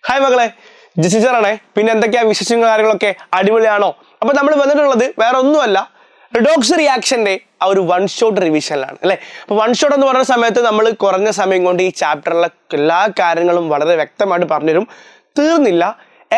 Hi മകളെ, ജിസിച്ചറാണേ. പിന്നെ എന്തൊക്കെയാ വിശേഷങ്ങളും കാര്യങ്ങളൊക്കെ അടിപൊളിയാണോ? അപ്പൊ നമ്മൾ വന്നിട്ടുള്ളത് വേറെ ഒന്നുമല്ല, റിഡോക്സ് റിയാക്ഷന്റെ ആ ഒരു വൺ ഷോട്ട് റിവിഷനിലാണ് അല്ലേ. അപ്പൊ വൺ ഷോട്ട് എന്ന് പറയുന്ന സമയത്ത് നമ്മൾ കുറഞ്ഞ സമയം കൊണ്ട് ഈ ചാപ്റ്ററിലെ എല്ലാ കാര്യങ്ങളും വളരെ വ്യക്തമായിട്ട് പറഞ്ഞുതരും. തീർന്നില്ല,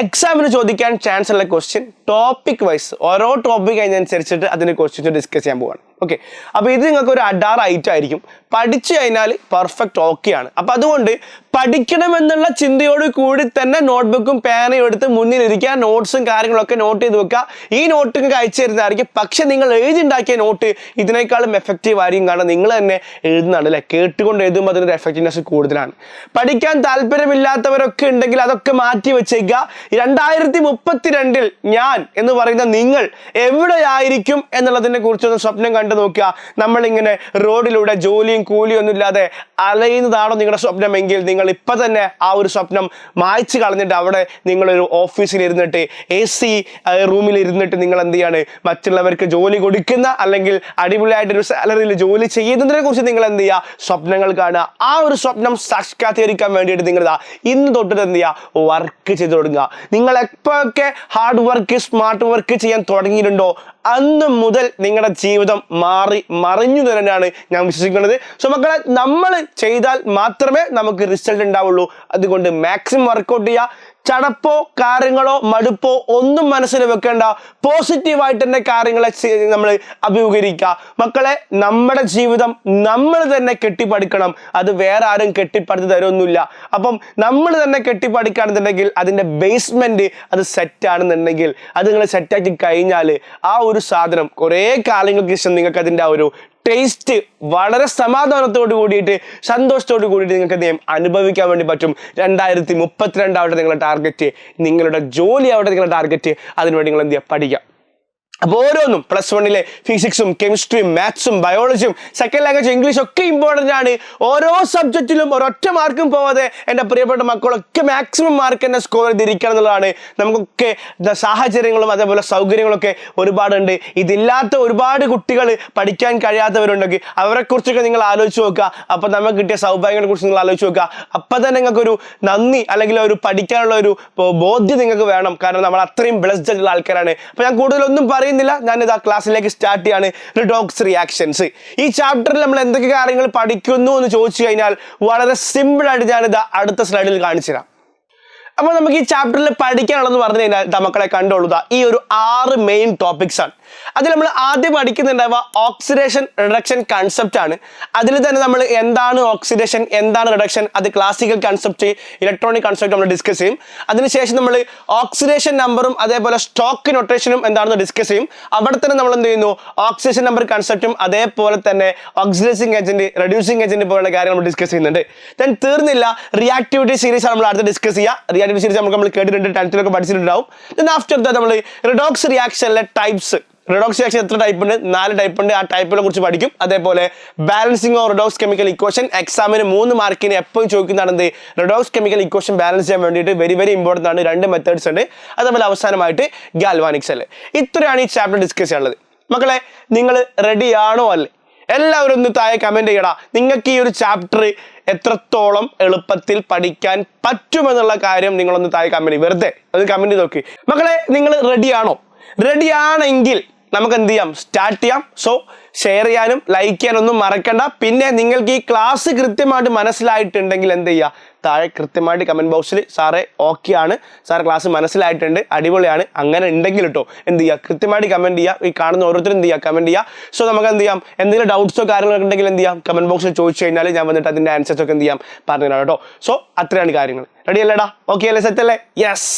എക്സാമിന് ചോദിക്കാൻ ചാൻസ് ഉള്ള ക്വസ്റ്റ്യൻ ടോപ്പിക് വൈസ് ഓരോ ടോപ്പിക് അതിനനുസരിച്ചിട്ട് അതിന്റെ ക്വസ്റ്റ്യൻസ് ഡിസ്കസ് ചെയ്യാൻ പോവാണ്. ഓക്കെ, അപ്പോൾ ഇത് നിങ്ങൾക്ക് ഒരു അഡാർ ഐറ്റം ആയിരിക്കും. പഠിച്ചു കഴിഞ്ഞാൽ പെർഫെക്റ്റ് ഓക്കെയാണ്. അപ്പം അതുകൊണ്ട് പഠിക്കണമെന്നുള്ള ചിന്തയോട് കൂടി തന്നെ നോട്ട്ബുക്കും പേനയും എടുത്ത് മുന്നിലിരിക്കുക, നോട്ട്സും കാര്യങ്ങളൊക്കെ നോട്ട് ചെയ്ത് വെക്കുക. ഈ നോട്ടൊക്കെ അയച്ചു തരുന്നതായിരിക്കും. പക്ഷെ നിങ്ങൾ എഴുതിണ്ടാക്കിയ നോട്ട് ഇതിനേക്കാളും എഫക്റ്റീവ് ആയിരിക്കും. കാരണം നിങ്ങൾ തന്നെ എഴുതുന്നതാണ് അല്ലേ. കേട്ടുകൊണ്ട് എഴുതുമ്പോൾ അതിനൊരു എഫക്റ്റീവ്നെസ് കൂടുതലാണ്. പഠിക്കാൻ താല്പര്യമില്ലാത്തവരൊക്കെ ഉണ്ടെങ്കിൽ അതൊക്കെ മാറ്റി വെച്ചേക്കുക. 2032 ഞാൻ എന്ന് പറയുന്ന നിങ്ങൾ എവിടെയായിരിക്കും എന്നുള്ളതിനെ കുറിച്ചൊന്ന് സ്വപ്നം കണ്ടു നോക്കുക. നമ്മളിങ്ങനെ റോഡിലൂടെ ജോലിയും കൂലിയും ഒന്നും ഇല്ലാതെ അലയുന്നതാണോ നിങ്ങളുടെ സ്വപ്നമെങ്കിൽ നിങ്ങൾ ഇപ്പൊ തന്നെ ആ ഒരു സ്വപ്നം മായ്ച്ചു കളഞ്ഞിട്ട് അവിടെ നിങ്ങളൊരു ഓഫീസിൽ ഇരുന്നിട്ട് AC റൂമിൽ ഇരുന്നിട്ട് നിങ്ങൾ എന്ത് ചെയ്യാണ്, മറ്റുള്ളവർക്ക് ജോലി കൊടുക്കുന്ന അല്ലെങ്കിൽ അടിപൊളിയായിട്ടൊരു സാലറിയിൽ ജോലി ചെയ്യുന്നതിനെ കുറിച്ച് നിങ്ങൾ എന്ത് ചെയ്യുക, സ്വപ്നങ്ങൾ കാണുക. ആ ഒരു സ്വപ്നം സാക്ഷാത്കരിക്കാൻ വേണ്ടിയിട്ട് നിങ്ങൾ ഇന്ന് തൊട്ടിട്ട് എന്ത് ചെയ്യുക, വർക്ക് ചെയ്ത് തുടങ്ങുക. നിങ്ങൾ എപ്പോഴൊക്കെ ഹാർഡ് വർക്ക് സ്മാർട്ട് വർക്ക് ചെയ്യാൻ തുടങ്ങിയിട്ടുണ്ടോ അന്ന് മുതൽ നിങ്ങളുടെ ജീവിതം മറിഞ്ഞു തന്നെയാണ് ഞാൻ വിശ്വസിക്കുന്നത്. സോ മക്കളെ, നമ്മൾ ചെയ്താൽ മാത്രമേ നമുക്ക് റിസൾട്ട് ഉണ്ടാവുള്ളൂ. അതുകൊണ്ട് മാക്സിമം വർക്കൗട്ട് ചെയ്യുക. ചടപ്പോ കാര്യങ്ങളോ മടുപ്പോ ഒന്നും മനസ്സിൽ വെക്കേണ്ട. പോസിറ്റീവായിട്ട് തന്നെ കാര്യങ്ങളെ നമ്മൾ അഭിമുഖീകരിക്കുക. മക്കളെ, നമ്മുടെ ജീവിതം നമ്മൾ തന്നെ കെട്ടിപ്പടുക്കണം. അത് വേറെ ആരും കെട്ടിപ്പടുത്ത് തരുമൊന്നുമില്ല. അപ്പം നമ്മൾ തന്നെ കെട്ടിപ്പടുക്കുകയാണെന്നുണ്ടെങ്കിൽ അതിൻ്റെ ബേസ്മെന്റ് അത് സെറ്റാണെന്നുണ്ടെങ്കിൽ അത് നിങ്ങൾ സെറ്റാക്കി കഴിഞ്ഞാൽ ആ ഒരു സാധനം കുറേ കാലങ്ങൾക്ക് ശേഷം നിങ്ങൾക്ക് അതിൻ്റെ ആ ഒരു ടേസ്റ്റ് വളരെ സമാധാനത്തോട് കൂടിയിട്ട് സന്തോഷത്തോട് കൂടിയിട്ട് നിങ്ങൾക്ക് എന്ത് അനുഭവിക്കാൻ വേണ്ടി പറ്റും. 2032 ആവട്ടെ നിങ്ങളുടെ ടാർഗറ്റ്, നിങ്ങളുടെ ജോലി ആവട്ടെ നിങ്ങളുടെ ടാർഗറ്റ്. അതിനുവേണ്ടി നിങ്ങൾ എന്ത് ചെയ്യുക, പഠിക്കുക. അപ്പോൾ ഓരോന്നും +1 ഫിസിക്സും കെമിസ്ട്രിയും മാത്സും ബയോളജിയും സെക്കൻഡ് ലാംഗ്വേജ് ഇംഗ്ലീഷ് ഒക്കെ ഇമ്പോർട്ടൻ്റ് ആണ്. ഓരോ സബ്ജക്റ്റിലും ഒരൊറ്റ മാർക്കും പോവാതെ എൻ്റെ പ്രിയപ്പെട്ട മക്കളൊക്കെ മാക്സിമം മാർക്ക് തന്നെ സ്കോർ ചെയ്തിരിക്കണം എന്നുള്ളതാണ്. നമുക്കൊക്കെ സാഹചര്യങ്ങളും അതേപോലെ സൗകര്യങ്ങളൊക്കെ ഒരുപാടുണ്ട്. ഇതില്ലാത്ത ഒരുപാട് കുട്ടികൾ പഠിക്കാൻ കഴിയാത്തവരുണ്ടെങ്കിൽ അവരെക്കുറിച്ചൊക്കെ നിങ്ങൾ ആലോചിച്ച് നോക്കുക. അപ്പം നമുക്ക് കിട്ടിയ സൗഭാഗ്യങ്ങളെ കുറിച്ച് നിങ്ങൾ ആലോചിച്ച് നോക്കുക. അപ്പം തന്നെ നിങ്ങൾക്കൊരു നന്ദി അല്ലെങ്കിൽ ഒരു പഠിക്കാനുള്ള ഒരു ബോധ്യം നിങ്ങൾക്ക് വേണം. കാരണം നമ്മൾ അത്രയും ബ്ലെസ്ഡ് ആയിട്ടുള്ള ആൾക്കാരാണ്. അപ്പം ഞാൻ കൂടുതലൊന്നും ഞാനിതാ ക്ലാസ്സിലേക്ക് സ്റ്റാർട്ട് ചെയ്യാണ്. റിഡോക്സ് റിയാക്ഷൻസ് ഈ ചാപ്റ്ററിൽ നമ്മൾ എന്തൊക്കെ കാര്യങ്ങൾ പഠിക്കുന്നു എന്ന് ചോദിച്ചു കഴിഞ്ഞാൽ വളരെ സിമ്പിൾ ആയിട്ട് ഞാനിതാ അടുത്ത സ്ലൈഡിൽ കാണിച്ചു തരാം. അപ്പോൾ നമുക്ക് ഈ ചാപ്റ്ററിൽ പഠിക്കാനുള്ളതെന്ന് പറഞ്ഞു കഴിഞ്ഞാൽ മക്കളെ കണ്ടോളൂ, ഈ ഒരു 6 മെയിൻ ടോപ്പിക്സ് ആണ്. അതിൽ നമ്മൾ ആദ്യം പഠിക്കുന്നുണ്ടാവുക ഓക്സിഡേഷൻ റിഡക്ഷൻ കൺസെപ്റ്റ് ആണ്. അതിൽ തന്നെ നമ്മൾ എന്താണ് ഓക്സിഡേഷൻ, എന്താണ് റിഡക്ഷൻ, അത് ക്ലാസിക്കൽ കൺസെപ്റ്റ്, ഇലക്ട്രോണിക് കൺസെപ്റ്റ് നമ്മൾ ഡിസ്കസ് ചെയ്യും. അതിനുശേഷം നമ്മൾ ഓക്സിഡേഷൻ നമ്പറും അതേപോലെ സ്റ്റോക്ക് നൊട്ടേഷനും എന്താണെന്ന് ഡിസ്കസ് ചെയ്യും. അവിടെ തന്നെ നമ്മൾ എന്ത് ചെയ്യുന്നു, ഓക്സിഡേഷൻ നമ്പർ കൺസെപ്റ്റും അതേപോലെ തന്നെ ഓക്സിഡൈസിങ് ഏജന്റ്, റെഡ്യൂസിങ് ഏജന്റ് പോലുള്ള കാര്യം നമ്മൾ ഡിസ്കസ് ചെയ്യുന്നുണ്ട്. ദെൻ തീർന്നില്ല, റിയാക്ടിവിറ്റി സീരീസ് ആണ് നമ്മൾ അടുത്ത് ഡിസ്കസ് ചെയ്യുക. റിയാക്ടിവിറ്റി സീരീസ് നമ്മൾ കേട്ടിട്ടുണ്ട്, 10th പഠിച്ചിട്ടുണ്ടാവും. ദെൻ ആഫ്റ്റർ ദാറ്റ് നമ്മൾ റിഡോക്സ് റിയാക്ഷനിലെ ടൈപ്സ്, റിഡോക്സ് റിയാക്ഷൻ എത്ര ടൈപ്പ് ഉണ്ട്, 4 ടൈപ്പ് ഉണ്ട്. ആ ടൈപ്പിനെ കുറിച്ച് പഠിക്കും. അതേപോലെ balancing of redox chemical equation, എക്സാമിന് 3 മാർക്കിന് എപ്പോഴും ചോദിക്കുന്നതാണ് റിഡോക്സ് കെമിക്കൽ ഇക്വേഷൻ ബാലൻസ് ചെയ്യാൻ വേണ്ടിയിട്ട് വെരി ഇമ്പോർട്ടൻ്റ് ആണ്. 2 മെത്തേഡ്സ് ഉണ്ട്. അതേപോലെ അവസാനമായിട്ട് ഗാൽവാനിക് സെൽ. ഇത്രയാണ് ഈ ചാപ്റ്റർ ഡിസ്കസ് ചെയ്യാനുള്ളത്. മക്കളെ, നിങ്ങൾ റെഡിയാണോ അല്ലേ? എല്ലാവരും ഒന്ന് താഴെ കമന്റ് ചെയ്യടാ. നിങ്ങൾക്ക് ഈ ഒരു ചാപ്റ്റർ എത്രത്തോളം എളുപ്പത്തിൽ പഠിക്കാൻ പറ്റുമെന്നുള്ള കാര്യം നിങ്ങളൊന്ന് താഴെ കമന്റ്, വെറുതെ അത് കമന്റ് ചെയ്ത് നോക്കി. മക്കളെ, നിങ്ങൾ റെഡിയാണോ? റെഡിയാണെങ്കിൽ നമുക്ക് എന്ത് ചെയ്യാം, സ്റ്റാർട്ട് ചെയ്യാം. സോ ഷെയർ ചെയ്യാനും ലൈക്ക് ചെയ്യാനും ഒന്നും മറക്കണ്ട. പിന്നെ നിങ്ങൾക്ക് ഈ ക്ലാസ് കൃത്യമായിട്ട് മനസ്സിലായിട്ടുണ്ടെങ്കിൽ എന്ത് ചെയ്യുക, താഴെ കൃത്യമായിട്ട് കമന്റ് ബോക്സിൽ സാറേ ഓക്കെ ആണ്, സാർ ക്ലാസ് മനസ്സിലായിട്ടുണ്ട്, അടിപൊളിയാണ്, അങ്ങനെ ഉണ്ടെങ്കിൽ കേട്ടോ എന്ത് ചെയ്യുക, കൃത്യമായിട്ട് കമന്റ് ചെയ്യുക. ഈ കാണുന്ന ഓരോരുത്തരും എന്ത് ചെയ്യുക, കമന്റ് ചെയ്യുക. സോ നമുക്ക് എന്ത് ചെയ്യാം, എന്തെങ്കിലും ഡൗട്ട്സോ കാര്യങ്ങളൊക്കെ ഉണ്ടെങ്കിൽ എന്ത് ചെയ്യാം, കമന്റ് ബോക്സിൽ ചോദിച്ചു കഴിഞ്ഞാൽ ഞാൻ വന്നിട്ട് അതിന്റെ ആൻസേഴ്സ് ഒക്കെ എന്ത് ചെയ്യാം പറഞ്ഞു തരാം കേട്ടോ. സോ അത്രയാണ് കാര്യങ്ങൾ. റെഡി അല്ലേടാ? ഓക്കെ അല്ലേ? സെറ്റ് അല്ലേ? യെസ്.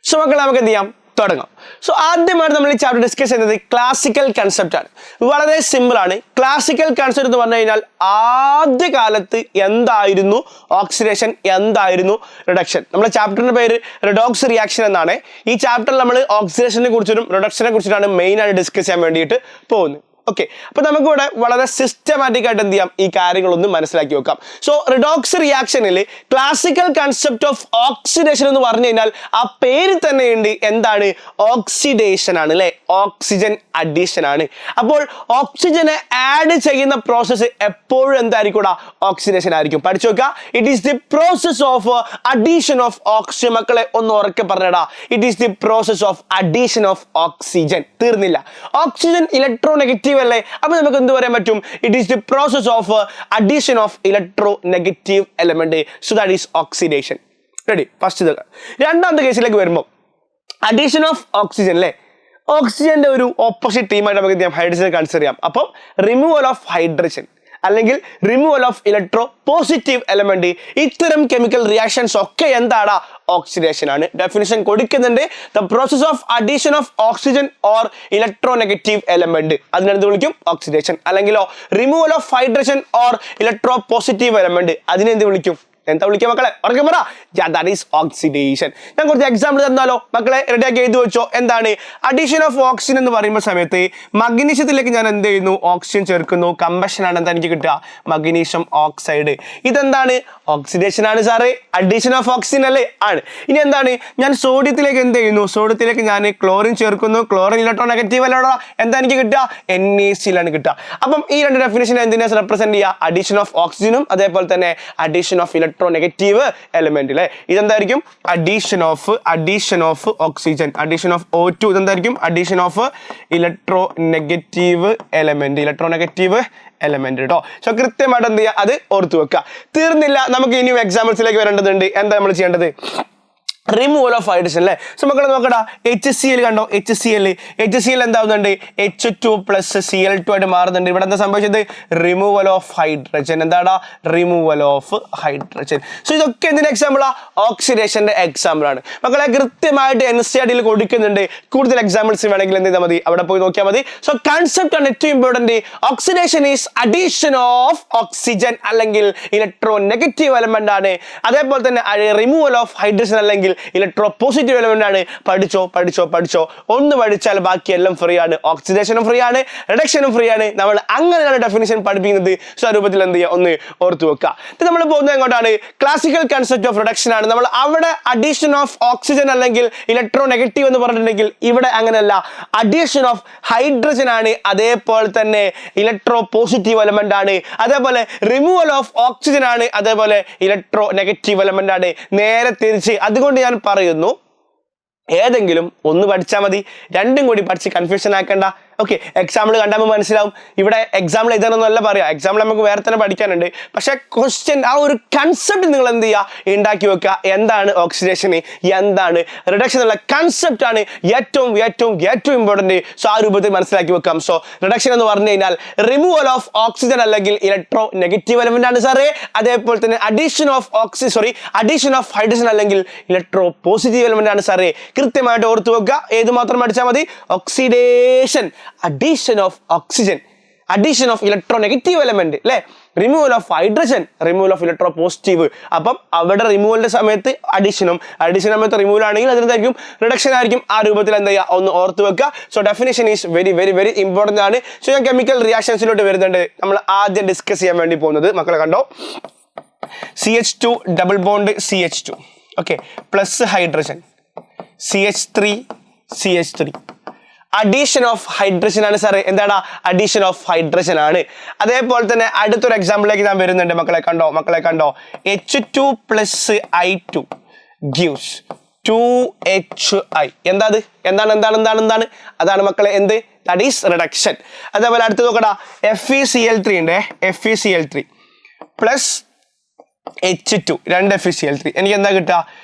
സോ മക്കളെ, നമുക്ക് എന്ത് ചെയ്യാം, തുടങ്ങാം. സോ ആദ്യമായിട്ട് നമ്മൾ ഈ ചാപ്റ്റർ ഡിസ്കസ് ചെയ്യുന്നത് ക്ലാസിക്കൽ കൺസെപ്റ്റ് ആണ്. വളരെ സിമ്പിൾ ആണ്. ക്ലാസിക്കൽ കൺസെപ്റ്റ് എന്ന് പറഞ്ഞു കഴിഞ്ഞാൽ ആദ്യകാലത്ത് എന്തായിരുന്നു ഓക്സിഡേഷൻ, എന്തായിരുന്നു റിഡക്ഷൻ. നമ്മുടെ ചാപ്റ്ററിന്റെ പേര് റിഡോക്സ് റിയാക്ഷൻ എന്നാണ്. ഈ ചാപ്റ്ററിൽ നമ്മൾ ഓക്സിഡേഷനെ കുറിച്ചിട്ടും റിഡക്ഷനെ കുറിച്ചിട്ടാണ് മെയിൻ ആയിട്ട് ഡിസ്കസ് ചെയ്യാൻ വേണ്ടിയിട്ട് പോകുന്നത്. ഓക്കെ, അപ്പൊ നമുക്ക് ഇവിടെ വളരെ സിസ്റ്റമാറ്റിക് ആയിട്ട് എന്ത് ചെയ്യാം, ഈ കാര്യങ്ങളൊന്നും മനസ്സിലാക്കി വെക്കാം. സോ റിഡോക്സ് റിയാക്ഷനിൽ ക്ലാസിക്കൽ കൺസെപ്റ്റ് ഓഫ് ഓക്സിഡേഷൻ എന്ന് പറഞ്ഞു കഴിഞ്ഞാൽ ആ പേര് തന്നെ ഉണ്ട്, എന്താണ്, ഓക്സിഡേഷൻ ആണ് അല്ലെ, ഓക്സിജൻ അഡീഷൻ ആണ്. അപ്പോൾ ഓക്സിജനെ ആഡ് ചെയ്യുന്ന പ്രോസസ്സ് എപ്പോഴും എന്തായിരിക്കും, ഓക്സിഡേഷൻ ആയിരിക്കും. പഠിച്ചു വെക്കുക, it is the process of addition of oxygen. മക്കളെ ഒന്ന് ഉറക്കെ പറഞ്ഞടാ, it is the process of addition of oxygen. തീർന്നില്ല, ഓക്സിജൻ ഇലക്ട്രോ നെഗറ്റീവ് അല്ലേ, അപ്പൊ നമുക്ക് എന്ത് പറയാൻ പറ്റും, it is the process of addition of electronegative element. So that is oxidation. Ready? First. രണ്ടാമത്തെ കേസിലേക്ക് വരുമ്പോൾ അഡീഷൻ ഓഫ് ഓക്സിജൻ അല്ലേ, ഓക്സിജന്റെ ഒരു ഓപ്പോസിറ്റ് ടീമായിട്ട് നമുക്ക് ഹൈഡ്രജൻ കൺസിഡർ ചെയ്യാം. അപ്പം റിമൂവൽ ഓഫ് ഹൈഡ്രജൻ അല്ലെങ്കിൽ removal of electropositive element, ഇത്തരം കെമിക്കൽ റിയാക്ഷൻസ് ഒക്കെ എന്താണ്, ഓക്സിഡേഷൻ ആണ്. ഡെഫിനിഷൻ കൊടുക്കുന്നുണ്ട്, the process of addition of oxygen or electronegative element, അതിനെന്ത് വിളിക്കും, ഓക്സിഡേഷൻ. അല്ലെങ്കിലോ removal of hydrogen or electropositive element, അതിനെന്ത് വിളിക്കും, എന്താ വിളിക്കുക മക്കളെ, ഉറക്കെ പറ, ദാറ്റ് ഈസ് ഓക്സിഡേഷൻ. ഞാൻ കുറച്ച് എക്സാമ്പിൾ തന്നാലോ മക്കളെ, റെഡിയാക്കി എഴുതി വെച്ചോ. എന്താണ് അഡീഷൻ ഓഫ് ഓക്സിജൻ എന്ന് പറയുന്ന സമയത്ത് മഗ്നീഷ്യത്തിലേക്ക് ഞാൻ എന്ത് ചെയ്യുന്നു, ഓക്സിജൻ ചേർക്കുന്നു, കമ്പഷൻ ആണ് എന്താ എനിക്ക് കിട്ടുക, മഗ്നീഷ്യം ഓക്സൈഡ്. ഇതെന്താണ്, ഓക്സിഡേഷൻ ആണ് സാറേ, അഡീഷൻ ഓഫ് ഓക്സിജൻ അല്ലേ, ആണ്. ഇനി എന്താണ്, ഞാൻ സോഡിയത്തിലേക്ക് എന്ത് ചെയ്യുന്നു, സോഡിയത്തിലേക്ക് ഞാൻ ക്ലോറിൻ ചേർക്കുന്നു, ക്ലോറിൻ ഇലക്ട്രോ നെഗറ്റീവ് അല്ലോടാ, എന്താ എനിക്ക് കിട്ടുക, NaCl ആണ് കിട്ടുക. അപ്പം ഈ രണ്ട് ഡെഫിനിഷൻ എന്തിനാ റെപ്രസെന്റ് ചെയ്യുക, അഡീഷൻ ഓഫ് ഓക്സിജനും അതേപോലെ തന്നെ addition of electronegative element അല്ലേ. ഇതെന്തായിരിക്കും, addition of oxygen, addition of O2, ഇതെന്തായിരിക്കും, addition of electronegative element കേട്ടോ. സോ കൃത്യമായിട്ട് എന്ത് ചെയ്യുക, അത് ഓർത്തു വെക്കുക. തീർന്നില്ല, നമുക്ക് ഇനിയും എക്സാമ്പിൾസിലേക്ക് വരേണ്ടതുണ്ട്. എന്താ നമ്മൾ ചെയ്യേണ്ടത്, റിമൂവൽ ഓഫ് ഹൈഡ്രജൻ അല്ലേ. സോ മക്കളെ നോക്കടാ, HCl കണ്ടോ, HCl എന്താവുന്നുണ്ട്, H2 + Cl2 ആയിട്ട് മാറുന്നുണ്ട്. ഇവിടെ എന്താ സംഭവിച്ചത്, റിമൂവൽ ഓഫ് ഹൈഡ്രജൻ. എന്താടാ, റിമൂവൽ ഓഫ് ഹൈഡ്രജൻ. സോ ഇതൊക്കെ എന്തിന്റെ എക്സാമ്പിളാ, ഓക്സിഡേഷന്റെ എക്സാമ്പിൾ ആണ്. മക്കളെ കൃത്യമായിട്ട് NCERT കൊടുക്കുന്നുണ്ട്. കൂടുതൽ എക്സാമ്പിൾസ് വേണമെങ്കിൽ എന്ത് ചെയ്താൽ മതി, അവിടെ പോയി നോക്കിയാൽ മതി. സോ കൺസെപ്റ്റ് ആണ് ഏറ്റവും important. Oxidation is addition of oxygen അല്ലെങ്കിൽ ഇലക്ട്രോ നെഗറ്റീവ് എലമെന്റ് ആണ്. അതേപോലെ തന്നെ റിമൂവൽ ഓഫ് ഹൈഡ്രജൻ അല്ലെങ്കിൽ ഇലക്ട്രോ പോസിറ്റീവ് എലമെന്റ് ആണ്. പഠിച്ചോ. ഒന്ന് പഠിച്ചാൽ ബാക്കിയെല്ലാം ഫ്രീ ആണ്. ഓക്സിഡേഷനും ഫ്രീ ആണ്, റിഡക്ഷനും ഫ്രീ ആണ്. നമ്മൾ അങ്ങനെയാണ് ഡെഫിനിഷൻ പഠിപ്പിക്കുന്നത്. സോ ആ രൂപത്തിൽ എന്ത് ചെയ്യുക, ഒന്ന് ഓർത്തു വെക്കുക. നമ്മൾ പോകുന്നത് എങ്ങോട്ടാണ്, ക്ലാസിക്കൽ കൺസെപ്റ്റ് ഓഫ് റിഡക്ഷൻ ആണ്. നമ്മൾ അവിടെ അഡീഷൻ ഓഫ് ഓക്സിജൻ അല്ലെങ്കിൽ ഇലക്ട്രോ നെഗറ്റീവ് എന്ന് പറഞ്ഞിട്ടുണ്ടെങ്കിൽ ഇവിടെ അങ്ങനെയല്ല, അഡീഷൻ ഓഫ് ഹൈഡ്രജൻ ആണ്. അതേപോലെ തന്നെ ഇലക്ട്രോ പോസിറ്റീവ് എലമെന്റ് ആണ്. അതേപോലെ റിമൂവൽ ഓഫ് ഓക്സിജൻ ആണ്. അതേപോലെ ഇലക്ട്രോ നെഗറ്റീവ് എലമെന്റ് ആണ്. നേരെ തിരിച്ച്. അതുകൊണ്ട് ഞാൻ പറയുന്നു, ഏതെങ്കിലും ഒന്ന് പഠിച്ചാൽ മതി, രണ്ടും കൂടി പഠിച്ച് കൺഫ്യൂഷൻ ആക്കണ്ട. ഓക്കെ, എക്സാമ്പിൾ കണ്ടാൽ മനസ്സിലാവും. ഇവിടെ എക്സാമ്പിൾ എഴുതാനൊന്നല്ല പറയാം, എക്സാമ്പിൾ നമുക്ക് വേറെ തന്നെ പഠിക്കാനുണ്ട്. പക്ഷെ ക്വസ്റ്റ്യൻ ആ ഒരു കൺസെപ്റ്റ് നിങ്ങൾ എന്ത് ചെയ്യുക, ഉണ്ടാക്കി വെക്കുക. എന്താണ് ഓക്സിഡേഷൻ, എന്താണ് റിഡക്ഷൻ എന്നുള്ള കൺസെപ്റ്റ് ആണ് ഏറ്റവും ഇമ്പോർട്ടന്റ്. സോ ആ രൂപത്തിൽ മനസ്സിലാക്കി വെക്കാം. സോ റിഡക്ഷൻ എന്ന് പറഞ്ഞു കഴിഞ്ഞാൽ റിമൂവൽ ഓഫ് ഓക്സിജൻ അല്ലെങ്കിൽ ഇലക്ട്രോ നെഗറ്റീവ് എലമെന്റ് ആണ് സാറേ. അതേപോലെ തന്നെ അഡീഷൻ ഓഫ് ഹൈഡ്രജൻ അല്ലെങ്കിൽ ഇലക്ട്രോ പോസിറ്റീവ് എലമെന്റ് ആണ് സാറേ. കൃത്യമായിട്ട് ഓർത്തു വെക്കുക. ഏത് മാത്രം പഠിച്ചാൽ മതി, oxidation, addition of oxygen, addition of electronegative element അല്ലെ, removal of hydrogen, removal of electropositive. അപ്പം അവിടെ റിമൂവലിന്റെ സമയത്ത് അഡീഷൻ സമയത്ത് റിമൂവൽ ആണെങ്കിൽ അതിനെന്തായിരിക്കും, റിഡക്ഷൻ ആയിരിക്കും. ആ രൂപത്തിൽ എന്താ ചെയ്യുക, ഒന്ന് ഓർത്ത് വെക്കുക. So definition is very important ആണ്. സോ ഞാൻ കെമിക്കൽ റിയാക്ഷൻസിലോട്ട് വരുന്നുണ്ട്. നമ്മൾ ആദ്യം ഡിസ്കസ് ചെയ്യാൻ വേണ്ടി പോകുന്നത് മക്കളെ കണ്ടോ, CH2 double bond CH2 okay plus hydrogen CH3 addition of hydrogen ആണ് സാറേ. എന്താണ് അഡീഷൻ ഓഫ് ഹൈഡ്രജൻ ആണ്. അതേപോലെ തന്നെ അടുത്തൊരു എക്സാമ്പിളിലേക്ക് ഞാൻ വരുന്നുണ്ട്. മക്കളെ കണ്ടോ H2 + I2 gives 2HI. എന്താണ് അതാണ് മക്കളെ എന്ത്, ദാറ്റ് ഈസ് റിഡക്ഷൻ. അതേപോലെ അടുത്ത് നോക്കടാ, FeCl3 ഉണ്ട്, FeCl3 പ്ലസ് H2 2 FeCl3. എനിക്ക് എന്താ കിട്ടുക,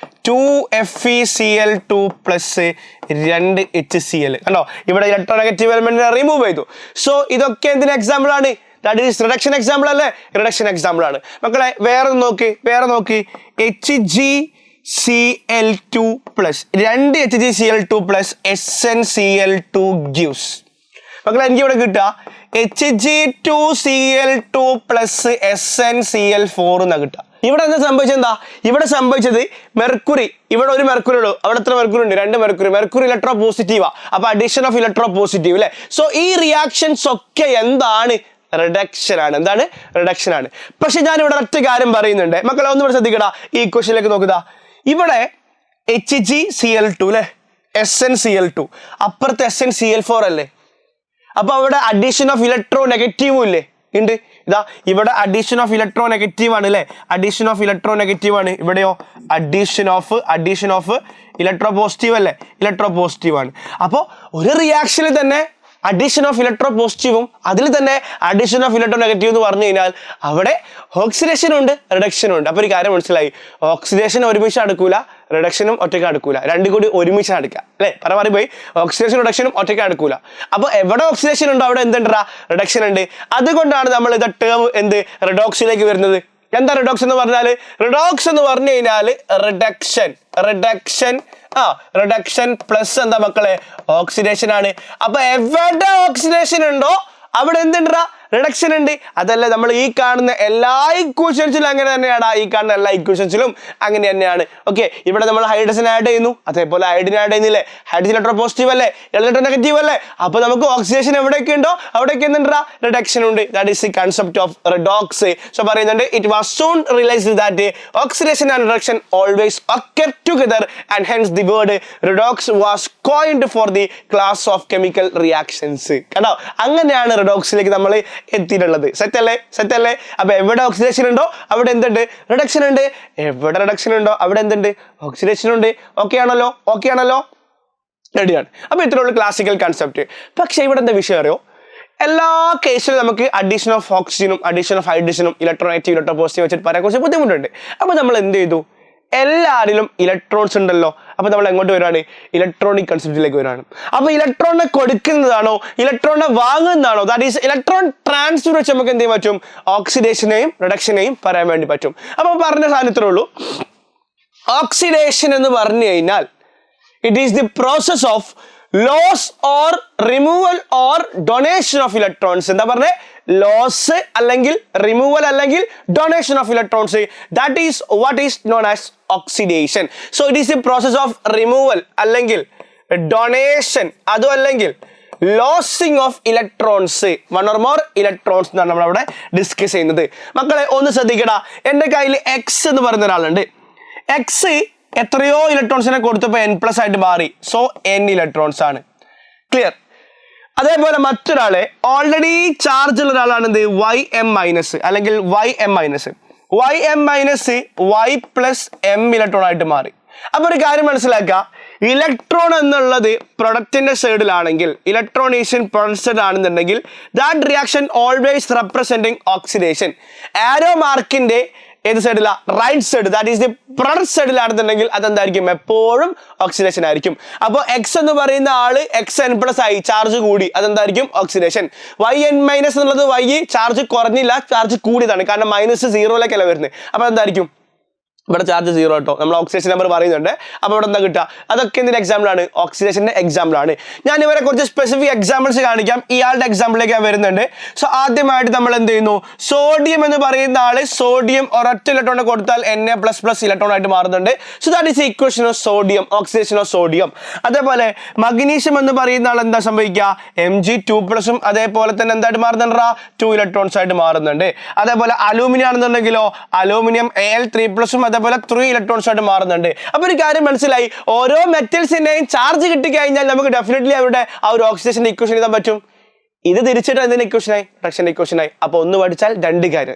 2FeCl2 പ്ലസ് 2 HCl. കണ്ടോ, ഇവിടെ ഇലക്ട്രോ നെഗറ്റീവ് എലമെന്റിനെ റിമൂവ് ചെയ്തു. സോ ഇതൊക്കെ എന്തിന് എക്സാമ്പിൾ ആണ്, ദാറ്റ് ഈസ് റിഡക്ഷൻ എക്സാമ്പിൾ അല്ലേ, റിഡക്ഷൻ എക്സാമ്പിൾ ആണ്. മക്കളെ വേറെ നോക്കി HgCl2 plus 2 HgCl2 plus SnCl2 gives. മക്കളെ എനിക്ക് ഇവിടെ കിട്ടുക Hg2Cl2 പ്ലസ് SnCl4 എന്നാ കിട്ടുക. ഇവിടെ എന്താ സംഭവിച്ചത്? എന്താ ഇവിടെ സംഭവിച്ചത്? മെർക്കുറി, ഇവിടെ ഒരു മെർക്കുറി ഉള്ളൂ, അവിടെ എത്ര മെർക്കുറി ഉണ്ട്? 2 മെർക്കുറി. മെർക്കുറി ഇലക്ട്രോ പോസിറ്റീവാ, അപ്പൊ അഡീഷൻ ഓഫ് ഇലക്ട്രോ പോസിറ്റീവ് അല്ലെ. സോ ഈ റിയാക്ഷൻസ് ഒക്കെ എന്താണ്? റിഡക്ഷൻ ആണ്. എന്താണ്? റിഡക്ഷൻ ആണ്. പക്ഷെ ഞാൻ ഇവിടെ ഒറ്റ കാര്യം പറയുന്നുണ്ട് മക്കളെ, ഒന്നും ഇവിടെ ശ്രദ്ധിക്കടാ. ഈ ക്വസ്റ്റ്യനിലേക്ക് നോക്കുക, ഇവിടെ HgCl2 അല്ലെ, SnCl2, അപ്പുറത്ത് SnCl4 അല്ലേ. അപ്പൊ അവിടെ അഡീഷൻ ഓഫ് ഇലക്ട്രോ നെഗറ്റീവും ഇല്ലേ? ഉണ്ട്. ഇതാ ഇവിടെ അഡീഷൻ ഓഫ് ഇലക്ട്രോ നെഗറ്റീവ് ആണ് അല്ലെ, അഡീഷൻ ഓഫ് ഇലക്ട്രോ നെഗറ്റീവ് ആണ്. ഇവിടെയോ അഡീഷൻ ഓഫ് ഇലക്ട്രോ പോസിറ്റീവ് അല്ലേ, ഇലക്ട്രോ പോസിറ്റീവ് ആണ്. അപ്പോൾ ഒരു റിയാക്ഷനിൽ തന്നെ അഡീഷൻ ഓഫ് ഇലക്ട്രോ പോസിറ്റീവും അതിൽ തന്നെ അഡീഷൻ ഓഫ് ഇലക്ട്രോ നെഗറ്റീവ് എന്ന് പറഞ്ഞു കഴിഞ്ഞാൽ അവിടെ ഓക്സിഡേഷനും ഉണ്ട്, റിഡക്ഷനും ഉണ്ട്. അപ്പൊ ഒരു കാര്യം മനസ്സിലായി, ഓക്സിഡേഷൻ ഒരുമിച്ച് അടുക്കൂല, റിഡക്ഷനും ഒറ്റയ്ക്ക് അടുക്കൂല, രണ്ടും കൂടി ഒരുമിച്ച് അടുക്കുക അല്ലെ. പറ പോയി, ഓക്സിഡേഷൻ റിഡക്ഷനും ഒറ്റയ്ക്ക് അടുക്കൂല. അപ്പൊ എവിടെ ഓക്സിഡേഷൻ ഉണ്ടോ അവിടെ എന്തുണ്ടാ? റിഡക്ഷൻ ഉണ്ട്. അതുകൊണ്ടാണ് നമ്മൾ ഇത് ടേം എന്ത് റിഡോക്സിലേക്ക് വരുന്നത്. എന്താ റിഡോക്സ് എന്ന് പറഞ്ഞാൽ? റിഡോക്സ് എന്ന് പറഞ്ഞു കഴിഞ്ഞാൽ റിഡക്ഷൻ പ്ലസ് എന്താ മക്കളെ? ഓക്സിഡേഷൻ ആണ്. അപ്പൊ എവിടെ ഓക്സിഡേഷൻ ഉണ്ടോ അവിടെ എന്തുണ്ടാ? റിഡക്ഷൻ ഉണ്ട്. അതല്ലേ നമ്മൾ ഈ കാണുന്ന എല്ലാ ഇക്വേഷൻസിലും അങ്ങനെ തന്നെയാണ്. ഈ കാണുന്ന എല്ലാ ഇക്വേഷൻസിലും അങ്ങനെ തന്നെയാണ്. ഓക്കെ, ഇവിടെ നമ്മൾ ഹൈഡ്രജൻ ആഡ് ചെയ്യുന്നു, അതേപോലെ ഹൈഡ്രജൻ ആഡ് ചെയ്യുന്നില്ലേ? ഹൈഡ്രജൻ ഇലക്ട്രോ പോസിറ്റീവ് അല്ലേ, ഇലക്ട്രോ നെഗറ്റീവ് അല്ലേ. അപ്പൊ നമുക്ക് ഓക്സിഡേഷൻ എവിടെയൊക്കെ ഉണ്ടോ അവിടെയൊക്കെ എന്തുണ്ടാ? റിഡക്ഷൻ ഉണ്ട്. That is the concept of redox. So പറയുന്നുണ്ട്, it was soon realised that oxidation and reduction always occur together and hence the word redox was coined for the class of chemical reactions. കണ്ടോ, അങ്ങനെയാണ് റിഡോക്സിലേക്ക് നമ്മൾ എത്തിയിട്ടുള്ളത്. Set അല്ലേ? അപ്പൊ എവിടെ oxidation ഉണ്ടോ അവിടെ എന്തുണ്ട്? റിഡക്ഷൻ ഉണ്ട്. എവിടെ റിഡക്ഷൻ ഉണ്ടോ അവിടെ എന്തുണ്ട്? ഓക്സിഡേഷൻ ഉണ്ട്. ഓക്കെ ആണല്ലോ? റെഡിയാണ്. അപ്പൊ ഇത്രയുള്ള ക്ലാസിക്കൽ കൺസെപ്റ്റ്. പക്ഷെ ഇവിടെ എന്താ വിഷയം അറിയോ? എല്ലാ കേസിലും നമുക്ക് അഡീഷൻ ഓഫ് ഓക്സിജനും അഡീഷൻ ഓഫ് ഹൈഡ്രജനും ഇലക്ട്രോനെഗറ്റീവ് ഇലക്ട്രോ പോസിറ്റീവ് വെച്ചിട്ട് പറയാൻ കുറച്ച് ബുദ്ധിമുട്ടുണ്ട്. അപ്പൊ നമ്മൾ എന്ത് ചെയ്തു? എല്ലാവരിലും ഇലക്ട്രോൺസ് ഉണ്ടല്ലോ, അപ്പൊ നമ്മൾ എങ്ങോട്ട് വരുവാണ്? ഇലക്ട്രോണിക് കൺസെപ്റ്റിലേക്ക് വരുവാണ്. അപ്പൊ ഇലക്ട്രോണിനെ കൊടുക്കുന്നതാണോ ഇലക്ട്രോണിനെ വാങ്ങുന്നതാണോ? ദാറ്റ് ഈസ് ഇലക്ട്രോൺ ട്രാൻസ്ഫർ വെച്ച് നമുക്ക് എന്ത് ചെയ്യാൻ പറ്റും? ഓക്സിഡേഷനെയും റിഡക്ഷനെയും പറയാൻ വേണ്ടി പറ്റും. അപ്പൊ പറഞ്ഞ സാധനത്തിലേ ഉള്ളൂ, ഓക്സിഡേഷൻ എന്ന് പറഞ്ഞു കഴിഞ്ഞാൽ it is the process of loss or removal or donation of electrons. എന്താ പറഞ്ഞേ? ലോസ് അല്ലെങ്കിൽ റിമൂവൽ അല്ലെങ്കിൽ donation of electrons. That is what is known as oxidation. So it is the process of removal അല്ലെങ്കിൽ donation, അതും അല്ലെങ്കിൽ losing of electrons, one or more electrons എന്നാണ് നമ്മൾ അവിടെ ഡിസ്കസ് ചെയ്യുന്നത്. മക്കളെ ഒന്ന് ശ്രദ്ധിക്കടാ, എൻ്റെ കയ്യിൽ എക്സ് എന്ന് പറയുന്ന ഒരാളുണ്ട്. എക്സ് എത്രയോ ഇലക്ട്രോൺസിനെ കൊടുത്തപ്പോൾ n+ ആയിട്ട് മാറി. സോ n ഇലക്ട്രോൺസ് ആണ്. ക്ലിയർ? അതേപോലെ മറ്റൊരാളെ ഓൾറെഡി ചാർജ് ഉള്ള ഒരാളാണ് എന്ത്? Ym- അല്ലെങ്കിൽ Ym- y+m ഇലക്ട്രോൺ ആയിട്ട് മാറി. അപ്പൊ ഒരു കാര്യം മനസ്സിലാക്കുക, ഇലക്ട്രോൺ എന്നുള്ളത് പ്രൊഡക്റ്റിന്റെ സൈഡിലാണെങ്കിൽ, electron is in product side ആണെന്നുണ്ടെങ്കിൽ that reaction always representing oxidation. Arrow മാർക്കിന്റെ ഏത് സൈഡിലാ? Right side, that is the product സൈഡിലാണെന്നുണ്ടെങ്കിൽ അതെന്തായിരിക്കും? എപ്പോഴും ഓക്സിഡേഷൻ ആയിരിക്കും. അപ്പോൾ എക്സ് എന്ന് പറയുന്ന ആള് Xn+ ആയി, ചാർജ് കൂടി, അതെന്തായിരിക്കും? ഓക്സിഡേഷൻ. Yn- എന്നുള്ളത് y ചാർജ് കുറഞ്ഞില്ല, ചാർജ് കൂടിയതാണ്, കാരണം -0 വരുന്നത്. അപ്പൊ എന്തായിരിക്കും? ഇവിടെ ചാർജ് 0 കേട്ടോ, നമ്മൾ ഓക്സിഡേഷൻ നമ്പർ പറയുന്നുണ്ട്. അപ്പോൾ ഇവിടെ എന്താ കിട്ടുക? അതൊക്കെ എന്തിന്റെ എക്സാമ്പിൾ ആണ്? ഓക്സിഡേഷന്റെ എക്സാമ്പിൾ ആണ്. ഞാൻ ഇവരെ കുറച്ച് സ്പെസിഫിക് എക്സാമ്പിൾസ് കാണിക്കാം. ഇയാളുടെ എക്സാമ്പിളിലേക്ക് ഞാൻ വരുന്നുണ്ട്. സോ ആദ്യമായിട്ട് നമ്മൾ എന്ത് ചെയ്യുന്നു? സോഡിയം എന്ന് പറയുന്ന ആള്, സോഡിയം ഒരൊറ്റ ഇലക്ട്രോൺ കൊടുത്താൽ Na++ ഇലക്ട്രോൺ ആയിട്ട് മാറുന്നുണ്ട്. So that is equation of sodium, oxidation of sodium. അതേപോലെ മഗ്നീഷ്യം എന്ന് പറയുന്ന ആൾ എന്താ സംഭവിക്കുക? Mg2+, അതേപോലെ തന്നെ എന്തായിട്ട് മാറുന്നുണ്ട്? 2 ഇലക്ട്രോൺസ് ആയിട്ട് മാറുന്നുണ്ട്. അതേപോലെ അലൂമിനിയം ആണെന്നുണ്ടെങ്കിലോ അലൂമിനിയം Al3+, അതേപോലെ 3 ഇലക്ട്രോൺസ് ആയിട്ട് മാറുന്നുണ്ട്. അപ്പൊ ഒരു കാര്യം മനസ്സിലായി, ഓരോ മെറ്റൽസിന്റെയും ചാർജ് കിട്ടിക്കഴിഞ്ഞാൽ നമുക്ക് ഡെഫിനറ്റ്ലി അവരുടെ ആ ഒരു ഓക്സിഡേഷൻ ഇക്വേഷൻ എഴുതാൻ പറ്റും. ഇത് തിരിച്ചിട്ട് എന്തിന്റെ ഇക്വേഷനായി? റിഡക്ഷൻ ഇക്വേഷനായി. അപ്പൊ ഒന്ന് പഠിച്ചാൽ 2 കാര്യം.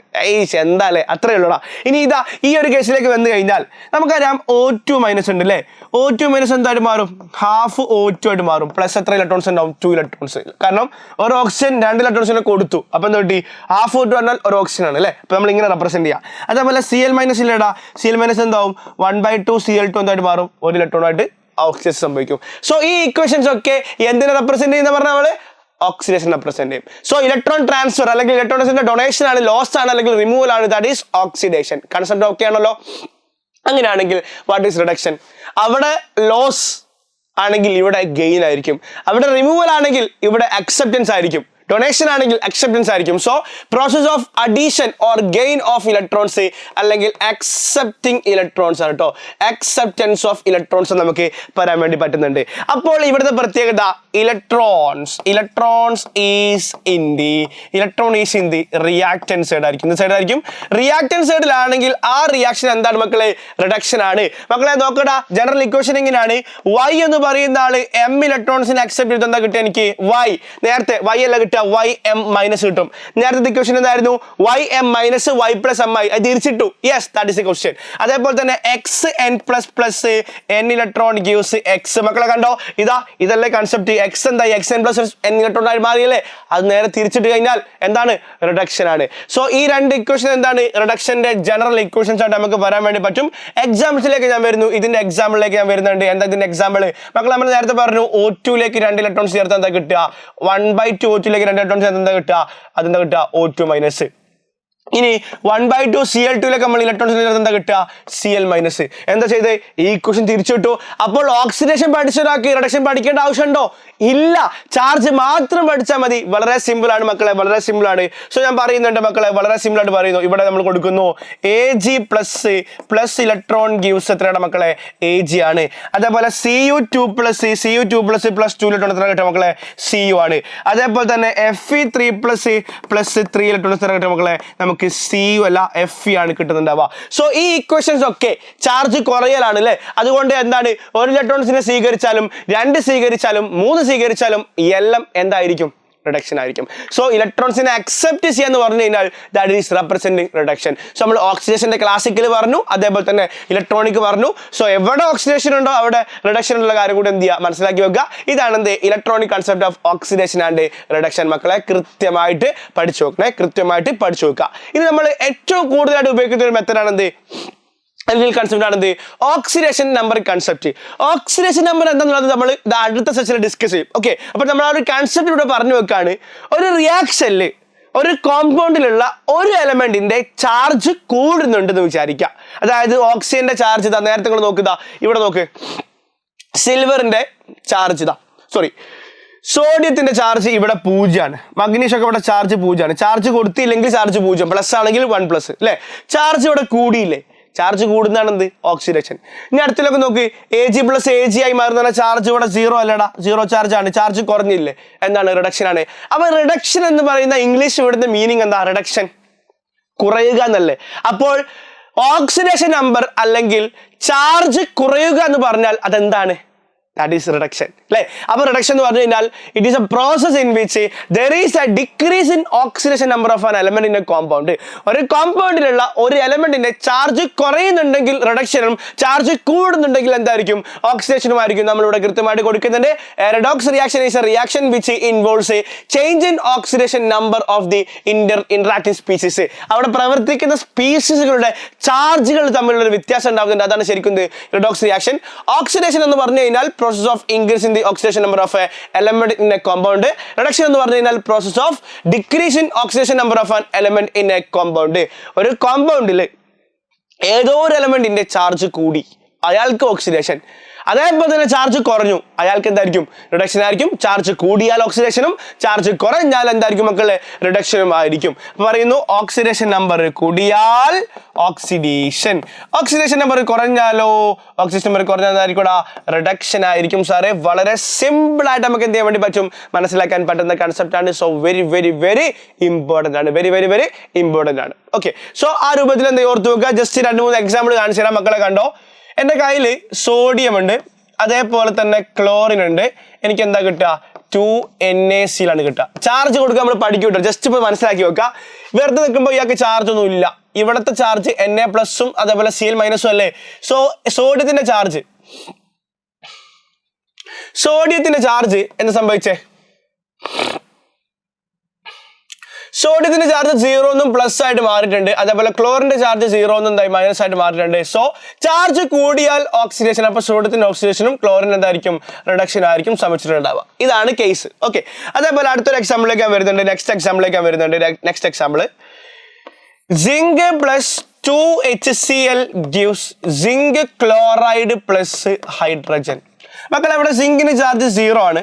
എന്താല്ലേ, അത്രേ ഉള്ളൂടാ. ഇനി ഇതാ ഈ ഒരു കേസിലേക്ക് വന്നു കഴിഞ്ഞാൽ നമുക്കറിയാം O2- ഉണ്ട് അല്ലേ? O2- എന്തായിട്ട് മാറും? ഹാഫ് O2 ആയിട്ട് മാറും. പ്ലസ് എത്ര ഇലക്ട്രോൺസ് ഉണ്ടാവും? 2 ഇലക്ട്രോൺസ്. കാരണം ഒരു ഓക്സിജൻ 2 ഇലക്ട്രോൺസിനെ കൊടുത്തു. അപ്പൊ എന്താ കിട്ടി? ഹാഫ് O2 പറഞ്ഞാൽ ഒരു ഓക്സിജൻ ആണ് അല്ലേ? അപ്പൊ നമ്മൾ ഇങ്ങനെ റെപ്രസെന്റ് ചെയ്യാം. അതേപോലെ Cl- ഇല്ലടാ, Cl- എന്താവും? 1/2 Cl2 എന്തായിട്ട് മാറും? 1 ഇലക്ട്രോൺ ആയിട്ട് ഓക്സിഡേഷൻ സംഭവിക്കും. സോ ഈ ഇക്വേഷൻസ് ഒക്കെ എന്തിനെ റെപ്രസെന്റ് ചെയ്യുന്ന പറഞ്ഞാൽ നമ്മള് ഓക്സിഡേഷൻ റെപ്രസെന്റ് ചെയ്യും. സോ ഇലക്ട്രോൺ ട്രാൻസ്ഫർ അല്ലെങ്കിൽ ഇലക്ട്രോൺസിന്റെ ഡൊണേഷൻ ആണ്, ലോസ് ആണ് അല്ലെങ്കിൽ റിമൂവൽ ആണ്, that is oxidation. Concept okay ആണല്ലോ? അങ്ങനെയാണെങ്കിൽ വാട്ട് ഈസ് റിഡക്ഷൻ? അവിടെ ലോസ് ആണെങ്കിൽ ഇവിടെ ഗെയിൻ ആയിരിക്കും, അവിടെ റിമൂവൽ ആണെങ്കിൽ ഇവിടെ അക്സെപ്റ്റൻസ് ആയിരിക്കും. ഡൊണേഷൻ ആണെങ്കിൽ അക്സെപ്റ്റൻസ് ആയിരിക്കും. So process of addition or gain of electrons അല്ലെങ്കിൽ അക്സെപ്റ്റിംഗ് ഇലക്ട്രോൺസ് ആണ് കേട്ടോ. അക്സെപ്റ്റൻസ് ഓഫ് ഇലക്ട്രോൺസ് നമുക്ക് പറയാൻ വേണ്ടി പറ്റുന്നുണ്ട്. അപ്പോൾ ഇവിടുത്തെ പ്രത്യേകത electron is in the reactance side ആയിരിക്കും. സൈഡായിരിക്കും റിയാക്റ്റൻസ് സൈഡിലാണെങ്കിൽ ആ റിയാക്ഷൻ എന്താണ് മക്കളെ? റിഡക്ഷൻ ആണ്. മക്കളെ നോക്കടാ, ജനറൽ ഇക്വേഷൻ എങ്ങനെയാണ്? y എന്ന് പറയുന്ന ആള് m ഇലക്ട്രോൺസിനെ അക്സെപ്റ്റ് ചെയ്ത് എന്താ കിട്ടുക? എനിക്ക് y. നേരത്തെ y അല്ല കിട്ടുക, ym മൈനസ് കിട്ടും. നേരത്തെ ഇക്വേഷൻ എന്തായിരുന്നു? ym minus y plus mi. അത് തിരിച്ചിട്ടു. Yes, that is a question. അതേപോലെ തന്നെ xn plus n electron gives x. മക്കളെ കണ്ടോ, ഇതല്ലേ കൺസെപ്റ്റ്. x എന്താ? xn പ്ലസ് n ഇലക്ട്രോൺ ആയി മാറിയല്ലേ? അത് നേരെ തിരിച്ചിട്ട് കഴിഞ്ഞാൽ എന്താണ്? റിഡക്ഷൻ ആണ്. സോ ഈ രണ്ട് ഇക്വേഷൻ എന്താണ്? റിഡക്ഷന്റെ ജനറൽ ഇക്വേഷൻസ് ആയിട്ട് നമുക്ക് പറയാൻ വേണ്ടി പറ്റും. എക്സാമ്പിൾസിലേക്ക് ഞാൻ വരുന്നു. ഇതിന്റെ എക്സാമ്പിളിലേക്ക് ഞാൻ വരുന്നുണ്ട്. എന്താ ഇതിന്റെ എക്സാമ്പിൾ? മക്കൾ നമ്മൾ നേരത്തെ പറഞ്ഞു O2ലേക്ക് 2 ഇലക്ട്രോൺസ് ചേർത്ത് എന്താ കിട്ടുക? 1/2 O2ലേക്ക് 2 ഇലക്ട്രോൺസ് ചേർത്ത് എന്താ കിട്ടുക? അതെന്താ കിട്ടുക? O2 minus. ഇനി 1/2 Cl2ലേക്ക് നമ്മൾ ഇലക്ട്രോൺസ് ചേർത്ത് എന്താ കിട്ടുക? Cl minus. എന്താ ചെയ്ത്? ഈ ഇക്വേഷൻ തിരിച്ചിട്ടു. അപ്പോൾ ഓക്സിഡേഷൻ പഠിച്ച ഒരാൾക്ക് റിഡക്ഷൻ പഠിക്കേണ്ട ആവശ്യമുണ്ടോ? ഇല്ല, ചാർജ് മാത്രം പഠിച്ചാൽ മതി. വളരെ സിമ്പിൾ ആണ് മക്കളെ, വളരെ സിമ്പിൾ ആണ്. സോ ഞാൻ പറയുന്നുണ്ട് മക്കളെ, വളരെ സിമ്പിൾ ആയിട്ട് പറയുന്നു. ഇവിടെ നമ്മൾ കൊടുക്കുന്നു Ag പ്ലസ് ഇലക്ട്രോൺ ഗീവ്സ് എത്രയാണ് മക്കളെ? Ag ആണ്. അതേപോലെ Cu2 പ്ലസ് പ്ലസ് 2 ഇലക്ട്രോൺ എത്ര കിട്ടും മക്കളെ? Cu ആണ്. അതേപോലെ തന്നെ Fe3 പ്ലസ് 3 ഇലക്ട്രോൺ എത്ര കിട്ടും മക്കളെ? നമുക്ക് Cu അല്ല Fe ആണ് കിട്ടുന്നുണ്ടാവുക. സോ ഈ ഇക്വേഷൻസ് ഒക്കെ ചാർജ് കുറയലാണ് അല്ലേ? അതുകൊണ്ട് എന്താണ്? 1 ഇലക്ട്രോൺസിനെ സ്വീകരിച്ചാലും 2 സ്വീകരിച്ചാലും 3 സ്വീകരിച്ചാലും എല്ലാം എന്തായിരിക്കും? റിഡക്ഷൻ ആയിരിക്കും. സോ ഇലക്ട്രോൺസിനെ അക്സെപ്റ്റ് ചെയ്യാന്ന് പറഞ്ഞു കഴിഞ്ഞാൽ that is representing reduction. So നമ്മൾ ഓക്സിഡേഷന്റെ ക്ലാസിക്കൽ പറഞ്ഞു, അതേപോലെ തന്നെ ഇലക്ട്രോണിക് പറഞ്ഞു. സോ എവിടെ ഓക്സിഡേഷൻ ഉണ്ടോ അവിടെ റിഡക്ഷൻ ഉള്ള കാര്യം കൂടി എന്ത് ചെയ്യുക? മനസ്സിലാക്കി വെക്കുക. ഇതാണ് എന്ത്? Electronic concept of oxidation and reduction. മക്കളെ കൃത്യമായിട്ട് പഠിച്ചു വെക്കണേ, കൃത്യമായിട്ട് പഠിച്ചു വെക്കുക. ഇനി നമ്മൾ ഏറ്റവും കൂടുതലായിട്ട് ഉപയോഗിക്കുന്ന ഒരു മെത്തഡാണ് എന്ത്? കൺസെപ്റ്റ് ആണ് എന്ത്? Oxidation number concept. Oxidation number എന്താണെന്നുള്ളത് നമ്മൾ അടുത്ത സെഷനിൽ ഡിസ്കസ് ചെയ്യും. ഓക്കെ, അപ്പൊ നമ്മൾ ആ ഒരു കൺസെപ്റ്റ് ഇവിടെ പറഞ്ഞു വെക്കാണ്. ഒരു റിയാക്ഷനിൽ ഒരു കോമ്പൗണ്ടിലുള്ള ഒരു എലമെന്റിന്റെ ചാർജ് കൂടുന്നുണ്ടെന്ന് വിചാരിക്കുക. അതായത് ഓക്സിജന്റെ ചാർജ് നേരത്തെ നിങ്ങൾ നോക്കുക, ഇവിടെ നോക്ക്, സിൽവറിന്റെ ചാർജ് സോഡിയത്തിന്റെ ചാർജ് ഇവിടെ 0 ആണ്. മഗ്നീഷ്യം ഒക്കെ ഇവിടെ ചാർജ് 0 ആണ്. ചാർജ് കൊടുത്തില്ലെങ്കിൽ ചാർജ് 0, പ്ലസ് ആണെങ്കിൽ 1 പ്ലസ് അല്ലെ? ചാർജ് ഇവിടെ കൂടിയില്ലേ? ചാർജ് കൂടുന്നതാണ് എന്ത്? ഓക്സിഡേഷൻ. ഇനി അടുത്തിലൊക്കെ നോക്ക്, Ag പ്ലസ് Ag ആയി മാറുന്ന ചാർജ് ഇവിടെ 0 അല്ലടാ, 0 ചാർജ് ആണ്. ചാർജ് കുറഞ്ഞില്ലേ? എന്താണ്? റിഡക്ഷൻ ആണ്. അപ്പൊ റിഡക്ഷൻ എന്ന് പറയുന്ന ഇംഗ്ലീഷ് ഇവിടുത്തെ മീനിങ് എന്താ? റിഡക്ഷൻ, കുറയുക എന്നല്ലേ? അപ്പോൾ ഓക്സിഡേഷൻ നമ്പർ അല്ലെങ്കിൽ ചാർജ് കുറയുക എന്ന് പറഞ്ഞാൽ അതെന്താണ്? That is reduction. അപ്പോൾ റിഡക്ഷൻ എന്ന് പറഞ്ഞു കഴിഞ്ഞാൽ it is a process in which there is a decrease in oxidation number of an element in a compound. ഒരു കോമ്പൗണ്ടിലുള്ള ഒരു എലമെന്റിന്റെ ചാർജ് കുറയുന്നുണ്ടെങ്കിൽ റിഡക്ഷനും ചാർജ് കൂടുന്നുണ്ടെങ്കിൽ എന്തായിരിക്കും? ഓക്സിഡേഷനുമായിരിക്കും. നമ്മളിവിടെ കൃത്യമായിട്ട് കൊടുക്കുന്നുണ്ട്. Redox reaction is a reaction which involves a change in oxidation number of the interacting species. അവിടെ പ്രവർത്തിക്കുന്ന സ്പീഷീസുകളുടെ ചാർജുകൾ തമ്മിലുള്ള ഒരു വ്യത്യാസം ഉണ്ടാകുന്നുണ്ട്. അതാണ് ശരിക്കും റിഡോക്സ് റിയാക്ഷൻ. ഓക്സിഡേഷൻ എന്ന് പറഞ്ഞു കഴിഞ്ഞാൽ process of increase in the oxidation number of a element in a compound. Reduction എന്ന് പറഞ്ഞു കഴിഞ്ഞാൽ process of decrease in oxidation number of an element in a compound. ഒരു കോമ്പൗണ്ടിൽ ഏതോ ഒരു എലമെന്റിന്റെ ചാർജ് കൂടി, അയാൾക്ക് ഓക്സിഡേഷൻ. അതേപോലെ തന്നെ ചാർജ് കുറഞ്ഞു, അയാൾക്ക് എന്തായിരിക്കും? റിഡക്ഷൻ ആയിരിക്കും. ചാർജ് കൂടിയാൽ ഓക്സിഡേഷനും ചാർജ് കുറഞ്ഞാൽ എന്തായിരിക്കും മക്കളെ? റിഡക്ഷനും ആയിരിക്കും. പറയുന്നു ഓക്സിഡേഷൻ നമ്പർ കൂടിയാൽ ഓക്സിഡേഷൻ, ഓക്സിഡേഷൻ നമ്പർ കുറഞ്ഞാലോ? ഓക്സിഡേഷൻ നമ്പർ കുറഞ്ഞാൽ എന്തായിരിക്കും? റിഡക്ഷൻ ആയിരിക്കും. സാറേ വളരെ സിമ്പിൾ ആയിട്ട് നമുക്ക് എന്ത് ചെയ്യാൻ വേണ്ടി പറ്റും? മനസ്സിലാക്കാൻ പറ്റുന്ന കൺസെപ്റ്റ് ആണ്. So very very very important ആണ്, വെരി വെരി വെരി ഇമ്പോർട്ടന്റ് ആണ്. ഓക്കെ, സോ ആ രൂപത്തിൽ എന്ത് ഓർത്ത് വെക്കുക. ജസ്റ്റ് 2-3 എക്സാമ്പിൾ കാണിച്ചു തരാം. മക്കളെ കണ്ടോ, എൻ്റെ കയ്യിൽ സോഡിയം ഉണ്ട്, അതേപോലെ തന്നെ ക്ലോറിൻ ഉണ്ട്. എനിക്ക് എന്താ കിട്ടുക? 2NaCl ആണ് കിട്ടുക. ചാർജ് കൊടുക്കുക നമ്മൾ പഠിക്കും കേട്ടോ. ജസ്റ്റ് ഇപ്പോൾ മനസ്സിലാക്കി വെക്കുക. വെറുതെ നിൽക്കുമ്പോൾ ഇയാൾക്ക് ചാർജ് ഒന്നും ഇല്ല. ഇവിടുത്തെ ചാർജ് Na+ അതേപോലെ Cl- അല്ലേ? സോ സോഡിയത്തിന്റെ ചാർജ് എന്താ സംഭവിച്ചേ? സോഡിയത്തിന്റെ ചാർജ് 0 പ്ലസ് ആയിട്ട് മാറിയിട്ടുണ്ട്. അതേപോലെ ക്ലോറിന്റെ ചാർജ് 0 മൈനസ് ആയിട്ട് മാറിയിട്ടുണ്ട്. സോ ചാർജ് കൂടിയാൽ ഓക്സിഡേഷൻ, അപ്പൊ സോഡിയത്തിന്റെ ഓക്സിഡേഷനും ക്ലോറിൻ എന്തായിരിക്കും? റിഡക്ഷൻ ആയിരിക്കും സംഭവിച്ചിട്ടുണ്ടാവുക. ഇതാണ് കേസ്. ഓക്കെ, അതേപോലെ അടുത്തൊരു എക്സാമ്പിളിലേക്ക് ഞാൻ വരുന്നുണ്ട്. Next example zinc plus 2HCl gives zinc chloride plus hydrogen. മക്കളെ ഇവിടെ സിങ്കിന് ചാർജ് 0 ആണ്,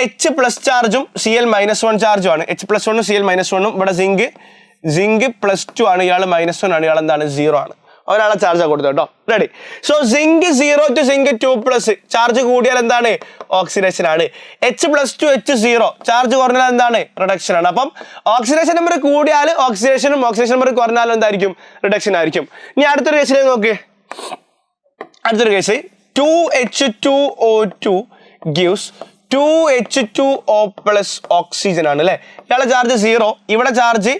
എച്ച് പ്ലസ് ചാർജും Cl-1 ചാർജും ആണ്. H+1 Cl-1 ഇവിടെ സിങ്ക് +2 ആണ്, ഇയാൾ -1 ആണ്, ഇയാൾ എന്താണ് 0 ആണ്. ഒരാളെ ചാർജ് കൊടുത്തു കേട്ടോ. Ready. So zinc 0 to zinc 2+ charge കൂടിയാൽ എന്താണ്? ഓക്സിഡേഷൻ ആണ്. H+2 H0 ചാർജ് കുറഞ്ഞാൽ എന്താണ്? റിഡക്ഷൻ ആണ്. അപ്പം ഓക്സിഡേഷൻ നമ്പർ കൂടിയാൽ ഓക്സിഡേഷനും ഓക്സിഡേഷൻ നമ്പർ കുറഞ്ഞാലും എന്തായിരിക്കും? റിഡക്ഷൻ ആയിരിക്കും. ഇനി അടുത്തൊരു കേസിലേക്ക് നോക്ക്. അടുത്തൊരു case 2H2O2 gives 2H2O+ oxygen ആണ് അല്ലേ. ഇയാളെ ചാർജ് 0, ഇവിടെ ചാർജ്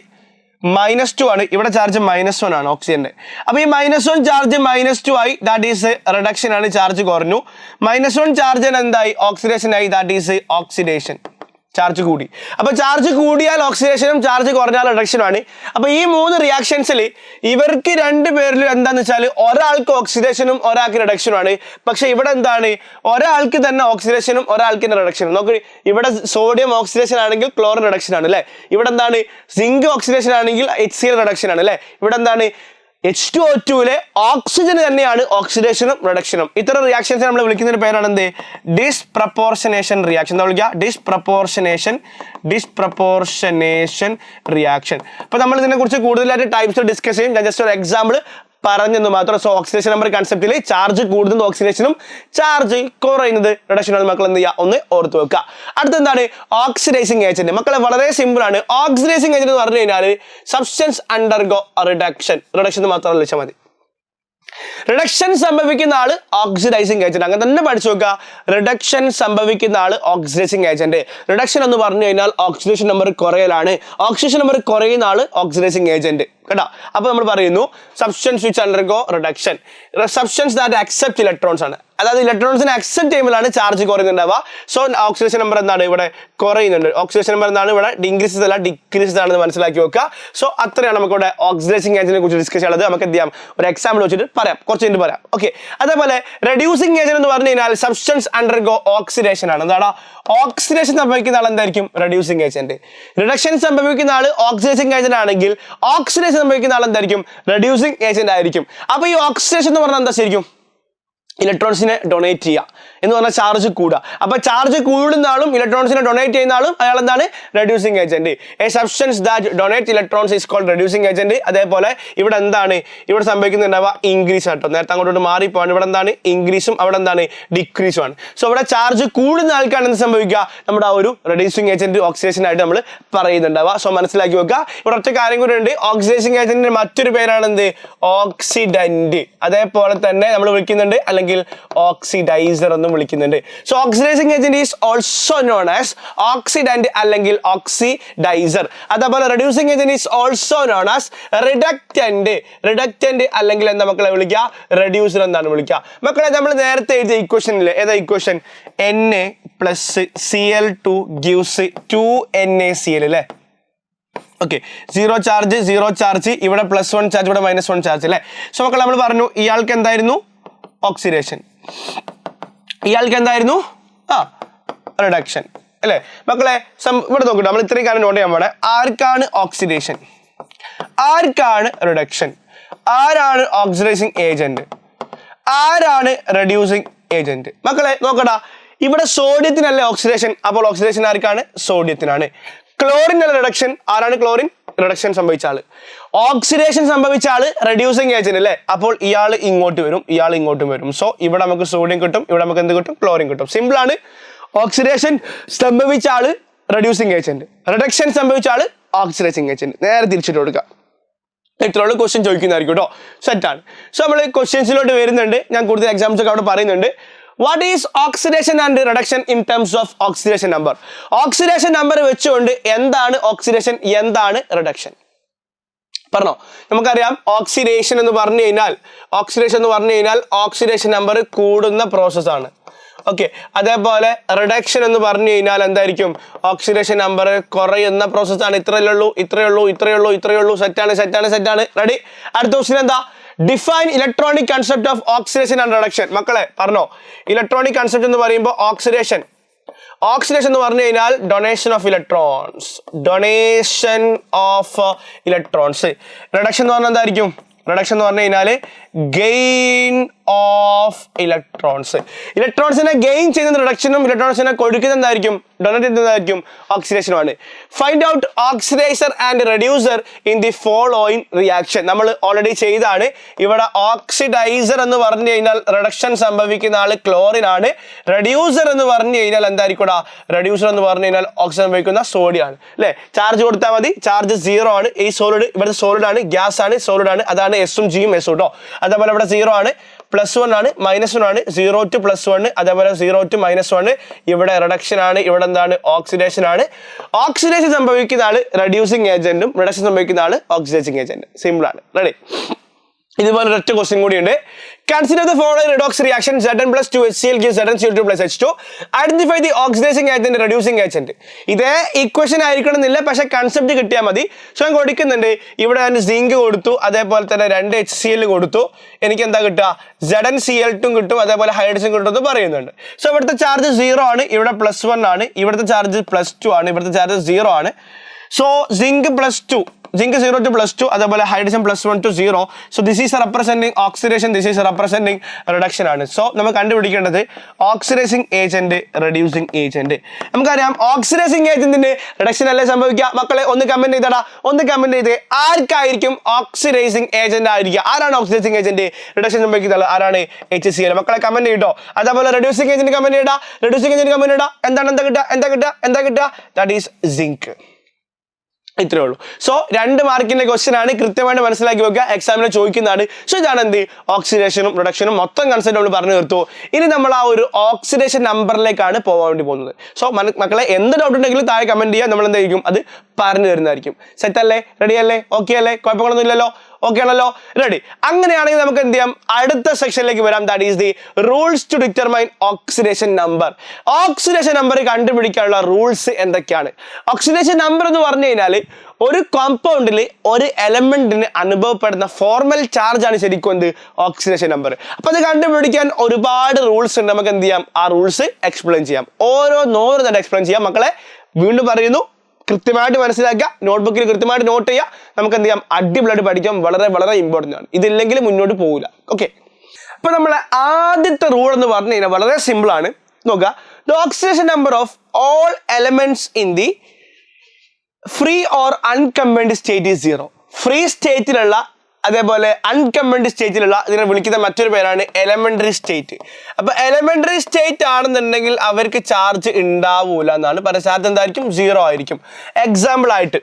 -2 ആണ്, ഇവിടെ ചാർജ് -1 ആണ് ഓക്സിജന്റെ. അപ്പൊ ഈ -1 ചാർജ് -2 ആയി, ദാറ്റ് ഈസ് റിഡക്ഷൻ ആണ്, ചാർജ് കുറഞ്ഞു. -1 ചാർജ് എന്തായി? ഓക്സിഡേഷൻ ആയി, ദാറ്റ് ഈസ് ഓക്സിഡേഷൻ, ചാർജ് കൂടി. അപ്പൊ ചാർജ് കൂടിയാൽ ഓക്സിഡേഷനും ചാർജ് കുറഞ്ഞാൽ റിഡക്ഷനും ആണ്. അപ്പൊ ഈ 3 റിയാക്ഷൻസിൽ ഇവർക്ക് 2 പേരിലും എന്താന്ന് വെച്ചാൽ ഒരാൾക്ക് ഓക്സിഡേഷനും ഒരാൾക്ക് റിഡക്ഷനും ആണ്. പക്ഷെ ഇവിടെ എന്താണ്? ഒരാൾക്ക് തന്നെ ഓക്സിഡേഷനും ഒരാൾക്ക് റിഡക്ഷനും. നോക്ക്, ഇവിടെ സോഡിയം ഓക്സിഡേഷൻ ആണെങ്കിൽ ക്ലോറിൻ റിഡക്ഷൻ ആണ് അല്ലെ. ഇവിടെ എന്താണ്? സിങ്ക് ഓക്സിഡേഷൻ ആണെങ്കിൽ HCl റിഡക്ഷൻ ആണ് അല്ലെ. ഇവിടെ എന്താണ്? H2O2 ഓക്സിജൻ തന്നെയാണ് ഓക്സിഡേഷനും റിഡക്ഷനും. ഇത്തരം റിയാക്ഷൻസ് നമ്മൾ വിളിക്കുന്ന പേരാണ് എന്ത്? Disproportionation reaction. എന്താ വിളിക്കുക? Disproportionation reaction. അപ്പൊ നമ്മൾ ഇതിനെ കുറിച്ച് കൂടുതലായിട്ട് ടൈപ്സ് ഡിസ്കസ് ചെയ്യും. ഞാൻ ജസ്റ്റ് ഒരു എക്സാമ്പിൾ പറഞ്ഞെന്ന് മാത്രം. സോ ഓക്സിഡേഷൻ നമ്പർ കൺസെപ്റ്റിൽ ചാർജ് കൂടുന്നത് ഓക്സിഡേഷനും ചാർജ് കുറയുന്നത് റിഡക്ഷനും മക്കൾ എന്ത് ചെയ്യുക? ഒന്ന് ഓർത്ത് വെക്കുക. അടുത്ത എന്താണ്? Oxidising agent. മക്കളെ വളരെ സിമ്പിൾ ആണ്. ഓക്സിഡൈസിങ് ഏജന്റ് എന്ന് പറഞ്ഞു കഴിഞ്ഞാൽ സബ്സ്റ്റൻസ് അണ്ടർഗോ റിഡക്ഷൻ. റിഡക്ഷൻ മാത്രം വിളിച്ചാൽ മതി. റിഡക്ഷൻ സംഭവിക്കുന്ന ആള് ഓക്സിഡൈസിങ് ഏജന്റ്. അങ്ങനെ തന്നെ പഠിച്ചു നോക്കുക. റിഡക്ഷൻ സംഭവിക്കുന്ന ആള് ഓക്സിഡൈസിങ് ഏജന്റ്. റിഡക്ഷൻ എന്ന് പറഞ്ഞു കഴിഞ്ഞാൽ ഓക്സിഡേഷൻ നമ്പർ കുറയലാണ്. ഓക്സിഡേഷൻ നമ്പർ കുറയുന്ന ആള് ഓക്സിഡൈസിങ് ഏജന്റ് കേട്ടോ. അപ്പൊ നമ്മൾ പറയുന്നു substance which undergo reduction, substance that accept electrons ആണ്. അതായത് ഇലക്ട്രോൺസിനെ അക്സെപ്റ്റ് ചെയ്യുമ്പോഴാണ് ചാർജ് കുറയുന്നുണ്ടാവുക. സോ ഓക്സിഡേഷൻ നമ്പർ എന്താണ്? ഇവിടെ കുറയുന്നുണ്ട്. ഓക്സിഡേഷൻ നമ്പർ എന്താണ്? ഇവിടെ ഇൻക്രീസസ് അല്ല ഡിക്രീസസ് ആണെന്ന് മനസ്സിലാക്കി വെക്കുക. സോ അത്രയാണ് നമുക്ക് ഇവിടെ ഓക്സിഡൈസിങ് ഏജന്റിനെ കുറിച്ച് ഡിസ്കസ് ചെയ്യുന്നത്. നമുക്ക് എന്ത് ചെയ്യാം? ഒരു എക്സാമ്പിൾ വെച്ചിട്ട് പറയാം, കുറച്ച് കഴിഞ്ഞിട്ട് പറയാം. ഓക്കെ. അതേപോലെ റെഡ്യൂസിങ് ഏജന്റ് എന്ന് പറഞ്ഞു കഴിഞ്ഞാൽ സബ്സ്റ്റൻസ് അണ്ടർഗോ ഓക്സിഡേഷൻ ആണ്. എന്താണ്? ഓക്സിഡേഷൻ സംഭവിക്കുന്ന ആൾ എന്തായിരിക്കും? Reducing agent. റിഡക്ഷൻ സംഭവിക്കുന്ന ആൾ ഓക്സിഡൈസിങ് ഏജന്റ് ആണെങ്കിൽ ഓക്സിഡേഷൻ സംഭവിക്കുന്ന ആൾ എന്തായിരിക്കും? റെഡ്യൂസിങ് ഏജന്റ് ആയിരിക്കും. അപ്പൊ ഈ ഓക്സിഡേഷൻ എന്ന് പറഞ്ഞാൽ എന്താ ശരിക്കും? ഇലക്ട്രോൺസിനെ ഡൊണേറ്റ് ചെയ്യുക എന്ന് പറഞ്ഞാൽ ചാർജ് കൂടുക. അപ്പൊ ചാർജ് കൂടുന്ന ആളും ഇലക്ട്രോൺസിനെ ഡൊണേറ്റ് ചെയ്യുന്ന ആളും അയാൾ എന്താണ്? Reducing agent. A substance that donate electrons is called reducing agent. അതേപോലെ ഇവിടെ എന്താണ്? ഇവിടെ സംഭവിക്കുന്നുണ്ടാവുക ഇൻക്രീസ് ആട്ടോ. നേരത്തെ അങ്ങോട്ട് മാറിപ്പോവാണ്. ഇവിടെ എന്താണ്? ഇൻക്രീസും അവിടെ എന്താണ്? ഡിക്രീസും ആണ്. സോ ഇവിടെ ചാർജ് കൂടുന്ന ആൾക്കാണ് എന്ത് സംഭവിക്കുക? നമ്മുടെ ആ ഒരു റെഡ്യൂസിങ് ഏജന്റ് ഓക്സിഡേഷൻ ആയിട്ട് നമ്മൾ പറയുന്നുണ്ടാവുക. സോ മനസ്സിലാക്കി വെക്കുക. ഇവിടെ ഒറ്റ കാര്യം കൂടെ ഉണ്ട്. ഓക്സിഡൈസിങ് ഏജന്റിന്റെ മറ്റൊരു പേരാണ് എന്ത്? ഓക്സിഡന്റ്. അതേപോലെ തന്നെ നമ്മൾ വിളിക്കുന്നുണ്ട് അല്ലെങ്കിൽ ഓക്സിഡൈസർ എന്നും വിളിക്കുന്നുണ്ട്. So oxidising agent is also known as oxidant അല്ലെങ്കിൽ ഓക്സിഡൈസർ. അതേപോലെ reducing agent is also known as reductant അല്ലെങ്കിൽ എന്താ മക്കളെ വിളിക്കുക? റെഡ്യൂസർ എന്താണ് വിളിക്കുക? മക്കളെ നമ്മൾ നേരത്തെ എഴുതിയ ഇക്വേഷനിൽ ഏതാ ഇക്വേഷൻ? Na+Cl2 gives 2NaCl അല്ലേ. ഓക്കെ. 0 ചാർജ്, ഇവിടെ +1 ചാർജ്, ഇവിടെ -1 ചാർജ് അല്ലേ. സോ മക്കളെ നമ്മൾ പറഞ്ഞു ഇയാൾക്ക് എന്തായിരുന്നു? ഓക്സിഡേഷൻ. ഇയാൾക്ക് എന്തായിരുന്നു? റിഡക്ഷൻ അല്ലേ. മക്കളെ ഇവിടെ നോക്കട്ടെ, നമ്മൾ ഇത്രയും കാര്യം നോട്ട് ചെയ്യാൻ പാടെ. ആർക്കാണ് ഓക്സിഡേഷൻ? ആർക്കാണ് റിഡക്ഷൻ? ആരാണ് ഓക്സിഡൈസിങ് ഏജന്റ്? ആരാണ് റെഡ്യൂസിങ് ഏജന്റ്? മക്കളെ നോക്കടാ, ഇവിടെ സോഡിയത്തിനല്ലേ ഓക്സിഡേഷൻ. അപ്പോൾ ഓക്സിഡേഷൻ ആർക്കാണ്? സോഡിയത്തിനാണ്. ക്ലോറിൻ അല്ല റിഡക്ഷൻ. ആരാണ് ക്ലോറിൻ? റിഡക്ഷൻ സംഭവിച്ച ആള്. ഓക്സിഡേഷൻ സംഭവിച്ച ആള് റെഡ്യൂസിങ് ഏജന്റ് അല്ലേ. അപ്പോൾ ഇയാൾ ഇങ്ങോട്ട് വരും, ഇയാൾ ഇങ്ങോട്ടും വരും. സോ ഇവിടെ നമുക്ക് സോഡിയം കിട്ടും, ഇവിടെ നമുക്ക് എന്ത് കിട്ടും? ക്ലോറിൻ കിട്ടും. സിമ്പിൾ ആണ്. ഓക്സിഡേഷൻ സംഭവിച്ച ആള് റെഡ്യൂസിങ് ഏജന്റ്, റിഡക്ഷൻ സംഭവിച്ച ആള് ഓക്സിഡൈസിങ് ഏജന്റ്. നേരെ തിരിച്ചിട്ട് കൊടുക്കുക. ഇത്രയുള്ള ക്വസ്റ്റ്യൻ ചോദിക്കുന്നതായിരിക്കും കേട്ടോ. സെറ്റാണ്. സോ നമ്മൾ ക്വസ്റ്റ്യൻസിലോട്ട് വരുന്നുണ്ട്. ഞാൻ കൂടുതൽ എക്സാംസ് ഒക്കെ അവിടെ പറയുന്നുണ്ട്. What is oxidation and reduction in terms of oxidation number? Oxidation number വെച്ചുകൊണ്ട് എന്താണ് ഓക്സിഡേഷൻ, എന്താണ് റിഡക്ഷൻ പറഞ്ഞോ. നമുക്കറിയാം ഓക്സിഡേഷൻ എന്ന് പറഞ്ഞു കഴിഞ്ഞാൽ ഓക്സിഡേഷൻ നമ്പർ കൂടുന്ന പ്രോസസ്സാണ്. ഓക്കെ. അതേപോലെ റിഡക്ഷൻ എന്ന് പറഞ്ഞു കഴിഞ്ഞാൽ എന്തായിരിക്കും? ഓക്സിഡേഷൻ നമ്പർ കുറയുന്ന പ്രോസസ്സാണ്. ഇത്രയേ ഉള്ളൂ. സെറ്റാണ്. റെഡി. അടുത്ത ക്വസ്റ്റ്യൻ എന്താ? Define electronic concept of oxidation and reduction. മക്കളെ പറഞ്ഞോ. ഇലക്ട്രോണിക് കൺസെപ്റ്റ് എന്ന് പറയുമ്പോൾ ഓക്സിഡേഷൻ എന്ന് പറഞ്ഞു കഴിഞ്ഞാൽ ഡൊണേഷൻ ഓഫ് ഇലക്ട്രോൺസ്. റിഡക്ഷൻ എന്ന് പറഞ്ഞാൽ എന്തായിരിക്കും? റിഡക്ഷൻ എന്ന് പറഞ്ഞു കഴിഞ്ഞാൽ ഗെയിൻ ഓഫ് ഇലക്ട്രോൺസ്. ഇലക്ട്രോൺസിനെ ഗെയിൻ ചെയ്യുന്ന റിഡക്ഷനും ഇലക്ട്രോൺസിനെ കൊടുക്കുന്ന എന്തായിരിക്കും, ഡൊണേറ്റ് ചെയ്യുന്നതായിരിക്കും ഓക്സിഡേഷനുമാണ്. Find out oxidiser and reducer in the following reaction. നമ്മൾ ഓൾറെഡി ചെയ്താണ്. ഇവിടെ ഓക്സിഡൈസർ എന്ന് പറഞ്ഞു കഴിഞ്ഞാൽ റിഡക്ഷൻ സംഭവിക്കുന്ന ആള് ക്ലോറിൻ ആണ്. റെഡ്യൂസർ എന്ന് പറഞ്ഞു കഴിഞ്ഞാൽ എന്തായിരിക്കും, റെഡ്യൂസർ എന്ന് പറഞ്ഞു കഴിഞ്ഞാൽ ഓക്സിജൻ സംഭവിക്കുന്ന സോഡിയം ആണ് അല്ലെ. ചാർജ് കൊടുത്താൽ മതി, ചാർജ് 0 ആണ്. ഈ സോളിഡ് ഇവിടുത്തെ സോളിഡ് ആണ്, ഗ്യാസ് ആണ്, സോളിഡ് ആണ്, അതാണ് എസും ജിയും എസും കേട്ടോ. അതേപോലെ ഇവിടെ 0 ആണ്, +1 ആണ്, -1 ആണ്, 0 to +1, അതേപോലെ 0 to -1. ഇവിടെ റിഡക്ഷൻ ആണ്, ഇവിടെ എന്താണ് ഓക്സിഡേഷൻ ആണ്. ഓക്സിഡേഷൻ സംഭവിക്കുന്ന ആള് റെഡ്യൂസിങ് ഏജന്റും റിഡക്ഷൻ സംഭവിക്കുന്ന ആള് ഓക്സിഡൈസിങ് ഏജന്റ്. സിമ്പിൾ ആണ്. റെഡി. ഇതുപോലെ ഒറ്റ ക്വസ്റ്റ്യൻ കൂടിയുണ്ട്. Consider the following redox reaction. Zn plus 2HCl gives ZnCl2 plus H2. Identify the oxidizing agent and reducing agent. ഇതേ ഇക്വേഷൻ ആയിരിക്കണം എന്നില്ല, പക്ഷെ കൺസെപ്റ്റ് കിട്ടിയാൽ മതി. സോ ഞാൻ കൊടുക്കുന്നുണ്ട്. ഇവിടെ ഞാൻ സിങ്ക് കൊടുത്തു, അതേപോലെ തന്നെ 2 HCl കൊടുത്തു. എനിക്ക് എന്താ കിട്ടുക, ZnCl2 കിട്ടും, അതേപോലെ ഹൈഡ്രജൻ കിട്ടും എന്ന് പറയുന്നുണ്ട്. സോ ഇവിടുത്തെ ചാർജ് 0 ആണ്, ഇവിടെ +1 ആണ്, ഇവിടുത്തെ ചാർജ് +2 ആണ്, ഇവിടുത്തെ ചാർജ് 0 ആണ്. സോ സിങ്ക് +2, zinc 0 to +2, അതേപോലെ hydrogen +1 to 0. So this is representing oxidation, this is representing reduction ആണ്. സോ നമ്മൾ കണ്ടുപിടിക്കേണ്ടത് ഓക്സിഡൈസിങ് ഏജന്റ്, റെഡ്യൂസിങ് ഏജന്റ്. നമുക്കറിയാം ഓക്സിഡൈസിങ് ഏജന്റിന്റെ റിഡക്ഷൻ അല്ലേ സംഭവിക്കുക. മക്കളെ ഒന്ന് കമന്റ് ചെയ്തടാ, ഒന്ന് കമന്റ് ചെയ്ത് ആർക്കായിരിക്കും ഓക്സിഡൈസിങ് ഏജന്റ് ആയിരിക്കുക, ആരാണ് ഓക്സിഡൈസിങ് ഏജന്റ്, റിഡക്ഷൻ സംഭവിക്കുന്ന ആരാണ്, HCl. മക്കളെ കമന്റ് ചെയ്തോ. അതേപോലെ റെഡ്യൂസിങ് ഏജന്റ് കമന്റ് ചെയ്യടാ, റെഡ്യൂസിങ് ഏജന്റ് കമന്റ് ചെയ്യടാ. എന്താണ് എന്താ കിട്ടുക, ദാറ്റ് ഈസ് സിങ്ക്. ഇത്രേ ഉള്ളൂ. സോ 2 മാർക്കിന്റെ ക്വസ്റ്റ്യൻ ആണ്, കൃത്യമായിട്ട് മനസ്സിലാക്കി വെക്കുക, എക്സാമിന് ചോദിക്കുന്നതാണ്. സോ ഇതാണ് എന്ത് ഓക്സിഡേഷനും റിഡക്ഷനും മൊത്തം കൺസെപ്റ്റ് നമ്മൾ പറഞ്ഞു തീർത്തു. ഇനി നമ്മൾ ആ ഒരു ഓക്സിഡേഷൻ നമ്പറിലേക്കാണ് പോകാൻ വേണ്ടി പോകുന്നത്. സോ മക്കളെ എന്ത് ഡൗട്ട് ഉണ്ടെങ്കിലും താഴെ കമന്റ് ചെയ്യുക, നമ്മൾ എന്തായിരിക്കും അത് പറഞ്ഞു തരുന്നതായിരിക്കും. സെറ്റ് അല്ലേ, റെഡി അല്ലേ, ഓക്കെ അല്ലേ, കുഴപ്പങ്ങളൊന്നും ഇല്ലല്ലോ, ഓക്കെ ആണല്ലോ, റെഡി. അങ്ങനെയാണെങ്കിൽ നമുക്ക് എന്ത് ചെയ്യാം, അടുത്ത സെക്ഷനിലേക്ക് വരാം. That is the rules to determine oxidation number. Oxidation number കണ്ടുപിടിക്കാനുള്ള റൂൾസ് എന്തൊക്കെയാണ്? ഓക്സിഡേഷൻ നമ്പർ എന്ന് പറഞ്ഞു കഴിഞ്ഞാൽ ഒരു കോമ്പൗണ്ടിൽ ഒരു എലമെന്റിന് അനുഭവപ്പെടുന്ന ഫോർമൽ ചാർജ് ആണ് ശരിക്കും എന്ത് ഓക്സിഡേഷൻ നമ്പർ. അപ്പൊ അത് കണ്ടുപിടിക്കാൻ ഒരുപാട് റൂൾസ് ഉണ്ട്. നമുക്ക് എന്ത് ചെയ്യാം, ആ റൂൾസ് എക്സ്പ്ലെയിൻ ചെയ്യാം, ഓരോന്നോരോന്നായിട്ട് എക്സ്പ്ലെയിൻ ചെയ്യാം. മക്കളെ വീണ്ടും പറയുന്നു, കൃത്യമായിട്ട് മനസ്സിലാക്കുക, നോട്ട്ബുക്കിൽ കൃത്യമായിട്ട് നോട്ട് ചെയ്യുക. നമുക്ക് എന്ത് ചെയ്യാം, അടിപൊളിയായിട്ട് പഠിക്കാം. വളരെ വളരെ ഇമ്പോർട്ടൻ്റ് ആണ്. ഇതില്ലെങ്കിൽ മുന്നോട്ട് പോകില്ല. ഓക്കെ, അപ്പൊ നമ്മളെ ആദ്യത്തെ റൂൾ എന്ന് പറഞ്ഞു കഴിഞ്ഞാൽ വളരെ സിമ്പിൾ ആണ്. നോക്കുക, the oxidation number of all elements in the free or uncombined state is 0. Free സ്റ്റേറ്റിലുള്ള അതേപോലെ അൺകമ്പൈൻഡ് സ്റ്റേറ്റിലുള്ള ഇതിനെ വിളിക്കുന്ന മറ്റൊരു പേരാണ് എലമെന്ററി സ്റ്റേറ്റ്. അപ്പൊ എലമെന്ററി സ്റ്റേറ്റ് ആണെന്നുണ്ടെങ്കിൽ അവർക്ക് ചാർജ് ഉണ്ടാവൂല എന്നാണ് പറയുന്നത്. ചാർജ് എന്തായിരിക്കും, 0 ആയിരിക്കും. എക്സാമ്പിൾ ആയിട്ട്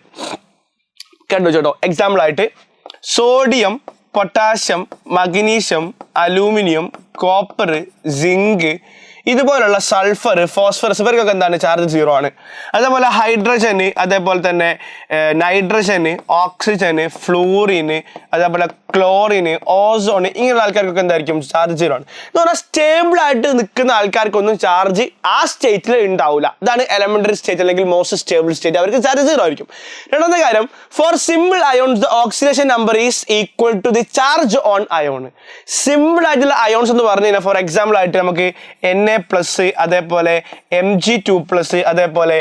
കണ്ടു ചേട്ടോ, എക്സാമ്പിൾ ആയിട്ട് sodium, potassium, magnesium, aluminium, copper, zinc, ഇതുപോലുള്ള സൾഫർ, ഫോസ്ഫറസ്, ഇവർക്കൊക്കെ എന്താണ് ചാർജ് 0 ആണ്. അതേപോലെ ഹൈഡ്രജന്, അതേപോലെ തന്നെ നൈട്രജന്, ഓക്സിജന്, ഫ്ലൂറിന്, അതേപോലെ ക്ലോറിന്, ഓസോൺ, ഇങ്ങനെയുള്ള ആൾക്കാർക്കൊക്കെ എന്തായിരിക്കും ചാർജ് 0 ആണ്. എന്ന് പറഞ്ഞാൽ സ്റ്റേബിൾ ആയിട്ട് നിൽക്കുന്ന ആൾക്കാർക്കൊന്നും ചാർജ് ആ സ്റ്റേറ്റിൽ ഉണ്ടാവില്ല. ഇതാണ് എലമെന്ററി സ്റ്റേറ്റ് അല്ലെങ്കിൽ മോസ്റ്റ് സ്റ്റേബിൾ സ്റ്റേറ്റ്, അവർക്ക് ചാർജ് 0 ആയിരിക്കും. രണ്ടാമത്തെ കാര്യം, for simple ions the oxidation number is equal to the charge on ion. Simple ആയിട്ടുള്ള അയോൺസ് എന്ന് പറഞ്ഞു കഴിഞ്ഞാൽ ഫോർ എക്സാമ്പിൾ ആയിട്ട് നമുക്ക് Na+, അതേപോലെ Mg2+, അതേപോലെ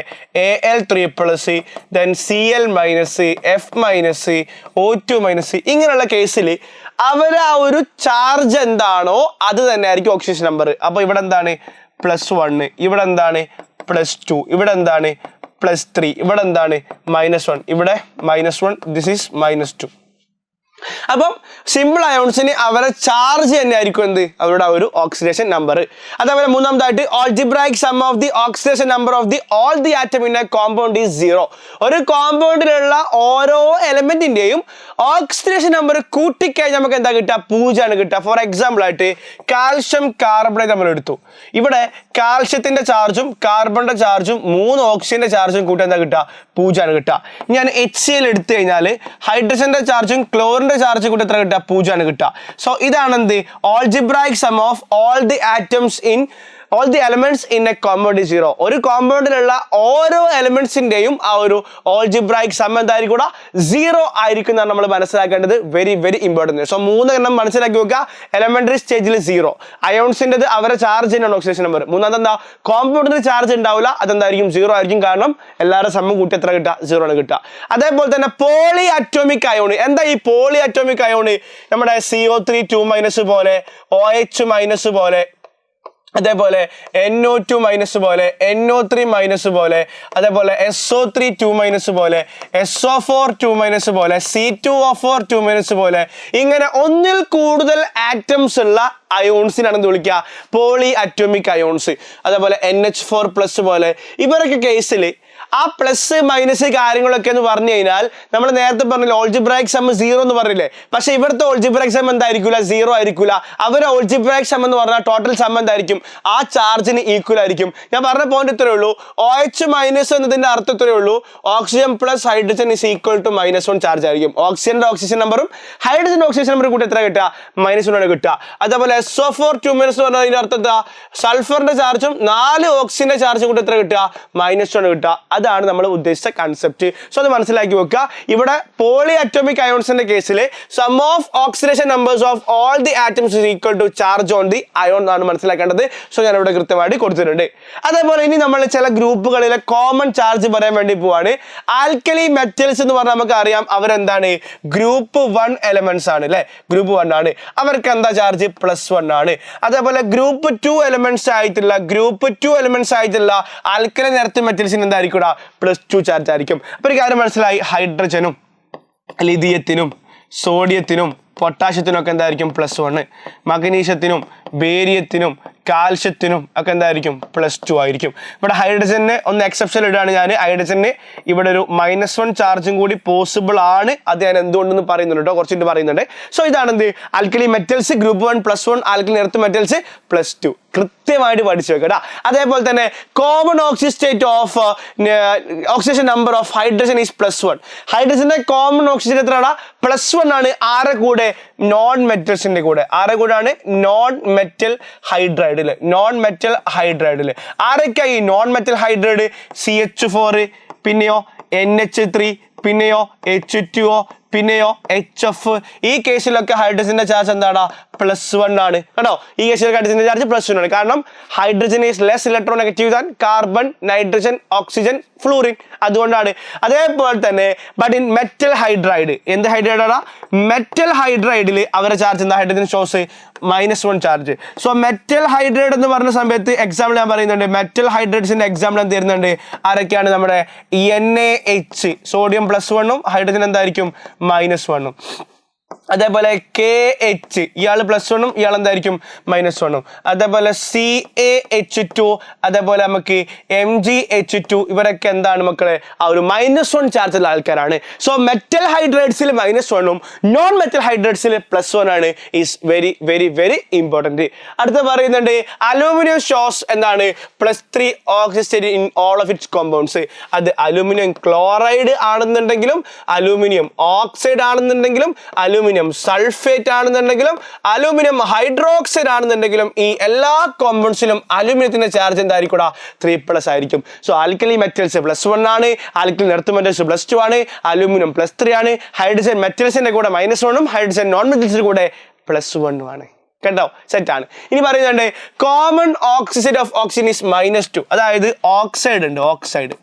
Al3+, then Cl-, F-, O2-, ഇങ്ങനെയുള്ള കേസിൽ അവർ ആ ഒരു ചാർജ് എന്താണോ അത് തന്നെ ആയിരിക്കും ഓക്സിഡേഷൻ നമ്പർ. അപ്പൊ ഇവിടെ എന്താണ് +1, ഇവിടെ എന്താണ് +2, ഇവിടെ എന്താണ് +3, ഇവിടെ എന്താണ് -1, ഇവിടെ -1, ദിസ് ഈസ് -2. അപ്പം സിമ്പിൾ അയോൺസിന് അവരെ ചാർജ് തന്നെ ആയിരിക്കും എന്ത് അവരുടെ ഒരു ഓക്സിഡേഷൻ നമ്പർ. അതേപോലെ മൂന്നാമതായിട്ട് algebraic sum of the oxidation number of the all the atom in a compound is 0. ഒരു കോമ്പൗണ്ടിലുള്ള ഓരോ എലമെന്റിന്റെയും ഓക്സിഡേഷൻ നമ്പർ കൂട്ടിക്കഴിഞ്ഞാൽ നമുക്ക് എന്താ കിട്ടുക, 0 ആണ് കിട്ടുക. ഫോർ എക്സാമ്പിൾ ആയിട്ട് കാൽഷ്യം കാർബണേറ്റ് നമ്മൾ എടുത്തു. ഇവിടെ കാൽഷ്യത്തിന്റെ ചാർജും കാർബണിന്റെ ചാർജും 3 ഓക്സിജന്റെ ചാർജും കൂട്ടി എന്താ കിട്ടുക, 0 ആണ് കിട്ടുക. ഞാൻ HCl എടുത്തു കഴിഞ്ഞാൽ ഹൈഡ്രജന്റെ ചാർജും ക്ലോറിന്റെ ചാർജ് കൂട്ടി എത്ര കിട്ടുക, 0 ആണ് കിട്ടുക. സോ ഇതാണ് എന്ത് algebraic sum of all the atoms in all the elements in a compound is 0. ഒരു കോമ്പൗണ്ടിലുള്ള ഓരോ എലിമെന്റ്സിന്റെയും ആ ഒരു ഓൾജിബ്രായിക് സം എന്തായിരിക്കും 0 ആയിരിക്കും എന്നാണ് നമ്മൾ മനസ്സിലാക്കേണ്ടത്. Very very important. സോ 3 എണ്ണം മനസ്സിലാക്കി വെക്കുക. എലിമെന്ററി സ്റ്റേജിൽ 0, അയോൺസിന്റെ അവരുടെ ചാർജ് തന്നെയാണ് ഓക്സിഡേഷൻ നമ്പർ. മൂന്നാമത് എന്താ, കോമ്പൗണ്ടിന് ചാർജ് ഉണ്ടാവില്ല, അതെന്തായിരിക്കും 0 ആയിരിക്കും. കാരണം എല്ലാവരുടെ സമ്മം കൂട്ടി എത്ര കിട്ടുക, 0 ആണ് കിട്ടുക. അതേപോലെ തന്നെ പോളി അറ്റോമിക് അയോൺ. എന്താ ഈ പോളി അറ്റോമിക് അയോൺ? നമ്മുടെ CO3 2- പോലെ, OH- പോലെ, അതേപോലെ NO2- പോലെ, NO3- പോലെ, അതേപോലെ SO3 2- പോലെ, SO4 2- പോലെ, C2O4 2- പോലെ, ഇങ്ങനെ ഒന്നിൽ കൂടുതൽ ആറ്റംസ് ഉള്ള അയോൺസിനാണ് എന്ത് വിളിക്കുക, പോളി അറ്റോമിക് അയോൺസ്. അതേപോലെ NH4+ പോലെ ഇവരൊക്കെ കേസിൽ ആ പ്ലസ് മൈനസ് കാര്യങ്ങളൊക്കെ എന്ന് പറഞ്ഞു കഴിഞ്ഞാൽ നമ്മൾ നേരത്തെ പറഞ്ഞില്ല ഓൾജിബ്രായിക് സം 0 എന്ന് പറഞ്ഞില്ലേ. പക്ഷെ ഇവിടുത്തെ ഓൾജിബ്രായിക് സം എന്തായിരിക്കില്ല, 0 ആയിരിക്കില്ല. അവരുടെ ഓൾജിബ്രായിക് സം എന്ന് പറഞ്ഞാൽ ടോട്ടൽ സം എന്തായിരിക്കും, ആ ചാർജിന് ഈക്വൽ ആയിരിക്കും. ഞാൻ പറഞ്ഞ പോയിന്റ് ഇത്രയേ ഉള്ളൂ. OH- എന്നതിന്റെ അർത്ഥം ഇത്രയേ ഉള്ളൂ, oxygen plus hydrogen is equal to -1 charge ആയിരിക്കും. ഓക്സിജന്റെ ഓക്സിജൻ നമ്പറും ഹൈഡ്രജന്റെ ഓക്സിജൻ നമ്പറും കൂട്ടി എത്ര കിട്ടുക, -1 ആണ് കിട്ടുക. അതേപോലെ SO4 2- എന്ന് പറഞ്ഞതിന്റെ അർത്ഥം എന്താ, സൾഫറിന്റെ ചാർജും 4 ഓക്സിജന്റെ ചാർജും കൂട്ടി എത്ര കിട്ടുക, -1 കിട്ടുക. അതാണ് നമ്മൾ ഉദ്ദേശിച്ച കൺസെപ്റ്റ്. സോ അത് മനസ്സിലാക്കി വെക്കുക. ഇവിടെ പോളി അറ്റോമിക് അയോൺസിന്റെ കേസിൽ sum of oxidation numbers of all the atoms is equal to charge on the ion എന്നാണ് മനസ്സിലാക്കേണ്ടത്. സോ ഞാൻ ഇവിടെ കൃത്യമായിട്ട് കൊടുത്തിട്ടുണ്ട്. അതേപോലെ ഇനി നമ്മൾ ചില ഗ്രൂപ്പുകളിലെ കോമൺ ചാർജ് പറയാൻ വേണ്ടി പോവാണ്. ആൽക്കലി മെറ്റൽസ് എന്ന് പറഞ്ഞാൽ നമുക്ക് അറിയാം അവരെന്താണ്, ഗ്രൂപ്പ് 1 എലമെന്റ്സ് ആണ് അല്ലെ, ഗ്രൂപ്പ് 1 ആണ്. അവർക്ക് എന്താ ചാർജ്, +1 ആണ്. അതേപോലെ ഗ്രൂപ്പ് 2 എലമെന്റ്സ് ആയിട്ടുള്ള ആൽക്കലൈൻ എർത്ത് മെറ്റൽസിന് എന്തായിരിക്കും, +2 ചാർജ് ആയിരിക്കും. അപ്പൊ ഒരു കാര്യം മനസ്സിലായി, ഹൈഡ്രജനും ലിഥിയത്തിനും സോഡിയത്തിനും പൊട്ടാഷ്യത്തിനും ഒക്കെ എന്തായിരിക്കും, +1. മഗ്നീഷ്യത്തിനും ബേരിയത്തിനും കാൽഷ്യത്തിനും ഒക്കെ എന്തായിരിക്കും, +2 ആയിരിക്കും. ഇവിടെ ഹൈഡ്രജന് ഒന്ന് എക്സെപ്ഷൻ ഇടുകയാണ് ഞാൻ. ഹൈഡ്രജന് ഇവിടെ ഒരു -1 ചാർജും കൂടി പോസിബിൾ ആണ്. അത് ഞാൻ എന്തുകൊണ്ടെന്ന് പറയുന്നുണ്ട് കേട്ടോ, കുറച്ചിട്ട് പറയുന്നുണ്ട്. സോ ഇതാണ് എന്ത്, alkali metals group 1 +1, alkali earth metals +2. കൃത്യമായിട്ട് പഠിച്ചു വെക്കട്ടാ. അതേപോലെ തന്നെ common oxidation number of hydrogen is +1. ഹൈഡ്രജന്റെ കോമൺ ഓക്സിജൻ എത്രയാണ്, +1 ആണ്. ആരെ കൂടെ, നോൺ മെറ്റൽസിന്റെ കൂടെ. ആരെ കൂടെയാണ്, നോൺ മെറ്റൽ ഹൈഡ്രൈഡില്. നോൺ മെറ്റൽ ഹൈഡ്രൈഡില് ആരൊക്കെയാ ഈ നോൺ മെറ്റൽ ഹൈഡ്രൈഡ്, CH4, പിന്നെയോ NH3, പിന്നെയോ H2O, പിന്നെയോ HF. ഈ കേസിലൊക്കെ ഹൈഡ്രജന്റെ ചാർജ് എന്താണ്, +1 ആണ് കേട്ടോ. ഈ കേസിലൊക്കെ ഹൈഡ്രജന്റെ ചാർജ് +1 ആണ്. കാരണം hydrogen is less electronegative than carbon, nitrogen, oxygen, fluorine. അതുകൊണ്ടാണ്. അതേപോലെ തന്നെ ബട്ട് ഇൻ മെറ്റൽ ഹൈഡ്രൈഡ്, എന്ത് ഹൈഡ്രൈഡാണ്, മെറ്റൽ ഹൈഡ്രൈഡിൽ അവരുടെ ചാർജ് എന്താ, hydrogen shows -1 charge. So metal hydride എന്ന് പറഞ്ഞ സമയത്ത് എക്സാമ്പിൾ ഞാൻ പറയുന്നുണ്ട്. മെറ്റൽ ഹൈഡ്രൈഡ്സിന്റെ എക്സാമ്പിൾ ഞാൻ തരുന്നുണ്ട്. ആരൊക്കെയാണ്, നമ്മുടെ NaH, സോഡിയം +1, ഹൈഡ്രജൻ എന്തായിരിക്കും, -1. അതേപോലെ KH, ഇയാൾ +1, ഇയാൾ എന്തായിരിക്കും, -1. അതേപോലെ CaH2, അതേപോലെ നമുക്ക് MgH2, ഇവരൊക്കെ എന്താണ് മക്കളെ, ആ ഒരു -1 ചാർജുള്ള ആൾക്കാരാണ്. സോ മെറ്റൽ ഹൈഡ്രൈഡ്സിൽ -1, നോൺ മെറ്റൽ ഹൈഡ്രൈഡ്സിൽ +1 ആണ്. Is very very very important. അടുത്ത പറയുന്നുണ്ട് അലൂമിനിയം ഷോസ് എന്താണ്, +3 oxidate in all of its compounds. അത് അലൂമിനിയം ക്ലോറൈഡ് ആണെന്നുണ്ടെങ്കിലും, അലൂമിനിയം ഓക്സൈഡ് ആണെന്നുണ്ടെങ്കിലും, അലൂമിനിയം സൾഫേറ്റ് ആണെന്നുണ്ടെങ്കിലും, അലൂമിനിയം ഹൈഡ്രോക്സൈഡ് ആണെന്നുണ്ടെങ്കിലും, ഈ എല്ലാ കോമ്പൗണ്ട്സിലും അലൂമിനിയത്തിന്റെ ചാർജ് എന്തായിരിക്കും, 3+ ആയിരിക്കും. സോ ആൽക്കലി മെറ്റൽസ് +1 ആണ്, ആൽക്കലി എർത്ത് മെറ്റൽസ് +2 ആണ്, അലൂമിനിയം +3 ആണ്, ഹൈഡ്രജൻ മെറ്റൽസിന്റെ കൂടെ -1, ഹൈഡ്രജൻ നോൺ മെറ്റൽസിന്റെ കൂടെ +1 ആണ് കേട്ടോ. സെറ്റ് ആണ്. ഇനി പറയുന്നുണ്ട് common oxygen of oxygen is -2. അതായത് ഓക്സൈഡ് ഉണ്ട്,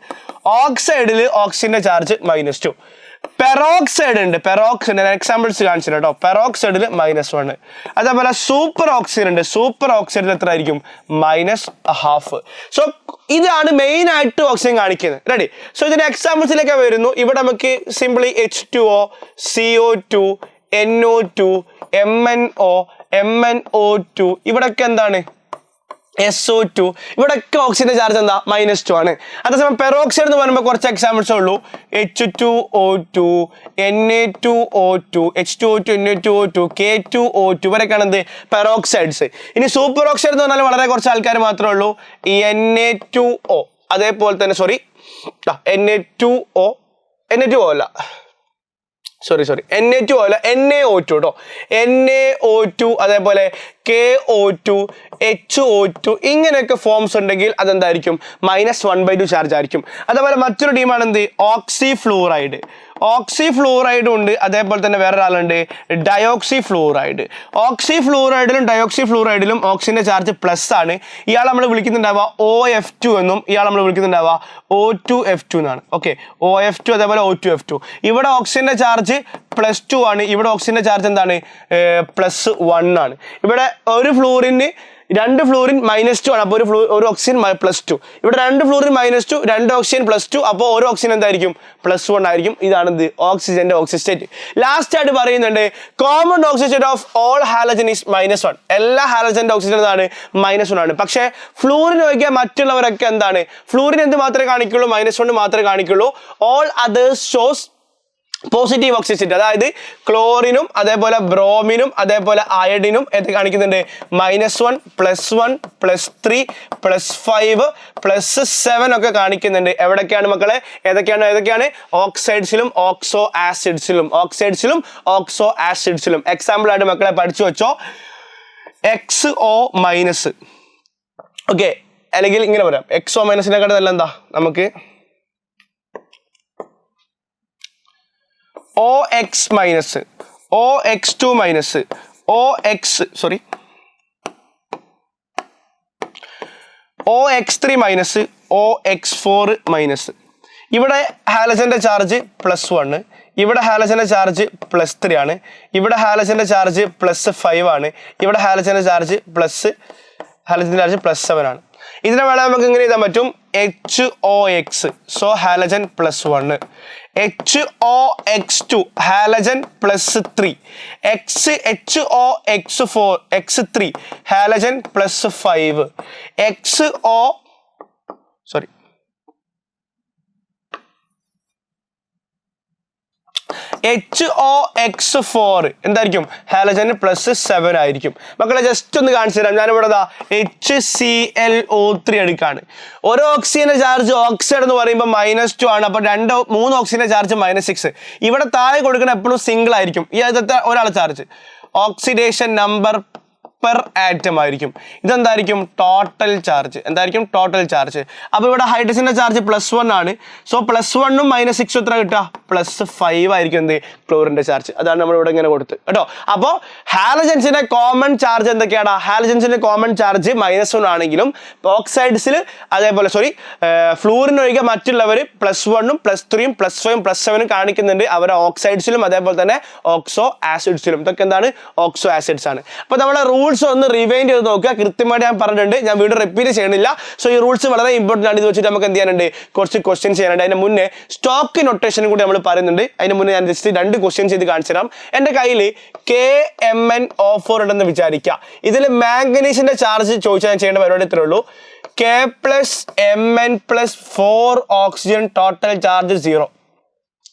ഓക്സൈഡിൽ ഓക്സിജന്റെ ചാർജ് -2. പെറോക്സൈഡ് ഉണ്ട്, പെറോക്സൈഡ് എക്സാമ്പിൾസ് കാണിച്ചു കേട്ടോ. പെറോക്സൈഡിൽ -1. അതേപോലെ സൂപ്പർ ഓക്സൈഡ് ഉണ്ട്, സൂപ്പർ ഓക്സൈഡിൽ എത്ര ആയിരിക്കും, -1/2. സോ ഇതാണ് മെയിൻ ആയിട്ട് ഓക്സിജൻ കാണിക്കുന്നത്. റെഡി. സോ ഇതിന്റെ എക്സാമ്പിൾസിലേക്ക് വരുന്നു. ഇവിടെ നമുക്ക് simply H2O, CO2, NO2, MnO, MnO2, ഇവിടൊക്കെ എന്താണ്, SO2. ഇവിടെയൊക്കെ ഓക്സിജന്റെ ചാർജ് എന്താ, -2 ആണ്. അതേസമയം പെറോക്സൈഡ് എന്ന് പറയുമ്പോൾ കുറച്ച് എക്സാമ്പിൾസ് ഉള്ളൂ. H2O2, Na2O2, H2O2, Na2O2, K2O2, ഇവരൊക്കെയാണ് എന്ത്, പെറോക്സൈഡ്സ്. ഇനി സൂപ്പർ ഓക്സൈഡ് എന്ന് പറഞ്ഞാൽ വളരെ കുറച്ച് ആൾക്കാർ മാത്രമേ ഉള്ളൂ. ഈ Na2O, അതേപോലെ തന്നെ Na2O അല്ല, Na2 അല്ല NaO2 കേട്ടോ. NaO2 അതേപോലെ KO2 HO2 ഇങ്ങനെയൊക്കെ ഫോംസ് ഉണ്ടെങ്കിൽ അതെന്തായിരിക്കും -1/2 ചാർജ് ആയിരിക്കും. അതേപോലെ മറ്റൊരു ടീമാണ് എന്ത് ഓക്സിഫ്ലൂറൈഡ് ഉണ്ട്. അതേപോലെ തന്നെ വേറെ ഒരാളുണ്ട് ഡയോക്സിഫ്ലൂറൈഡ്. ഓക്സിഫ്ലൂറൈഡിലും ഡയോക്സിഫ്ലൂറൈഡിലും ഓക്സിജന്റെ ചാർജ് പ്ലസ് ആണ്. ഇയാൾ നമ്മൾ വിളിക്കുന്നുണ്ടാവുക OF2 എന്നും ഇയാൾ നമ്മൾ വിളിക്കുന്നുണ്ടാവുക O2F2 എന്നാണ്. ഓക്കെ, OF2 അതേപോലെ O2F2. ഇവിടെ ഓക്സിജന്റെ ചാർജ് +2 ആണ്. ഇവിടെ ഓക്സിജന്റെ ചാർജ് എന്താണ് +1 ആണ്. ഇവിടെ ഒരു ഫ്ലൂറിന് 2 ഫ്ലൂറിൻ -2 ആണ്. അപ്പോൾ ഒരു ഓക്സിജൻ +2. ഇവിടെ 2 ഫ്ലൂറിൻ -2, 2 ഓക്സിജൻ +2. അപ്പോൾ ഒരു ഓക്സിജൻ എന്തായിരിക്കും +1 ആയിരിക്കും. ഇതാണ് ഓക്സിജന്റെ ഓക്സിജൻ സ്റ്റേറ്റ്. ലാസ്റ്റ് ആയിട്ട് പറയുന്നുണ്ട് common oxygen state of all halogen is -1. എല്ലാ ഹാലജന്റെ ഓക്സിജൻ എന്താണ് -1 ആണ്. പക്ഷേ ഫ്ലൂറിൻ ഒഴികെ മറ്റുള്ളവരൊക്കെ എന്താണ് ഫ്ലൂറിൻ എന്ത് മാത്രമേ കാണിക്കുള്ളൂ -1 മാത്രമേ കാണിക്കുള്ളൂ. All others shows positive oxygen state. അതായത് ക്ലോറിനും അതേപോലെ ബ്രോമിനും അതേപോലെ അയഡിനും എന്ത് കാണിക്കുന്നുണ്ട് -1 +1 +3 +5 +7 ഒക്കെ കാണിക്കുന്നുണ്ട്. എവിടൊക്കെയാണ് മക്കളെ? ഏതൊക്കെയാണ് ഓക്സൈഡ്സിലും ഓക്സോ ആസിഡ്സിലും എക്സാമ്പിൾ ആയിട്ട് മക്കളെ പഠിച്ചു വെച്ചോ. XO-. ഓക്കെ, അല്ലെങ്കിൽ ഇങ്ങനെ പറയാം XO-നെക്കാട്ട് നല്ല എന്താ നമുക്ക് OX-, OX2-, OX3-, OX4-. ഇവിടെ ഹാലജന്റെ ചാർജ് +1, ഇവിടെ ഹാലജന്റെ ചാർജ് +3 ആണ്, ഇവിടെ ഹാലജന്റെ ചാർജ് +5 ആണ്, ഇവിടെ ഹാലജന്റെ ചാർജ് +7 ആണ്. ഇതിനെ വേണമെങ്കിൽ നമുക്ക് ഇങ്ങനെ എഴുതാൻ പറ്റും HOX, so halogen +1, HOX2 halogen +3, HOX3 halogen +5, HOX4 എന്തായിരിക്കും ഹാലജന് +7 ആയിരിക്കും. മക്കളെ ജസ്റ്റ് ഒന്ന് കാണിച്ചു തരാം. ഞാനിവിടെ HClO3 എടുക്കാണ്. ഒരു ഓക്സിജന്റെ ചാർജ് ഓക്സൈഡ് എന്ന് പറയുമ്പോൾ -2 ആണ്. അപ്പോൾ 3 ഓക്സിജന്റെ ചാർജ് -6. ഇവിടെ താഴെ കൊടുക്കുന്ന എപ്പോഴും സിംഗിൾ ആയിരിക്കും. ഈ ആദ്യത്തെ ഒരാളെ charge oxidation number per atom ആയിരിക്കും. ഇതെന്തായിരിക്കും ടോട്ടൽ ചാർജ്. അപ്പോൾ ഇവിടെ ഹൈഡ്രജന്റെ ചാർജ് +1 ആണ്. സോ +1ഉം -6 എത്ര കിട്ടുക +5 ആയിരിക്കും എന്ത് ക്ലോറിന്റെ ചാർജ്. അതാണ് നമ്മൾ ഇവിടെ ഇങ്ങനെ കൊടുത്ത് കേട്ടോ. അപ്പോൾ ഹാലജൻസിന്റെ കോമൺ ചാർജ് എന്തൊക്കെയാണ്? ഹാലജൻസിന്റെ കോമൺ ചാർജ് -1 ആണെങ്കിലും ഓക്സൈഡ്സിൽ അതേപോലെ ഫ്ലൂറിൻ ഒഴികെ മറ്റുള്ളവർ +1ഉം +3ഉം +5ഉം +7ഉം കാണിക്കുന്നുണ്ട്. അവരെ ഓക്സൈഡ്സിലും അതേപോലെ തന്നെ ഓക്സോ ആസിഡ്സിലും. ഇതൊക്കെ എന്താണ് ഓക്സോ ആസിഡ്സ് ആണ്. അപ്പോൾ നമ്മുടെ റൂൾസ് ഒന്ന് റിവൈൻഡ് ചെയ്ത് നോക്കുക. കൃത്യമായിട്ട് ഞാൻ പറഞ്ഞിട്ടുണ്ട്, ഞാൻ വീണ്ടും റിപ്പീറ്റ് ചെയ്യണില്ല. സോ ഈ റൂൾസ് വളരെ ഇമ്പോർട്ടൻ്റ് ആണ്. ഇത് വെച്ചിട്ട് നമുക്ക് എന്ത് ചെയ്യാനുണ്ട്? കുറച്ച് ക്വസ്റ്റ്യൻസ് ചെയ്യാനുണ്ട്. അതിന് മുന്നേ സ്റ്റോക്ക് നൊട്ടേഷനും കൂടി നമ്മൾ പറയുന്നുണ്ട്. അതിന് മുന്നേ ഞാൻ ജസ്റ്റ് 2 ക്വസ്റ്റ്യൻസ് ചെയ്ത് കാണിച്ചു തരാം. എൻ്റെ കയ്യിൽ KMnO4 ഉണ്ടെന്ന് വിചാരിക്കുക. ഇതിൽ മാംഗനീസിന്റെ ചാർജ് ചോദിച്ചാൽ ഞാൻ ചെയ്യേണ്ട പരിപാടി ഇത്രേ ഉള്ളൂ. K+Mn+4 oxygen total charge 0.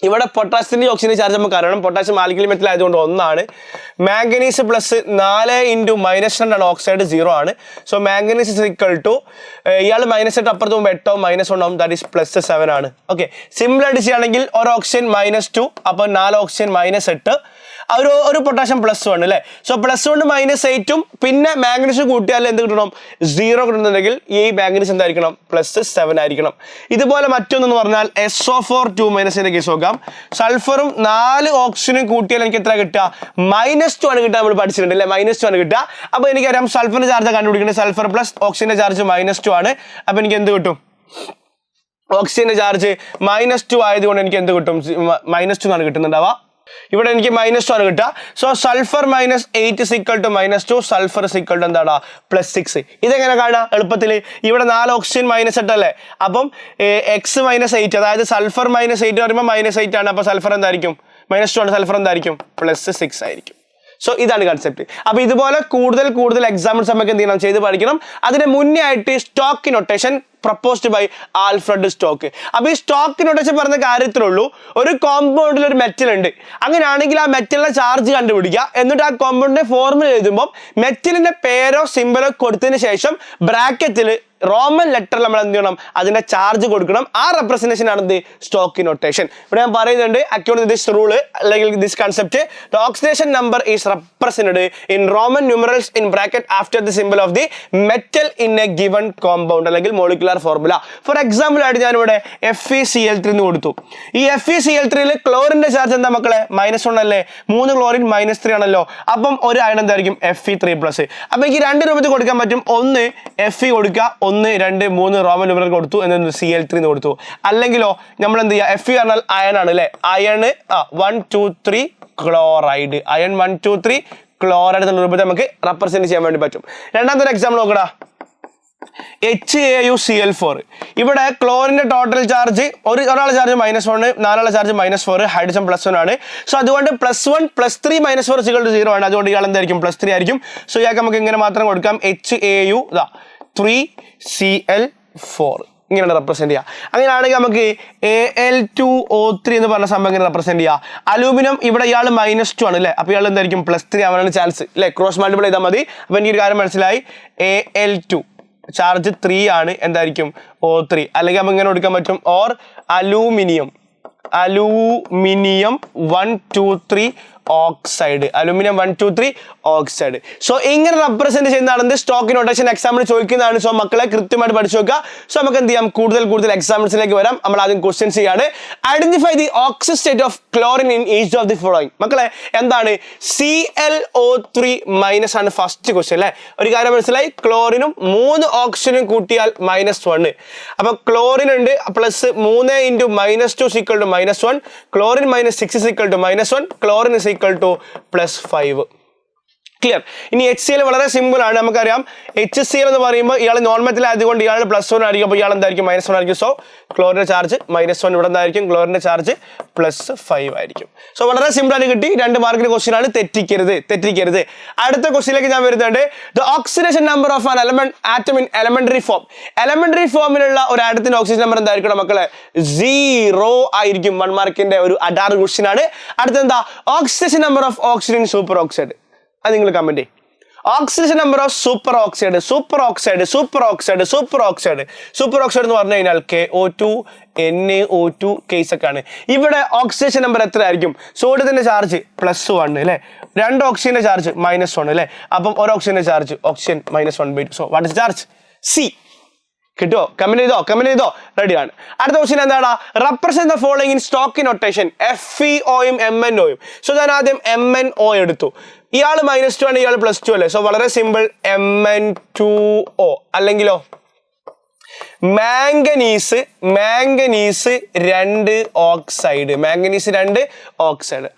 ഇവിടെ പൊട്ടാസ്യത്തിന്റെ ഓക്സിജൻ ചാർജ് നമുക്ക് അറിയണം. പൊട്ടാസ്യം ആൽക്കലി മെറ്റൽ ആയതുകൊണ്ട് 1 ആണ്. മാംഗനീസ് +4 × -2 ആണ്, ഓക്സൈഡ് 0 ആണ്. സോ മാംഗനീസ് = ഇയാൾ -8 അപ്പുറത്ത് പോകുമ്പോൾ 8 -1 ആവും, ദാറ്റ് ഈസ് +7 ആണ്. ഓക്കെ, സിമ്പിൾ ആയിട്ട് ചെയ്യുകയാണെങ്കിൽ ഒരു ഓക്സിജൻ -2, അപ്പോൾ 4 ഓക്സിജൻ -8, ഒരു പൊട്ടാഷ്യം +1 അല്ലേ. സോ +1 -8ഉം പിന്നെ മാംഗനീസ് കൂട്ടിയാൽ എന്ത് കിട്ടണം? 0 കിട്ടുന്നുണ്ടെങ്കിൽ ഈ മാംഗനീസ് എന്തായിരിക്കണം? +7 ആയിരിക്കണം. ഇതുപോലെ മറ്റൊന്നെന്ന് പറഞ്ഞാൽ SO4 കേസ് നോക്കാം. സൾഫറും 4 ഓക്സിജനും കൂട്ടിയാൽ എനിക്ക് എത്ര കിട്ടുക? -2 ആണ് കിട്ടുക. നമ്മൾ പഠിച്ചിട്ടുണ്ട് അല്ലേ, -2 ആണ് കിട്ടുക. അപ്പോൾ എനിക്കറിയാം സൾഫറിന്റെ ചാർജ് കണ്ടുപിടിക്കുന്നത്. സൾഫർ പ്ലസ് ഓക്സിജന്റെ ചാർജ് -2 ആണ്. അപ്പോൾ എനിക്ക് എന്ത് കിട്ടും? ഓക്സിജന്റെ ചാർജ് -2 ആയതുകൊണ്ട് എനിക്ക് എന്ത് കിട്ടും? -2 ആണ് കിട്ടുന്നുണ്ടാവുക. ഇവിടെ എനിക്ക് -2 ആണ് കിട്ടുക. സോ സൾഫർ -8 = -2, സൾഫർ എന്താണ് +6. ഇതെങ്ങനെ കാണാം എളുപ്പത്തിൽ? ഇവിടെ 4 ഓക്സിജൻ -8 അല്ലേ. അപ്പം X -8, അതായത് സൾഫർ -8 പറയുമ്പോൾ -8 ആണ്. അപ്പോൾ സൾഫർ എന്തായിരിക്കും? -2 ആണ്. സൾഫർ എന്തായിരിക്കും? +6 ആയിരിക്കും. സോ ഇതാണ് കൺസെപ്റ്റ്. അപ്പോൾ ഇതുപോലെ കൂടുതൽ എക്സാമ്പിൾസ് നമുക്ക് എന്ത് ചെയ്യണം? ചെയ്ത് പഠിക്കണം. അതിന് മുന്നേ ആയിട്ട് stock notation proposed by Alfred Stock. അപ്പൊ ഈ സ്റ്റോക്ക് നൊട്ടേഷൻ പറഞ്ഞ കാര്യത്തിലുള്ളൂ, ഒരു കോമ്പൗണ്ടിൽ ഒരു മെറ്റൽ ഉണ്ട്, അങ്ങനെയാണെങ്കിൽ ആ മെറ്റലിന്റെ ചാർജ് കണ്ടുപിടിക്കുക. എന്നിട്ട് ആ കോമ്പൗണ്ടിന്റെ ഫോർമുല എഴുതുമ്പോൾ മെറ്റലിന്റെ പേരോ സിംബലോ കൊടുത്തതിന് ശേഷം ബ്രാക്കറ്റിൽ റോമൻ ലെറ്ററിൽ നമ്മൾ എന്ത് ചെയ്യണം, അതിന്റെ ചാർജ് കൊടുക്കണം. ആ റെപ്രസെന്റേഷൻ ആണ് എന്ത്, സ്റ്റോക്ക് നൊട്ടേഷൻ. ഇവിടെ ഞാൻ പറയുന്നുണ്ട്, അക്കോർഡിംഗ് ടു ദിസ് റൂള് അല്ലെങ്കിൽ this concept, the oxidation number is represented in Roman numerals in bracket after the symbol of the metal in A given compound അല്ലെങ്കിൽ മോളിക്കുലർ ഫോർമുല. ഫോർ എക്സാമ്പിൾ ആയിട്ട് ഞാൻ ഇവിടെ FeCl3 എന്ന് കൊടുത്തു. ഈ FeCl3 ക്ലോറിന്റെ charge എന്താ മക്കളെ, -1 അല്ലേ, 3 ക്ലോറിൻ -3 ആണല്ലോ. അപ്പം ഒരു അയൺ എന്തായിരിക്കും, Fe3+. അപ്പൊ എനിക്ക് രണ്ട് രൂപത്തിൽ കൊടുക്കാൻ പറ്റും. ഒന്ന് Fe കൊടുക്കുക, 1 2 3 റോമൻ ന്യൂമറൽ കൊടുത്തു, എന്നിട്ട് Cl3 എന്ന് കൊടുത്തു. അല്ലെങ്കിലോ നമ്മൾ എന്ത് ചെയ്യുക, Fe പറഞ്ഞാൽ അയൺ ആണ് അല്ലെ, അയൺ 1 2 3 ക്ലോറൈഡ്, അയൺ 1 2 3 ക്ലോറൈഡ് എന്നുള്ള രൂപത്തിൽ നമുക്ക് റെപ്രസെന്റ് ചെയ്യാൻ വേണ്ടി പറ്റും. രണ്ടാമത്തെ ഒരു എക്സാമ്പിൾ നോക്കടാ, HAuCl4. ഇവിടെ ക്ലോറിന്റെ ടോട്ടൽ ചാർജ് ഒരാളെ ചാർജ് -1, 4 ചാർജ് -4, ഹൈഡ്രജൻ +1 ആണ്. സോ അതുകൊണ്ട് +1 +3 -4 0 ആണ്. അതുകൊണ്ട് ഇയാൾ എന്തായിരിക്കും, +3 ആയിരിക്കും. സോ ഇയാൾക്ക് നമുക്ക് ഇങ്ങനെ മാത്രം കൊടുക്കാം, HAu3Cl4 ഇങ്ങനെയാണ് റെപ്രസെന്റ് ചെയ്യുക. അങ്ങനെയാണെങ്കിൽ നമുക്ക് Al2O3 എന്ന് പറഞ്ഞ സംഭവം ഇങ്ങനെ റെപ്രസെന്റ് ചെയ്യുക. അലൂമിനിയം ഇവിടെ ഇയാൾ -2 ആണ് അല്ലേ, അപ്പോൾ ഇയാൾ എന്തായിരിക്കും, +3 ആവാനാണ് ചാൻസ് അല്ലേ. ക്രോസ് മൾട്ടിപ്പിൾ ചെയ്താൽ മതി. അപ്പോൾ എനിക്ക് ഒരു കാര്യം മനസ്സിലായി, Al2 ചാർജ് 3 ആണ്, എന്തായിരിക്കും, O3. അല്ലെങ്കിൽ നമുക്ക് ഇങ്ങനെ കൊടുക്കാൻ പറ്റും, or aluminium 1 2 3 oxide, aluminium 1 2 3 oxide. So ഇങ്ങനെ റെപ്രസെന്റ് ചെയ്യുന്നതാണ് സ്റ്റോക്ക് നൊട്ടേഷൻ. എക്സാമിന് ചോദിക്കുന്നതാണ്. സോ മക്കളെ കൃത്യമായിട്ട് പഠിച്ചു വെക്കുക. സോ നമുക്ക് എന്ത് ചെയ്യാം, കൂടുതൽ എക്സാമ്പിൾസിലേക്ക് വരാം. നമ്മൾ ആദ്യം ക്വസ്റ്റ്യൻസ് ചെയ്യാണ്. Identify the oxidation state of chlorine in each of the following. മക്കളെ എന്താണ്, ClO3- ആണ് ഫസ്റ്റ് ക്വസ്റ്റ്യൻ അല്ലേ. ഒരു കാര്യം മനസ്സിലായി, ക്ലോറിനും 3 ഓക്സിജനും കൂട്ടിയാൽ -1. അപ്പൊ ക്ലോറിൻ ഉണ്ട് പ്ലസ് 3 × -2 =-1, ക്ലോറിൻ -6 =-1, ക്ലോറിൻ +5. ക്ലിയർ. ഇനി HCl വളരെ സിമ്പിൾ ആണ്, നമുക്കറിയാം. HCl എന്ന് പറയുമ്പോൾ ഇയാൾ നോൺ മെറ്റൽ ആയതുകൊണ്ട് ഇയാൾ +1 ആയിരിക്കും, അപ്പോൾ ഇയാൾ എന്തായിരിക്കും, -1 ആയിരിക്കും. സോ ക്ലോറിന്റെ ചാർജ് -1 ഇവിടെ എന്തായിരിക്കും, ക്ലോറിന്റെ ചാർജ് +5 ആയിരിക്കും. സോ വളരെ സിമ്പിൾ ആയിട്ട് കിട്ടി. 2 മാർക്കിന്റെ ക്വസ്റ്റ്യൻ ആണ്, തെറ്റിക്കരുത്. അടുത്ത ക്വസ്റ്റ്യനിലേക്ക് ഞാൻ വരുന്നുണ്ട്. The oxidation number of an element atom in elementary form. Elementary ഫോമിലുള്ള ഒരു ആറ്റത്തിന്റെ ഓക്സിജൻ നമ്പർ എന്തായിരിക്കും മക്കളെ, 0 ആയിരിക്കും. 1 മാർക്കിന്റെ ഒരു അഡാർ ക്വസ്റ്റ്യൻ ആണ്. അടുത്തെന്താ, oxidation number of oxygen superoxide. അത് നിങ്ങൾ കമന്റ് ചെയ്യും. Oxidation number of superoxide എന്ന് പറഞ്ഞു കഴിഞ്ഞാൽ KO2 NaO2 കേസ് ഒക്കെ ആണ്. ഇവിടെ ഓക്സിഡേഷൻ നമ്പർ എത്ര ആയിരിക്കും, സോഡിയത്തിന്റെ ചാർജ് +1 അല്ലെ, 2 ഓക്സിജന്റെ ചാർജ് -1 അല്ലെ, അപ്പം ഒരു ഓക്സിജന്റെ charge oxygen -1/2. So what is charge, C. കിട്ടോ, കമന്റ് ചെയ്തോ, റെഡിയാണ്. അടുത്ത ക്വസ്റ്റ്യൻ എന്താണ്, represent the following in stock notation. FeOയും MnOയും. സോ ഞാൻ ആദ്യം MnO എടുത്തു. ഇയാൾ -2 ആണ്, ഇയാൾ +2 അല്ലേ. സോ വളരെ സിമ്പിൾ, Mn2O. അല്ലെങ്കിലോ മാംഗനീസ് 2 ഓക്സൈഡ്.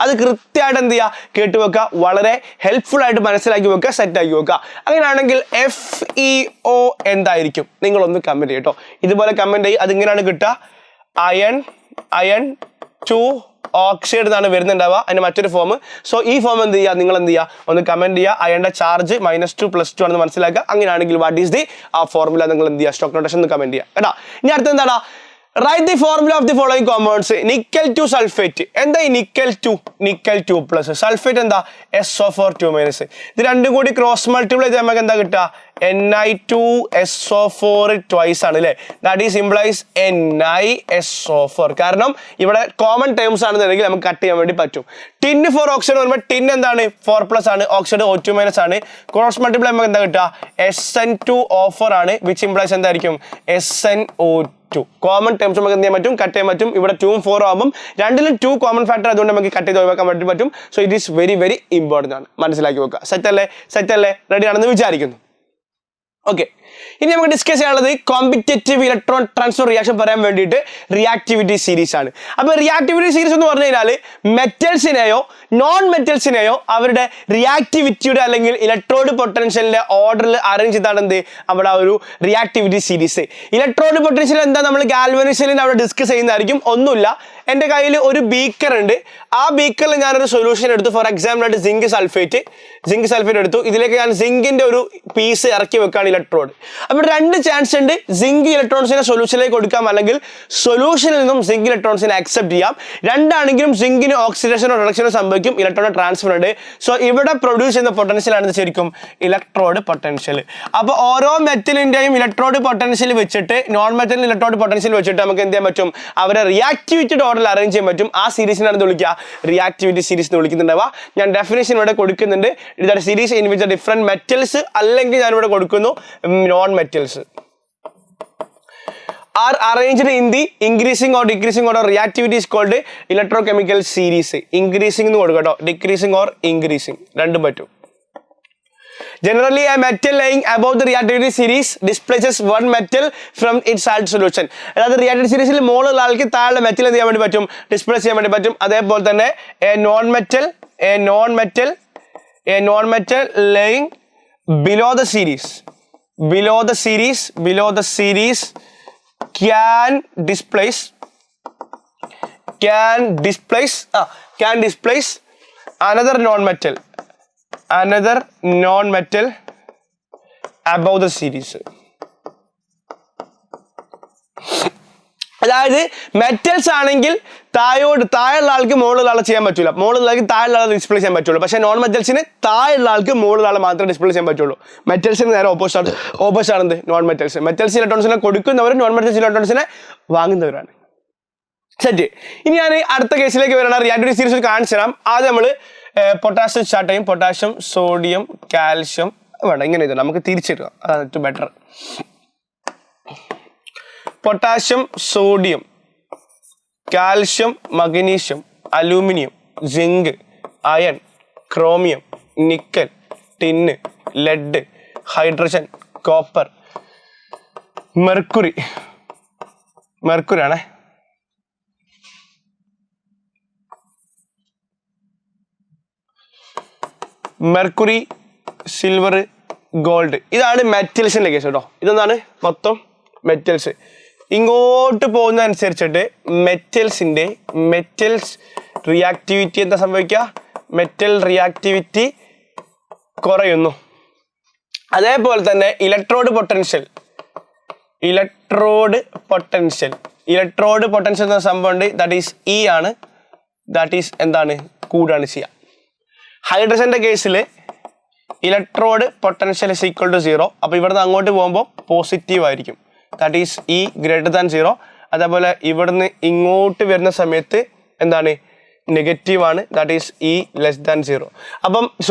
അത് കൃത്യമായിട്ട് എന്ത് ചെയ്യുക, കേട്ടുവെക്കുക. വളരെ ഹെൽപ്ഫുൾ ആയിട്ട് മനസ്സിലാക്കി വെക്കുക, സെറ്റ് ആക്കി വെക്കുക. അങ്ങനെയാണെങ്കിൽ FeO എന്തായിരിക്കും, നിങ്ങളൊന്ന് കമന്റ് ചെയ്യട്ടോ. ഇതുപോലെ കമന്റ് ചെയ്യും. അതിങ്ങനെയാണ് കിട്ടുക, അയൺ 2 ഓക്സൈഡ് എന്നാണ് വരുന്നുണ്ടാവുക, അതിന്റെ മറ്റൊരു ഫോം. സോ ഈ ഫോം എന്ത് ചെയ്യുക, നിങ്ങൾ എന്ത് ചെയ്യുക, ഒന്ന് കമന്റ് ചെയ്യുക. അയണിന്റെ ചാർജ് -2 +2 ആണെന്ന് മനസ്സിലാക്കുക. അങ്ങനെയാണെങ്കിൽ വാട്ട് ഈസ് ദി ആ ഫോർമുല, നിങ്ങൾ എന്ത് ചെയ്യുക, സ്റ്റോക്ക് നൊട്ടേഷൻ ഒന്ന് കമന്റ് ചെയ്യുക കേട്ടോ. ഇനി അടുത്ത എന്താണ്, write the formula of the following compounds. Nickel 2 sulphate. എന്താ ഈ നിക്കൽ 2 സൾഫേറ്റ് എന്താ, SO4 -. ഇത് രണ്ടും കൂടി ക്രോസ് മൾട്ടിപ്പിൾ ചെയ്ത് നമുക്ക് എന്താ കിട്ടുക, Ni2SO4 ട്വൈസ് ആണ് അല്ലേ. That is implies NiSO4. കാരണം ഇവിടെ കോമൺ ടേംസ് ആണെന്നുണ്ടെങ്കിൽ നമുക്ക് കട്ട് ചെയ്യാൻ വേണ്ടി പറ്റും. ടിൻ 4 ഓക്സൈഡ് പറയുമ്പോൾ ടിൻ എന്താണ്, 4+ ആണ്, ഓക്സൈഡ് O2- ആണ്. ക്രോസ് മൾട്ടിപ്പിൾ നമുക്ക് എന്താ കിട്ടുക, SN2O4 ആണ്, വിച്ച് ഇംപ്ലൈസ് എന്തായിരിക്കും, SnO2. കോമൺ ടേംസ് നമുക്ക് എന്ത് ചെയ്യാൻ പറ്റും, കട്ട് ചെയ്യാൻ പറ്റും. ഇവിടെ 2ഉം 4ഉം ആകുമ്പോൾ രണ്ടിലും 2 കോമൺ ഫാക്ടർ, അതുകൊണ്ട് നമുക്ക് കട്ട് ചെയ്ത് ഒഴിവാക്കാൻ വേണ്ടി പറ്റും. So it is very important ആണ്, മനസ്സിലാക്കി വെക്കുക. സെറ്റ് അല്ലേ, റെഡി ആണെന്ന് വിചാരിക്കുന്നു. ഓക്കെ, ഇനി നമുക്ക് ഡിസ്കസ് ചെയ്യാനുള്ളത് കോമ്പറ്റേറ്റീവ് ഇലക്ട്രോൺ ട്രാൻസ്ഫർ റിയാക്ഷൻ പറയാൻ വേണ്ടിയിട്ട് റിയാക്ടിവിറ്റി സീരീസ് ആണ്. അപ്പോൾ റിയാക്ടിവിറ്റി സീരീസ് എന്ന് പറഞ്ഞു കഴിഞ്ഞാൽ മെറ്റൽസിനെയോ നോൺ മെറ്റൽസിനെയോ അവരുടെ റിയാക്ടിവിറ്റിയുടെ അല്ലെങ്കിൽ ഇലക്ട്രോഡ് പൊട്ടൻഷ്യലിന്റെ ഓർഡറിൽ അറേഞ്ച് ചെയ്താണ് എന്ത് അവിടെ ഒരു റിയാക്ടിവിറ്റി സീരീസ്. ഇലക്ട്രോഡ് പൊട്ടൻഷ്യൽ എന്താ നമ്മൾ ഗാൽവനിക്സിൽ അവിടെ ഡിസ്കസ് ചെയ്യുന്നതായിരിക്കും. ഒന്നുമില്ല, എൻ്റെ കയ്യിൽ ഒരു ബീക്കർ ഉണ്ട്. ആ ബീക്കറിൽ ഞാനൊരു സൊല്യൂഷൻ എടുത്തു. ഫോർ എക്സാമ്പിൾ ആയിട്ട് സിങ്ക് സൾഫേറ്റ് എടുത്തു. ഇതിലേക്ക് ഞാൻ സിങ്കിന്റെ ഒരു പീസ് ഇറക്കി വെക്കുകയാണ് ഇലക്ട്രോഡ്. അപ്പോൾ രണ്ട് ചാൻസ് ഉണ്ട്, സിങ്ക് ഇലക്ട്രോൺസിനെ സൊല്യൂഷനിലേക്ക് കൊടുക്കാം, അല്ലെങ്കിൽ സൊല്യൂഷനിൽ നിന്നും സിങ്ക് ഇലക്ട്രോൺസിനെ അക്സെപ്റ്റ് ചെയ്യാം. രണ്ടാണെങ്കിലും സിങ്കിന് ഓക്സിഡേഷനോ റിഡക്ഷനോ സംഭവിക്കും, ഇലക്ട്രോൺ ട്രാൻസ്ഫർ ഉണ്ട്. സോ ഇവിടെ പ്രൊഡ്യൂസ് ചെയ്യുന്ന പൊട്ടൻഷ്യൽ ആണ് ശരിക്കും ഇലക്ട്രോഡ് പൊട്ടൻഷ്യൽ. അപ്പോൾ ഓരോ മെറ്റലിന്റെയും ഇലക്ട്രോഡ് പൊട്ടൻഷ്യൽ വെച്ചിട്ട് നോൺ മെറ്റലിന് ഇലക്ട്രോഡ് പൊട്ടൻഷ്യൽ വെച്ചിട്ട് നമുക്ക് എന്ത് ചെയ്യാൻ പറ്റും, അവരെ റിയാക്ടിവിറ്റി ഓർഡറിൽ അറേഞ്ച് ചെയ്യാൻ പറ്റും. ആ സീരീസിനാണ് വിളിക്കുക റിയാക്ടിവിറ്റി സീരീസ് എന്ന് വിളിക്കുന്നുണ്ടാവുക. ഞാൻ ഡെഫിനേഷൻ ഇവിടെ കൊടുക്കുന്നുണ്ട്. ഇതാണ് series in which different metals, അല്ലെങ്കിൽ ഞാൻ ഇവിടെ കൊടുക്കുന്നു non metals are arranged in the increasing or decreasing order. Reactivity is called electrochemical series. Increasing എന്ന് കൊടുക്കുക കേട്ടോ, decreasing or increasing രണ്ടും പറ്റും. Generally, a metal lying above the reactivity series displaces one metal from its salt solution. അതായത് reactivity സീരീസിൽ മുകളിലുള്ള ആൾക്ക് താഴെ മെറ്റൽ എന്ത് ചെയ്യാൻ വേണ്ടി പറ്റും, ഡിസ്പ്ലേസ് ചെയ്യാൻ വേണ്ടി പറ്റും. അതേപോലെ തന്നെ a non metal lying below the series can displace another non-metal above the series. അതായത് മെറ്റൽസ് ആണെങ്കിൽ താഴെയുള്ള ആൾക്ക് മുകളിലുള്ള ആളെ ചെയ്യാൻ പറ്റില്ല, മുകളിലുള്ള ആൾക്ക് താഴെയുള്ള ആളെ ഡിസ്പ്ലേ ചെയ്യാൻ പറ്റുള്ളൂ. പക്ഷേ നോൺ മെറ്റൽസിന് താഴെയുള്ള ആൾക്ക് മുകളിലുള്ള ആളെ മാത്രമേ ഡിസ്പ്ലേ ചെയ്യാൻ പറ്റുള്ളൂ. മെറ്റൽസിന് നേരെ ഓപ്പോസിറ്റ് ആണെന്ത് നോൺ മെറ്റൽസ്. മെറ്റൽസ് ഇലക്ട്രോൺസിനെ കൊടുക്കുന്നവരും നോൺ മെറ്റൽസ് ഇലക്ട്രോൺസിനെ വാങ്ങുന്നവരാണ്. സെറ്റ്. ഇനി ഞാൻ അടുത്ത കേസിലേക്ക് വരണം. റിയാക്ടിവിറ്റി സീരീസ് കാണിച്ചു തരാം. ആദ്യം നമ്മൾ പൊട്ടാഷ്യം സ്റ്റാർട്ട് ചെയ്യും. പൊട്ടാഷ്യം, സോഡിയം, കാൽഷ്യം വേണ്ട, ഇങ്ങനെ ഇത് നമുക്ക് തിരിച്ചിടുക, അതാണ് ഏറ്റവും better. Potassium, sodium, calcium, magnesium, aluminium, zinc, iron, chromium, nickel, tin, lead, hydrogen, copper, mercury ആണേ, മെർക്കുറി, സിൽവർ, ഗോൾഡ്. ഇതാണ് മെറ്റൽസിന്റെ കേസ് കേട്ടോ. ഇതെന്താണ് മൊത്തം മെറ്റൽസ്. ഇങ്ങോട്ട് പോകുന്നതനുസരിച്ചിട്ട് മെറ്റൽസ് റിയാക്ടിവിറ്റി എന്താ സംഭവിക്കുക, മെറ്റൽ റിയാക്ടിവിറ്റി കുറയുന്നു. അതേപോലെ തന്നെ ഇലക്ട്രോഡ് പൊട്ടൻഷ്യൽ എന്ന സംഭവം ഉണ്ട്. ദാറ്റ് ഈസ് ഇ ആണ്, ദാറ്റ് ഈസ് എന്താണ് കൂടാണ് ചെയ്യുക. ഹൈഡ്രജന്റെ കേസിൽ electrode potential is equal to 0. അപ്പോൾ ഇവിടുന്ന് അങ്ങോട്ട് പോകുമ്പോൾ പോസിറ്റീവ് ആയിരിക്കും, that is E greater than 0. അതേപോലെ ഇവിടുന്ന് ഇങ്ങോട്ട് വരുന്ന സമയത്ത് എന്താണ് നെഗറ്റീവ് ആണ്, that is E less than 0. അപ്പം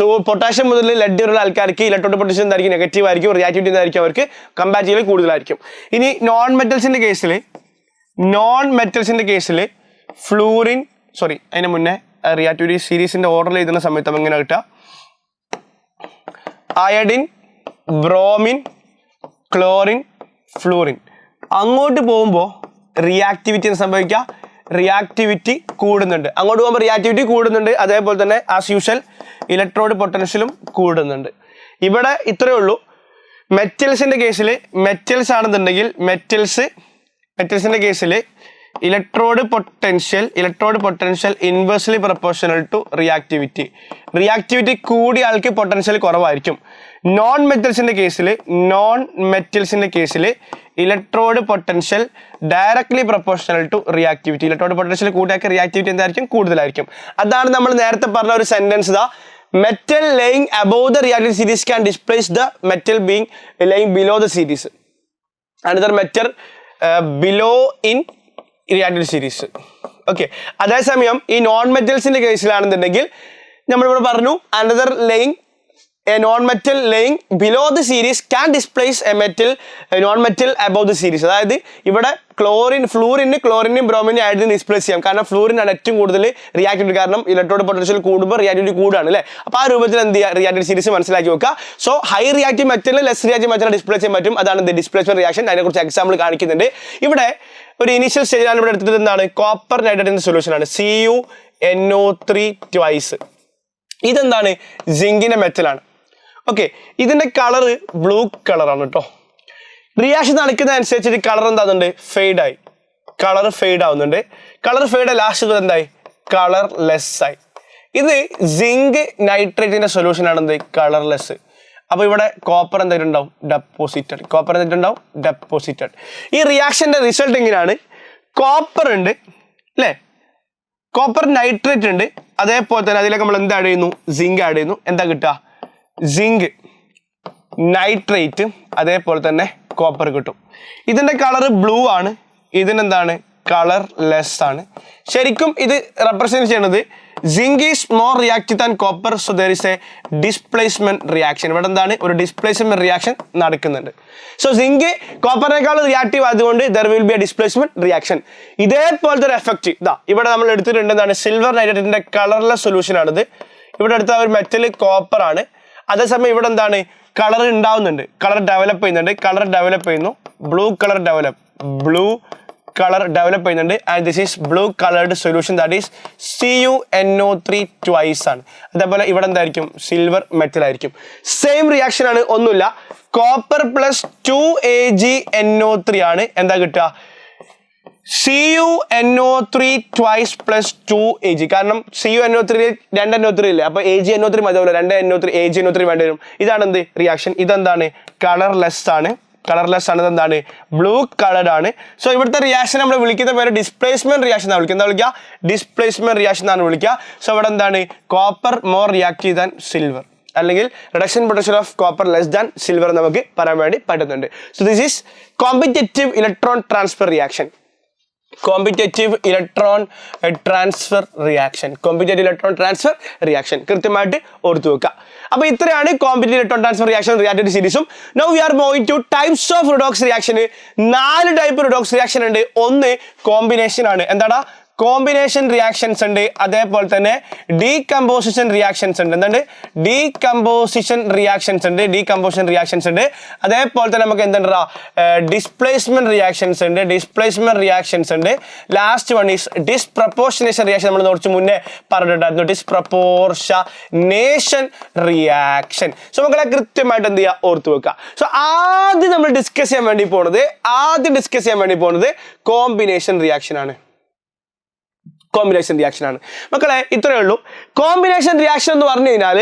പൊട്ടാഷ്യം മുതൽ ലെഡ് വരെയുള്ള ആൾക്കാർക്ക് ഇലക്ട്രോഡ് പൊട്ടൻഷ്യൽ എന്തായിരിക്കും, നെഗറ്റീവ് ആയിരിക്കും. റിയാക്ടിവിറ്റി എന്തായിരിക്കും അവർക്ക് കമ്പാരിറ്റീവ്ലി കൂടുതലായിരിക്കും. ഇനി നോൺ മെറ്റൽസിന്റെ കേസിൽ ഫ്ലൂറിൻ, അതിന് മുന്നേ റിയാക്ടിവിറ്റി സീരീസിന്റെ ഓർഡറിൽ എഴുതുന്ന സമയത്ത് എങ്ങനെ കിട്ടുക, അയഡിൻ, ബ്രോമിൻ, ക്ലോറിൻ, ഫ്ലൂറിൻ. അങ്ങോട്ട് പോകുമ്പോൾ റിയാക്ടിവിറ്റി എന്ന് സംഭവിക്കുക, റിയാക്ടിവിറ്റി കൂടുന്നുണ്ട്. അങ്ങോട്ട് പോകുമ്പോൾ റിയാക്ടിവിറ്റി കൂടുന്നുണ്ട്. അതേപോലെ തന്നെ ആസ് യൂഷ്വൽ ഇലക്ട്രോഡ് പൊട്ടൻഷ്യലും കൂടുന്നുണ്ട്. ഇവിടെ ഇത്രയേ ഉള്ളൂ. മെറ്റൽസിന്റെ കേസിൽ മെറ്റൽസ് ആണെന്നുണ്ടെങ്കിൽ മെറ്റൽസിന്റെ കേസിൽ electrode potential inversely proportional to reactivity കൂടിയ ആൾക്ക് പൊട്ടൻഷ്യൽ കുറവായിരിക്കും. നോൺ മെറ്റൽസിന്റെ കേസിൽ electrode potential directly proportional to reactivity. Electrode potential കൂടിയാക്കി റിയാക്ടിവിറ്റി എന്തായിരിക്കും, കൂടുതലായിരിക്കും. അതാണ് നമ്മൾ നേരത്തെ പറഞ്ഞ ഒരു sentence. Metal laying above the reactive series can displace the metal being laying below the series. Another metal below in reactive series. Okay. അതേസമയം ഈ നോൺ മെറ്റൽസിന്റെ കേസിലാണെന്നുണ്ടെങ്കിൽ നമ്മളിവിടെ പറഞ്ഞു another a non-metal laying below the series can displace a non-metal above the series. അതായത് ഇവിടെ ഫ്ലൂറിനും ബ്രോമിനും ആയിട്ട് displace ചെയ്യാം. കാരണം ഫ്ലൂറിനാണ് ഏറ്റവും കൂടുതൽ റിയാക്ടിവിറ്റി. കാരണം ഇലക്ട്രോഡ് പൊട്ടൻഷ്യൽ കൂടുമ്പോൾ റിയാക്ടിവിറ്റി കൂടാണ് അല്ലേ. അപ്പോൾ ആ രൂപത്തിൽ എന്ത് ചെയ്യുക, റിയാക്ടിവിറ്റി സീരീസ് മനസ്സിലാക്കി വെക്കുക. സോ ഹൈ റിയാക്റ്റീവ് മെറ്റലിന് ലെസ് റിയാക്റ്റീവ് മെറ്റൽ ഡിസ്പ്ലേസ് ചെയ്യാൻ പറ്റും. അതാണ് ഡിസ്പ്ലേസ്മെന്റ് റിയാക്ഷൻ. അതിനെക്കുറിച്ച് എക്സാമ്പിൾ കാണിക്കുന്നുണ്ട്. ഇവിടെ ഒരു ഇനീഷ്യൽ സ്റ്റേജിലാണ് ഇവിടെ എടുത്തത്. എന്താണ് കോപ്പർ നൈട്രേറ്റിന്റെ സൊല്യൂഷൻ ആണ് CuNO3 twice. ഇതെന്താണ് സിങ്കിന്റെ മെറ്റലാണ്. ഓക്കെ. ഇതിന്റെ കളറ് ബ്ലൂ കളറാണ് കേട്ടോ. റിയാക്ഷൻ നടക്കുന്ന അനുസരിച്ചിട്ട് കളർ എന്താകുന്നുണ്ട്, കളർ ഫെയ്ഡ് ആവുന്നുണ്ട്. കളർ ഫെയ്ഡ് ലാസ്റ്റ് എന്തായി, കളർ ലെസ് ആയി. ഇത് സിങ്ക് നൈട്രേറ്റിന്റെ സൊല്യൂഷൻ ആണ് എന്ത്, കളർലെസ്. അപ്പോൾ ഇവിടെ കോപ്പർ എന്തായിട്ടുണ്ടാവും ഡെപ്പോസിറ്റഡ്, കോപ്പർ എന്തായിട്ടുണ്ടാവും ഡെപ്പോസിറ്റഡ്. ഈ റിയാക്ഷൻ്റെ റിസൾട്ട് എങ്ങനെയാണ്? കോപ്പർ ഉണ്ട് അല്ലേ, കോപ്പർ നൈട്രേറ്റ് ഉണ്ട്, അതേപോലെ തന്നെ അതിലേക്ക് നമ്മൾ എന്ത് ആഡ് ചെയ്യുന്നു? സിങ്ക് ആഡ് ചെയ്യുന്നു. എന്താ കിട്ടുക? സിങ്ക് നൈട്രേറ്റ് അതേപോലെ തന്നെ കോപ്പർ കിട്ടും. ഇതിൻ്റെ കളർ ബ്ലൂ ആണ്, ഇതിനെന്താണ്? കളർ ലെസ് ആണ്. ശരിക്കും ഇത് റെപ്രസെന്റ് ചെയ്യുന്നത് zinc is more reactive than copper, so there is a displacement reaction. ഇവിടെ എന്താണ്? ഒരു ഡിസ്പ്ലേസ്മെന്റ് റിയാക്ഷൻ നടക്കുന്നുണ്ട്. സോ സിങ്ക് കോപ്പറിനേക്കാൾ റിയാക്റ്റീവ് ആയതുകൊണ്ട് there will be a displacement reaction. ഇതേപോലത്തെ ഒരു എഫക്റ്റ് ഇതാ ഇവിടെ നമ്മൾ എടുത്തിട്ടുണ്ട്. എന്താണ്? സിൽവർ നൈട്രേറ്റിന്റെ കളർലെസ് സൊല്യൂഷൻ ആണിത്. ഇവിടെ എടുത്ത ഒരു മെറ്റൽ കോപ്പർ ആണ്. അതേസമയം ഇവിടെ എന്താണ്? കളർ ഉണ്ടാവുന്നുണ്ട്, കളർ ഡെവലപ്പ് ചെയ്യുന്നുണ്ട്, കളർ ഡെവലപ്പ് ചെയ്യുന്നു, ബ്ലൂ കളർ ഡെവലപ്പ് ചെയ്യുന്നുണ്ട്. And this is blue coloured solution, that is CuNO3 twice ആണ്. അതേപോലെ ഇവിടെ എന്തായിരിക്കും? സിൽവർ മെറ്റൽ ആയിരിക്കും. സെയിം റിയാക്ഷൻ ആണ്, ഒന്നുമില്ല. കോപ്പർ പ്ലസ് 2AgNO3 ആണ്. എന്താ കിട്ടുക? CuNO3 twice plus 2Ag. കാരണം CuNO3 രണ്ട് NO3 ഇല്ലേ, അപ്പൊ AgNO3 മതി, രണ്ട് AgNO3 വേണ്ടി വരും. ഇതാണ് എന്ത്? റിയാക്ഷൻ. ഇതെന്താണ്? കളർലെസ് ആണ്. കളർലെസ് ആണ്. എന്താണ്? ബ്ലൂ കളർഡ് ആണ്. സോ ഇവിടുത്തെ റിയാക്ഷൻ നമ്മൾ വിളിക്കുന്ന പേര് ഡിസ്പ്ലേസ്മെന്റ് റിയാക്ഷൻ എന്നാണ് വിളിക്കുക. എന്താ വിളിക്കുക? ഡിസ്പ്ലേസ്മെന്റ് റിയാക്ഷൻ എന്നാണ് വിളിക്കുക. സോ ഇവിടെ എന്താണ്? Copper more reactive than silver, അല്ലെങ്കിൽ reduction potential of copper less than silver നമുക്ക് പറയാൻ വേണ്ടി പറ്റുന്നുണ്ട്. So this is competitive electron transfer reaction. Competitive electron transfer reaction കൃത്യമായിട്ട് ഓർത്തു വെക്കുക. അപ്പോൾ ഇത്രയാണ് competitive electron transfer reaction reacted സീരീസും. Now we are moving to types of redox reaction. 4 type redox reaction ഉണ്ട്. ഒന്ന് കോമ്പിനേഷൻ ആണ്. എന്താടാ? കോമ്പിനേഷൻ റിയാക്ഷൻസ് ഉണ്ട്. അതേപോലെ തന്നെ ഡീകമ്പോസിഷൻ റിയാക്ഷൻസ് ഉണ്ട്. എന്തുണ്ട്? ഡീകമ്പോസിഷൻ റിയാക്ഷൻസ് ഉണ്ട്. അതേപോലെ തന്നെ നമുക്ക് എന്തുണ്ടാ? ഡിസ്പ്ലേസ്മെന്റ് റിയാക്ഷൻസ് ഉണ്ട്. Last one is disproportionation reaction. നമ്മൾ കുറച്ച് മുന്നേ പറഞ്ഞിട്ടുണ്ടായിരുന്നു, ഡിസ്പ്രപ്പോർഷനേഷൻ റിയാക്ഷൻ. സോ മക്കളെ കൃത്യമായിട്ട് എന്ത് ചെയ്യുക? ഓർത്തു വെക്കുക. സോ ആദ്യം നമ്മൾ ഡിസ്കസ് ചെയ്യാൻ വേണ്ടി പോകുന്നത് കോമ്പിനേഷൻ റിയാക്ഷൻ ആണ്. മക്കളെ ഇത്രയേ ഉള്ളൂ. കോമ്പിനേഷൻ റിയാക്ഷൻ എന്ന് പറഞ്ഞു കഴിഞ്ഞാൽ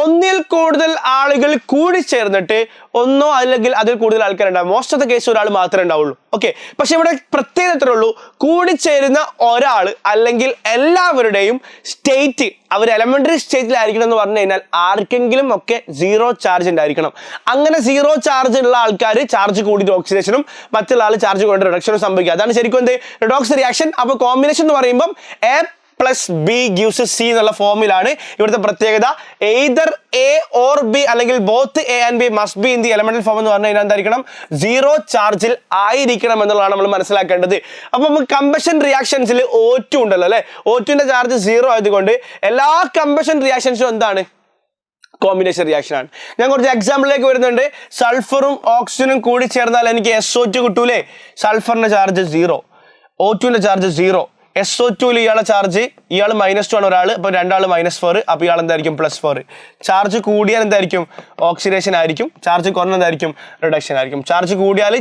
ഒന്നിൽ കൂടുതൽ ആളുകൾ കൂടി ചേർന്നിട്ട് ഒന്നോ അല്ലെങ്കിൽ അതിൽ കൂടുതൽ ആൾക്കാരുണ്ടാവും. മോസ്റ്റ് ഓഫ് ദ കേസ് ഒരാൾ മാത്രമേ ഉണ്ടാവുള്ളൂ. ഓക്കെ, പക്ഷെ ഇവിടെ പ്രത്യേകത ഇത്രേ ഉള്ളൂ. കൂടിച്ചേരുന്ന ഒരാൾ അല്ലെങ്കിൽ എല്ലാവരുടെയും സ്റ്റേറ്റ് അവർ എലമെന്ററി സ്റ്റേറ്റിലായിരിക്കണം എന്ന് പറഞ്ഞു കഴിഞ്ഞാൽ ആർക്കെങ്കിലും ഒക്കെ 0 ചാർജ് ഉണ്ടായിരിക്കണം. അങ്ങനെ 0 ചാർജ് ഉള്ള ആൾക്കാർ ചാർജ് കൂടിയിട്ട് ഓക്സിഡേഷനും മറ്റുള്ള ആൾ ചാർജ് കൂടി റിഡക്ഷനും സംഭവിക്കുക. അതാണ് ശരിക്കും എന്ത്? Redox reaction. അപ്പോൾ കോമ്പിനേഷൻ എന്ന് പറയുമ്പോൾ A plus B gives C എന്നുള്ള ഫോമിലാണ് ഇവിടുത്തെ പ്രത്യേകത. എയ്തർ A or B അല്ലെങ്കിൽ both A and B must be in the elemental form എന്ന് പറഞ്ഞു കഴിഞ്ഞാൽ എന്തായിരിക്കണം? 0 ചാർജിൽ ആയിരിക്കണം എന്നുള്ളതാണ് നമ്മൾ മനസ്സിലാക്കേണ്ടത്. അപ്പോൾ നമുക്ക് കമ്പഷൻ റിയാക്ഷൻസിൽ O2 ഉണ്ടല്ലോ അല്ലെ, O2ന്റെ ചാർജ് 0 ആയതുകൊണ്ട് എല്ലാ കമ്പഷൻ റിയാക്ഷൻസും എന്താണ്? കോമ്പിനേഷൻ റിയാക്ഷൻ ആണ്. ഞാൻ കുറച്ച് എക്സാമ്പിളിലേക്ക് വരുന്നുണ്ട്. സൾഫറും ഓക്സിജനും കൂടി ചേർന്നാൽ എനിക്ക് SO2 കിട്ടൂലേ. സൾഫറിന്റെ ചാർജ് 0, O2ന്റെ ചാർജ് 0, SO2 ഇയാളെ ചാർജ്, ഇയാൾ -2 ആണ് ഒരാൾ, അപ്പോൾ രണ്ടാൾ -4, അപ്പോൾ ഇയാൾ എന്തായിരിക്കും? +4. ചാർജ് കൂടിയാൽ എന്തായിരിക്കും? ഓക്സിഡേഷൻ ആയിരിക്കും. ചാർജ് കുറഞ്ഞ എന്തായിരിക്കും? റിഡക്ഷൻ ആയിരിക്കും. ചാർജ് കൂടിയാൽ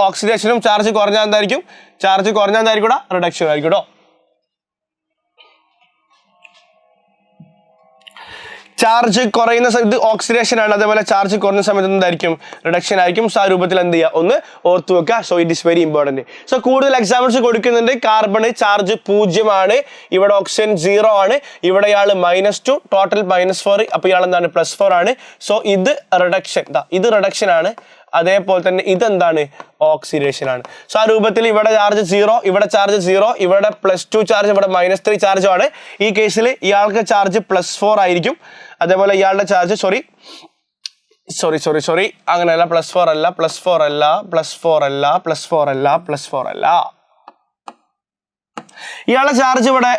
ഓക്സിഡേഷനും, ചാർജ് കുറഞ്ഞാൽ എന്തായിരിക്കും? റിഡക്ഷൻ ആയിരിക്കും കേട്ടോ. ചാർജ് കുറയുന്ന സമയത്ത് ഓക്സിഡേഷൻ ആണ്, അതേപോലെ ചാർജ് കുറഞ്ഞ സമയത്ത് എന്തായിരിക്കും? റിഡക്ഷൻ ആയിരിക്കും. സോ ആ രൂപത്തിൽ എന്ത് ചെയ്യുക? ഒന്ന് ഓർത്തു വെക്കുക. So it is very important. So കൂടുതൽ എക്സാമ്പിൾസ് കൊടുക്കുന്നുണ്ട്. കാർബണ് ചാർജ് 0 ആണ്, ഇവിടെ ഓക്സിജൻ 0 ആണ്, ഇവിടെ ഇയാൾ -2, ടോട്ടൽ -4, അപ്പോൾ ഇയാൾ എന്താണ്? +4 ആണ്. സോ ഇത് റിഡക്ഷൻ ആണ്. അതേപോലെ തന്നെ ഇതെന്താണ്? ഓക്സിഡേഷൻ ആണ്. സോ ആ രൂപത്തിൽ ഇവിടെ ചാർജ് 0, ഇവിടെ ചാർജ് 0, ഇവിടെ +2 ചാർജ്, ഇവിടെ -3 ചാർജും ആണ്. ഈ കേസിൽ ഇയാൾക്ക് ചാർജ് +4 ആയിരിക്കും. അതേപോലെ ഇയാളുടെ ചാർജ് സോറി അങ്ങനെയല്ല, +4 അല്ല. ഇയാളുടെ ചാർജ് ഇവിടെ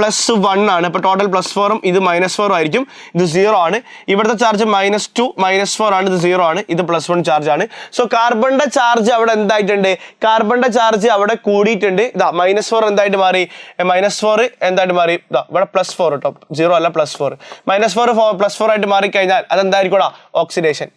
+1 ആണ്. അപ്പോൾ ടോട്ടൽ +4ഉം ഇത് -4ഉം ആയിരിക്കും. ഇത് 0 ആണ്. ഇവിടുത്തെ ചാർജ് -2 -4 ആണ്, ഇത് 0 ആണ്, ഇത് +1 ചാർജ് ആണ്. സോ കാർബണിന്റെ ചാർജ് അവിടെ എന്തായിട്ടുണ്ട്? കാർബണിന്റെ ചാർജ് അവിടെ കൂടിയിട്ടുണ്ട്. ഇതാ -4 എന്തായിട്ട് മാറി? ഇതാ ഇവിടെ +4 കേട്ടോ, 0 അല്ല, +4. -4 ആയിട്ട് മാറിക്കഴിഞ്ഞാൽ അതെന്തായിരിക്കും? ഓക്സിഡേഷൻ.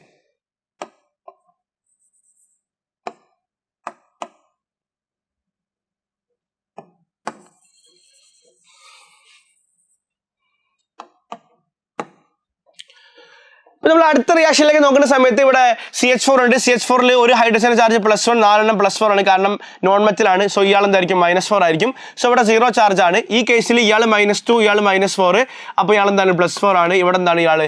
അപ്പോൾ നമ്മൾ അടുത്ത റിയാക്ഷനിലേക്ക് നോക്കുന്ന സമയത്ത് ഇവിടെ CH4 ഉണ്ട്. CH4ൽ ഒരു ഹൈഡ്രജന്റെ ചാർജ് +1, 4 +4 ആണ്, കാരണം നോൺ മെറ്റലാണ്. സോ ഇയാൾ എന്തായിരിക്കും -4 ആയിരിക്കും. സോ ഇവിടെ 0 ചാർജ് ആണ്. ഈ കേസിൽ ഇയാൾ -2, ഇയാൾ -4, അപ്പോൾ ഇയാൾ എന്താണ് +4 ആണ്. ഇവിടെ എന്താണ് ഇയാൾ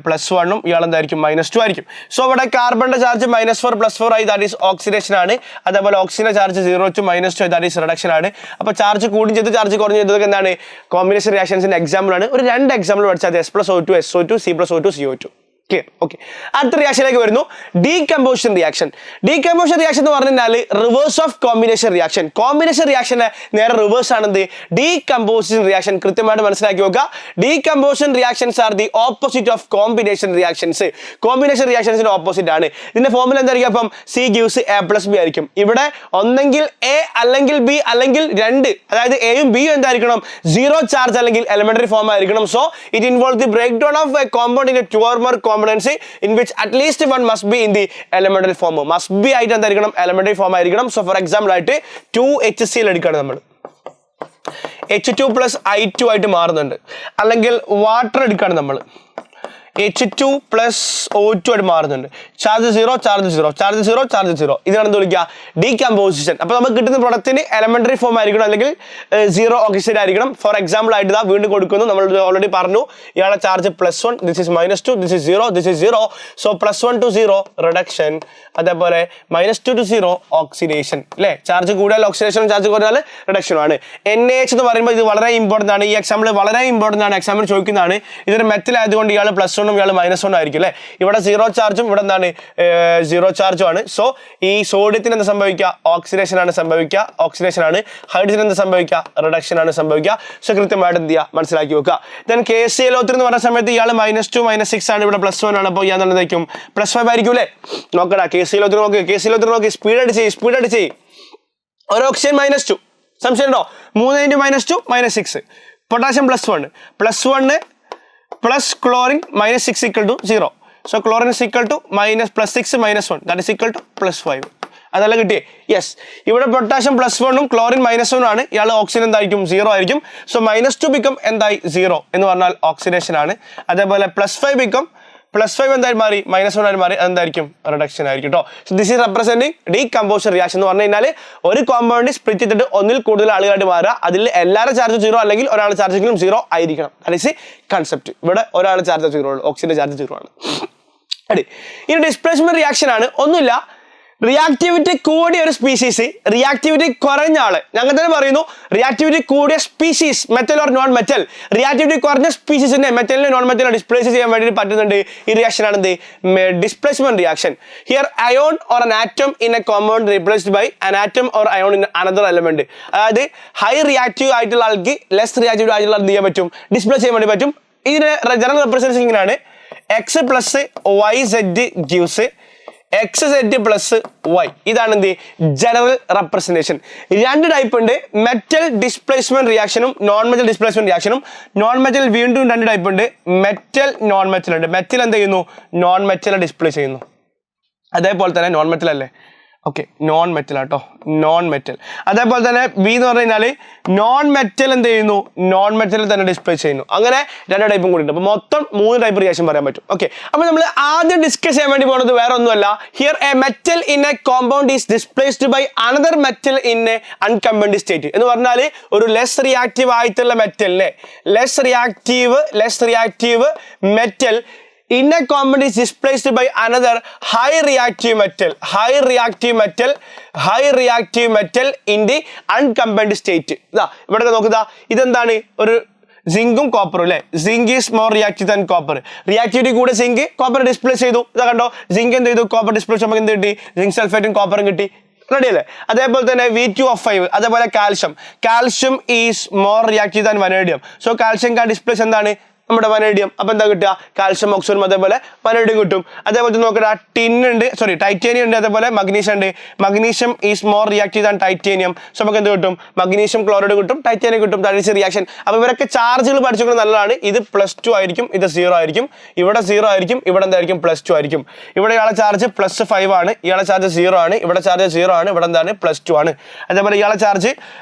+1ഉം ഇയാൾ എന്തായിരിക്കും -2 ആയിരിക്കും. സോ ഇവിടെ കാർബണിന്റെ ചാർജ് -4 +4 ആയി, ദാറ്റ് ഈസ് ഓക്സിഡേഷൻ ആണ്. അതേപോലെ ഓക്സിജന്റെ charge 0 to -2, that is reduction ആണ്. അപ്പോൾ ചാർജ് കൂടും ചെയ്ത് ചാർജ് കുറഞ്ഞു ചെയ്തതൊക്കെ എന്താണ് കോമ്പിനേഷൻ റിയാക്ഷൻസിന്റെ എക്സാമ്പിൾ ആണ്. ഒരു 2 എക്സാമ്പിൾ പഠിച്ചാൽ S+O2 SO2 C+O2 CO2. Okay, അടുത്ത റിയാക്ഷനിലേക്ക് വരുന്നു, ഡീകമ്പോസിഷൻ റിയാക്ഷൻ. ഡീകമ്പോസിഷൻ റിയാക്ഷൻ എന്ന് പറഞ്ഞാൽ reverse of combination reaction. Combination റിയാക്ഷന് നേരെ റിവേഴ്സ് ആണെന്ത് ഡീകമ്പോസിഷൻ റിയാക്ഷൻ. കൃത്യമായിട്ട് മനസ്സിലാക്കി നോക്കുക. Decomposition reactions are the opposite of combination reactions. കോമ്പിനേഷൻ റിയാക്ഷൻസിന്റെ ഓപ്പോസിറ്റ് ആണ്. ഇതിന്റെ ഫോർമുല എന്തായിരിക്കും? അപ്പം C gives A+B ആയിരിക്കും. ഇവിടെ ഒന്നെങ്കിൽ A അല്ലെങ്കിൽ B അല്ലെങ്കിൽ 2, അതായത് എയും ബിയും എന്തായിരിക്കണം 0 ചാർജ് അല്ലെങ്കിൽ എലിമെന്ററി ഫോം ആയിരിക്കണം. So it involve the break down of a compound in a 2 or more components in which at least one must be in the elementary form. Must be ആയിട്ട് എന്തായിരിക്കണം elementary form ആയിരിക്കണം. So for example ആയിട്ട് 2HCl എടുക്കുകയാണ് നമ്മൾ, H2 + I2 ആയിട്ട് മാറുന്നുണ്ട്. അല്ലെങ്കിൽ water എടുക്കുകയാണ് നമ്മൾ, H2 + O2 ആയിട്ട് മാറുന്നുണ്ട്. Charge 0 charge 0 charge 0 charge 0. ഇതാണ് എന്ത് വിളിക്കുക ഡീകമ്പോസിഷൻ. അപ്പോൾ നമുക്ക് കിട്ടുന്ന പ്രൊഡക്റ്റിന് എലിമെന്ററി ഫോം ആയിരിക്കണം അല്ലെങ്കിൽ 0 ഓക്സൈഡ് ആയിരിക്കണം. ഫോർ എക്സാമ്പിൾ ആയിട്ട് ഇതാ വീണ്ടും കൊടുക്കുന്നു. നമ്മൾ ഓൾറെഡി പറഞ്ഞു ഇയാളുടെ charge +1, this is -2, this is 0, this is 0. So +1 to 0 reduction, അതേപോലെ -2 to 0 ഓക്സിഡേഷൻ. അല്ലേ, ചാർജ് കൂടിയാൽ ഓക്സിഡേഷനും ചാർജ് കുറഞ്ഞാൽ റിഡക്ഷനും ആണ്. NaH എന്ന് പറയുമ്പോൾ ഇത് വളരെ ഇമ്പോർട്ടൻ്റ് ആണ്. ഈ എക്സാമ്പിൾ വളരെ ഇമ്പോർട്ടൻ്റ് ആണ്, എക്സാമ്പിൾ ചോദിക്കുന്നതാണ്. ഇതൊരു മെറ്റൽ ആയതുകൊണ്ട് ഇയാൾ +1 ഇയാൾ -1 ആയിരിക്കും. അല്ലേ, ഇവിടെ 0 ചാർജും ഇവിടെ എന്താണ് 0 ചാർജും ആണ്. സോ ഈ സോഡിയത്തിന് എന്താ സംഭവിക്കുക? ഓക്സിഡേഷൻ ആണ് സംഭവിക്കുക, ഓക്സിഡേഷൻ ആണ്. ഹൈഡ്രജൻ എന്താ സംഭവിക്കുക? റിഡക്ഷൻ ആണ് സംഭവിക്കുക. സോ കൃത്യമായിട്ട് എന്ത് ചെയ്യുക മനസ്സിലാക്കി വെക്കുക. ദെൻ KClO3 എന്ന് പറയുന്ന സമയത്ത് ഇയാൾ -2 -6 ആണ്, ഇവിടെ +1 ആണ്. അപ്പോൾ ഇയാൾ എന്തായിരിക്കും +5 ആയിരിക്കും. അല്ലേ, നോക്കടാ KClO3 നോക്കി, KClO3 നോക്കി, സ്പീഡായിട്ട് ചെയ്യും. ഒരു ഓക്സിജൻ -2, സംശയം ഉണ്ടോ? 3 × -2 -6. Potassium +1 plus chlorine -6 = 0. So chlorine is equal to +6 -1, that is equal to +5. അതല്ല കിട്ടിയേ? യെസ്, ഇവിടെ പൊട്ടാഷ്യം +1ഉം ക്ലോറിൻ -1 ആണ്. ഇയാൾ ഓക്സിജൻ എന്തായിരിക്കും 0 ആയിരിക്കും. സോ -2 ബിക്കം എന്തായി 0 എന്ന് പറഞ്ഞാൽ ഓക്സിഡേഷൻ ആണ്. അതേപോലെ +5 ബിക്കം +5 എന്തായി മാറി -1 ആയി മാറി, എന്തായിരിക്കും റിഡക്ഷൻ ആയിരിക്കും കേട്ടോ. So this is representing decomposition reaction എന്ന് പറഞ്ഞു കഴിഞ്ഞാൽ ഒരു കോമ്പൗണ്ട് സ്പ്ലിറ്റ് ചെയ്തിട്ട് ഒന്നിൽ കൂടുതൽ ആളുകളായിട്ട് മാറുക. അതിൽ എല്ലാവരുടെ ചാർജ് 0 അല്ലെങ്കിൽ ഒരാളുടെ ചാർജെങ്കിലും 0 ആയിരിക്കണം. That is concept. ഇവിടെ ഒരാളുടെ ചാർജ് 0 ഉള്ളൂ, ഓക്സിജന്റെ ചാർജ് 0 ആണ്. ഇനി ഡിസ്പ്ലേസ്മെന്റ് റിയാക്ഷൻ ആണ്. ഒന്നുമില്ല, റിയാക്ടിവിറ്റി കൂടിയ ഒരു സ്പീഷീസ് റിയാക്ടിവിറ്റി കുറഞ്ഞ ആള്, ഞങ്ങൾ തന്നെ പറയുന്നു റിയാക്ടിവിറ്റി കൂടിയ species metal or non metal, reactivity കുറഞ്ഞ സ്പീഷീസിനെ മെറ്റലിനെ നോൺ മെറ്റലിനെ ഡിസ്പ്ലേസ് ചെയ്യാൻ വേണ്ടി പറ്റുന്നുണ്ട്. ഈ റിയാക്ഷൻ ആണ് എന്ത് displacement reaction. Here ion or an atom in a compound replaced by an atom or ion in another element. അതായത് ഹൈ റിയാക്റ്റീവ് ആയിട്ടുള്ള ആൾക്ക് ലെസ് റിയാക്റ്റീവ് ആയിട്ടുള്ള എന്ത് ചെയ്യാൻ പറ്റും? ഡിസ്പ്ലേ ചെയ്യാൻ വേണ്ടി പറ്റും. ഇതിന് ജനറൽ റെപ്രസെന്റേഷൻ ഇങ്ങനെയാണ്: X + YZ gives XZ + Y. ഇതാണ് എന്ത് ജനറൽ റെപ്രസെന്റേഷൻ. 2 ടൈപ്പ് ഉണ്ട്, മെറ്റൽ ഡിസ്പ്ലേസ്മെന്റ് റിയാക്ഷനും നോൺ മെറ്റൽ ഡിസ്പ്ലേസ്മെന്റ് റിയാക്ഷനും. നോൺ മെറ്റൽ വീണ്ടും 2 ടൈപ്പ് ഉണ്ട്, മെറ്റൽ നോൺ മെറ്റൽ ഉണ്ട്. മെറ്റൽ എന്ത് ചെയ്യുന്നു? നോൺ മെറ്റൽ ഡിസ്പ്ലേ ചെയ്യുന്നു. അതേപോലെ തന്നെ നോൺ മെറ്റൽ അല്ലേ, ഓക്കെ, നോൺ മെറ്റൽ ആട്ടോ, നോൺ മെറ്റൽ. അതേപോലെ തന്നെ ബി എന്ന് പറഞ്ഞു കഴിഞ്ഞാൽ നോൺ മെറ്റൽ എന്ത് ചെയ്യുന്നു? നോൺ മെറ്റൽ തന്നെ ഡിസ്പ്ലേ ചെയ്യുന്നു. അങ്ങനെ 2 ടൈപ്പും കൂടി ഉണ്ട്. അപ്പോൾ മൊത്തം 3 ടൈപ്പ് റിയാക്ഷൻ പറയാൻ പറ്റും. ഓക്കെ, അപ്പോൾ നമ്മൾ ആദ്യം ഡിസ്കസ് ചെയ്യാൻ വേണ്ടി പോകുന്നത് വേറെ ഒന്നുമല്ല. Here a metal in a compound is displaced by another metal in a uncompound state. എന്ന് പറഞ്ഞാൽ ഒരു ലെസ് റിയാക്റ്റീവ് ആയിട്ടുള്ള മെറ്റലിനെ less reactive metal in a compound is displaced by another high reactive metal in the uncombined state. ഇതാ ഇവിടെ നോക്കുക, ഇതെന്താണ്? ഒരു സിങ്കും കോപ്പറും അല്ലേ. Zinc is more reactive than copper. Reactivity കൂടെ സിങ്ക് കോപ്പർ ഡിസ്പ്ലേ ചെയ്തു. ഇതാ കണ്ടോ, സിങ്ക് എന്ത് ചെയ്തു? കോപ്പർ ഡിസ്പ്ലേ ചെയ്യുമ്പോൾ എന്ത് കിട്ടി? സിങ്ക് സൾഫേറ്റും കോപ്പറും കിട്ടി. റെഡി അല്ലേ? അതേപോലെ തന്നെ V2O5, അതേപോലെ calcium is more reactive than vanadium. So calcium displace എന്താണ്? നമ്മുടെ വനേഡിയം. അപ്പോൾ എന്താ കിട്ടുക? കാൽഷ്യം ഓക്സൈഡും അതേപോലെ വനേഡിയം കിട്ടും. അതേപോലെ നോക്കുക, ടിൻ ഉണ്ട്, സോറി ടൈറ്റേനിയം ഉണ്ട്, അതേപോലെ മഗ്നീഷ്യം ഉണ്ട്. Magnesium is more reactive than titanium. So നമുക്ക് എന്ത് കിട്ടും? മഗ്നീഷ്യം ക്ലോറൈഡ് കിട്ടും, ടൈറ്റേനിയം കിട്ടും. That is reaction. അപ്പോൾ ഇവരൊക്കെ ചാർജുകൾ പഠിച്ചുകൊണ്ട് നല്ലതാണ്. ഇത് +2 ആയിരിക്കും, ഇത് 0 ആയിരിക്കും. ഇവിടെ 0 ആയിരിക്കും, ഇവിടെ എന്തായിരിക്കും? +2 ആയിരിക്കും. ഇവിടെ ഇയാളെ ചാർജ് +5 ആണ്, ഇയാളെ ചാർജ് 0 ആണ്, ഇവിടെ ചാർജ് 0 ആണ്, ഇവിടെ എന്താണ്? +2 ആണ്. അതേപോലെ ഇയാളെ ചാർജ്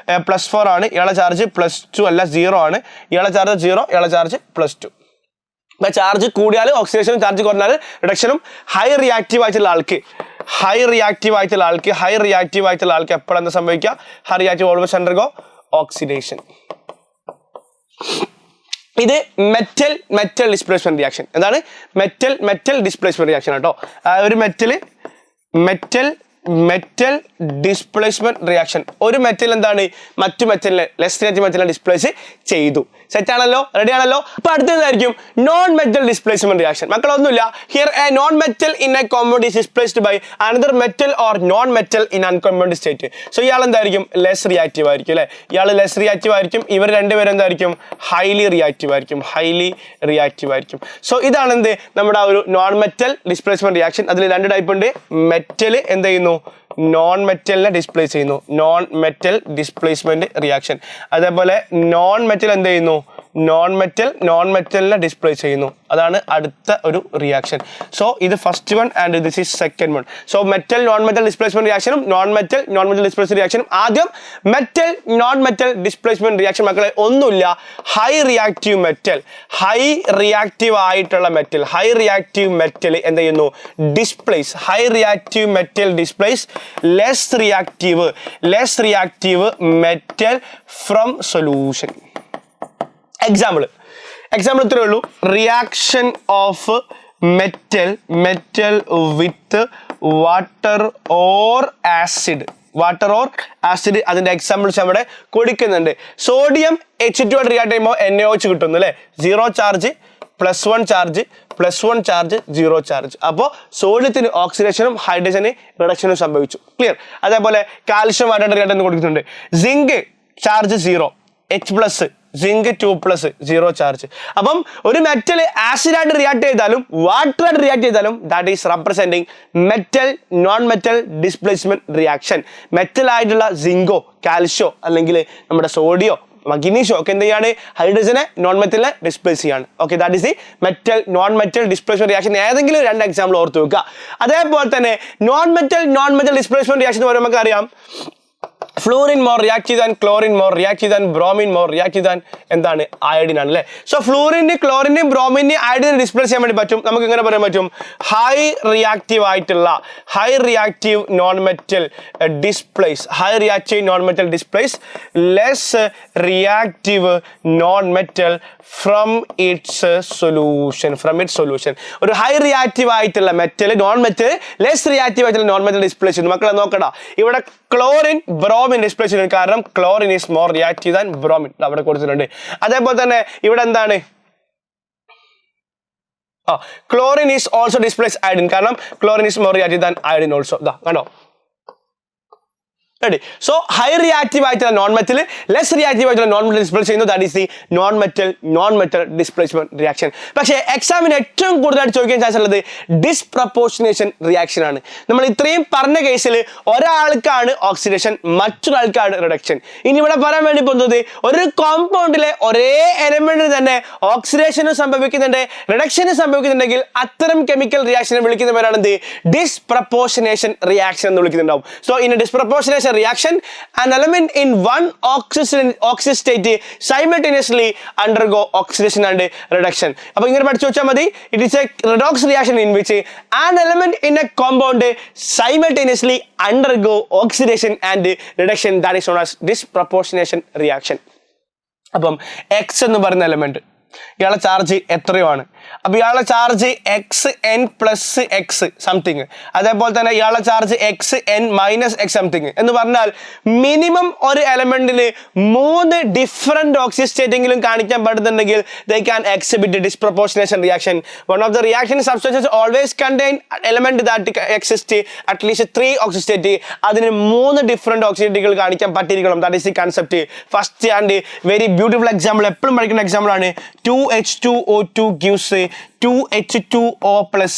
+4 ആണ്, ഇയാളെ ചാർജ് +2 അല്ല 0 ആണ്, ഇയാളെ ചാർജ് 0, ഇയാളെ ചാർജ് +2. അപ്പോൾ ചാർജ് കൂടിയാൽ ഓക്സിഡേഷനും ചാർജ് കുറഞ്ഞാൽ റിഡക്ഷനും. ഹൈ റിയാക്റ്റീവ് ആയിട്ടുള്ള ആൾക്ക് എപ്പോഴെന്താ സംഭവിക്കുക? High reactive always undergo oxidation. ഇത് മെറ്റൽ ഡിസ്പ്ലേസ്മെന്റ് റിയാക്ഷൻ. എന്താണ്? മെറ്റൽ ഡിസ്പ്ലേസ്മെന്റ് റിയാക്ഷൻ കേട്ടോ. ഒരു മെറ്റൽ ഡിസ്പ്ലേസ്മെന്റ് റിയാക്ഷൻ. ഒരു മെറ്റൽ എന്താണ് മറ്റു മെറ്റലിനെ ലെസ് റിയാക്റ്റീവ് മെറ്റലിനെ ഡിസ്പ്ലേസ് ചെയ്തു. സെറ്റ് ആണല്ലോ? റെഡി ആണല്ലോ? അപ്പൊ അടുത്തതായിരിക്കും നോൺ മെറ്റൽ ഡിസ്പ്ലേസ്മെന്റ് റിയാക്ഷൻ. മക്കളൊന്നുമില്ല, here a non metal in a compound is displaced by another metal or non metal in uncompound state. So ഇയാൾ എന്തായിരിക്കും? ലെസ് റിയാക്റ്റീവ് ആയിരിക്കും അല്ലെ? ഇയാൾ ലെസ് റിയാക്റ്റീവ് ആയിരിക്കും. ഇവർ രണ്ടുപേരും എന്തായിരിക്കും? ഹൈലി റിയാക്റ്റീവ് ആയിരിക്കും. സോ ഇതാണ് എന്ത് നമ്മുടെ ഒരു നോൺ മെറ്റൽ ഡിസ്പ്ലേസ്മെന്റ് റിയാക്ഷൻ. അതിൽ രണ്ട് ടൈപ്പ് ഉണ്ട്. മെറ്റൽ എന്ത് ചെയ്യുന്നു? നോൺ മെറ്റലിനെ ഡിസ്പ്ലേസ് ചെയ്യുന്നു. Non metal displacement reaction. അതേപോലെ നോൺ മെറ്റൽ എന്ത് ചെയ്യുന്നു? നോൺ മെറ്റലിനെ ഡിസ്പ്ലേസ് ചെയ്യുന്നു. അതാണ് അടുത്ത ഒരു റിയാക്ഷൻ. സോ ഇത് first one and this is second one. So metal non metal displacement റിയാക്ഷനും നോൺ മെറ്റൽ ഡിസ്പ്ലേസ്മെന്റ് റിയാക്ഷനും. ആദ്യം metal non metal displacement reaction. മക്കളെ ഒന്നുമില്ല, ഹൈ റിയാക്റ്റീവ് ആയിട്ടുള്ള മെറ്റൽ എന്ത് ചെയ്യുന്നു? Displace. High reactive metal displace less reactive metal from solution. Example ഇത്രയേ ഉള്ളൂ. Reaction of metal with water or acid. അതിന്റെ എക്സാമ്പിൾസ് അവിടെ കൊടുക്കുന്നുണ്ട്. സോഡിയം H2 റിയാക്ട് ചെയ്യുമ്പോൾ NaOH കിട്ടുന്നു അല്ലെ? 0 ചാർജ് +1 ചാർജ് +1 ചാർജ് 0 ചാർജ്. അപ്പോൾ സോഡിയത്തിന് ഓക്സിഡേഷനും ഹൈഡ്രജന് റിഡക്ഷനും സംഭവിച്ചു. ക്ലിയർ? അതേപോലെ കാൽഷ്യം റിയാക്ട് എന്ന് കൊടുക്കുന്നുണ്ട്. Zinc charge 0, H+, zinc 2+, 0 charge. അപ്പം ഒരു മെറ്റൽ ആസിഡായിട്ട് റിയാക്ട് ചെയ്താലും വാട്ടറായിട്ട് റിയാക്ട് ചെയ്താലും that is representing metal non metal displacement reaction. Metal ആയിട്ടുള്ള സിങ്കോ കാൽഷ്യോ അല്ലെങ്കിൽ നമ്മുടെ സോഡിയോ മഗ്നീഷ്യോ ഒക്കെ എന്ത് ചെയ്യാണ്? ഹൈഡ്രജനെ നോൺ മെറ്റലിനെ ഡിസ്പ്ലേസ് ചെയ്യാണ്. Okay, that is the metal non metal displacement reaction. ഏതെങ്കിലും രണ്ട് എക്സാമ്പിൾ ഓർത്ത് വെക്കുക. അതേപോലെ തന്നെ നോൺ മെറ്റൽ ഡിസ്പ്ലേസ്മെന്റ് റിയാക്ഷൻ എന്ന് പറയുമ്പോൾ നമുക്ക് അറിയാം fluorine more reactive than chlorine more reactive than bromine more reactive than എന്താണ്? അയഡിൻ ആണ് അല്ലേ? സോ ഫ്ലൂറിന് ക്ലോറിനും ബ്രോമിനും അയഡിനെ ഡിസ്പ്ലേസ് ചെയ്യാൻ വേണ്ടി പറ്റും. നമുക്ക് ഇങ്ങനെ പറയാൻ പറ്റും, high reactive non metal displace less reactive non metal from its solution. ഒരു ഹൈ റിയാക്റ്റീവ് ആയിട്ടുള്ള metal non metal less reactive ആയിട്ടുള്ള നോൺ മെറ്റൽ ഡിസ്പ്ലേസ് ചെയ്യുന്നു. മക്കളെ നോക്കടാ, ഇവിടെ ക്ലോറിൻ ബ്രോമിൻ ഡിസ്പ്ലേസ് ചെയ്യുന്നു. കാരണം chlorine is more reactive than bromine. അവിടെ കൊടുത്തിട്ടുണ്ട്. അതേപോലെ തന്നെ ഇവിടെ എന്താണ്? Chlorine is also displace iodine. കാരണം chlorine is more reactive than iodine also. കണ്ടോ? റെഡി? സോ ഹൈ റിയാക്റ്റീവ് ആയിട്ടുള്ള നോൺ മെറ്റൽ ലെസ് റിയാക്റ്റീവ് ആയിട്ടുള്ള നോൺ മെറ്റൽ ഡിസ്പ്ലേസ് ചെയ്യുന്നു. That is the non metal displacement reaction. പക്ഷേ എക്സാമിന് ഏറ്റവും കൂടുതലായിട്ട് ചോദിക്കാൻ ചാൻസ് ഉള്ളത് ഡിസ്പ്രപ്പോർഷനേഷൻ റിയാക്ഷൻ ആണ്. നമ്മൾ ഇത്രയും പറഞ്ഞ കേസിൽ ഒരാൾക്കാണ് ഓക്സിഡേഷൻ, മറ്റൊരാൾക്കാണ് റിഡക്ഷൻ. ഇനി ഇവിടെ പറയാൻ വേണ്ടി പോകുന്നത് ഒരു കോമ്പൗണ്ടിലെ ഒരേ എലമെന്റിന് തന്നെ ഓക്സിഡേഷനും സംഭവിക്കുന്നുണ്ട് റിഡക്ഷനും സംഭവിക്കുന്നുണ്ടെങ്കിൽ അത്തരം കെമിക്കൽ റിയാക്ഷനെ വിളിക്കുന്ന പേരാണ് എന്ത്? ഡിസ്പ്രപ്പോർഷനേഷൻ റിയാക്ഷൻ എന്ന് വിളിക്കുന്നുണ്ടാവും. So in disproportionation reaction, an element in one oxidation state simultaneously undergo oxidation and reduction. അപ്പോൾ ഇങ്ങനെ പഠിച്ചു വെച്ചാൽ മതി. It is a redox reaction in which an element in a compound simultaneously undergo oxidation and reduction. That is known as disproportionation reaction. അപ്പം X എന്ന് പറയുന്ന element ഇയാളെ charge എത്രയോ ആണ്. അപ്പൊ ഇയാളെ ചാർജ് XN+X സംതിങ്. അതേപോലെ തന്നെ ഇയാളെ ചാർജ് XN-X സംതിങ് എന്ന് പറഞ്ഞാൽ മിനിമം ഒരു എലമെന്റിന് 3 ഡിഫറെന്റ് ഓക്സിസ്റ്റേറ്റെങ്കിലും കാണിക്കാൻ പറ്റുന്നുണ്ടെങ്കിൽ they can exhibit disproportionation reaction. One of the reaction substances always contain element that exist at least 3 oxidate. അതിന് 3 ഡിഫറെന്റ് ഓക്സിഡേറ്റുകൾ കാണിക്കാൻ പറ്റിയിരിക്കണം. That is the concept. First and very beautiful example, എപ്പോഴും പഠിക്കുന്ന example ആണ് 2H2O2 gives 2H2O plus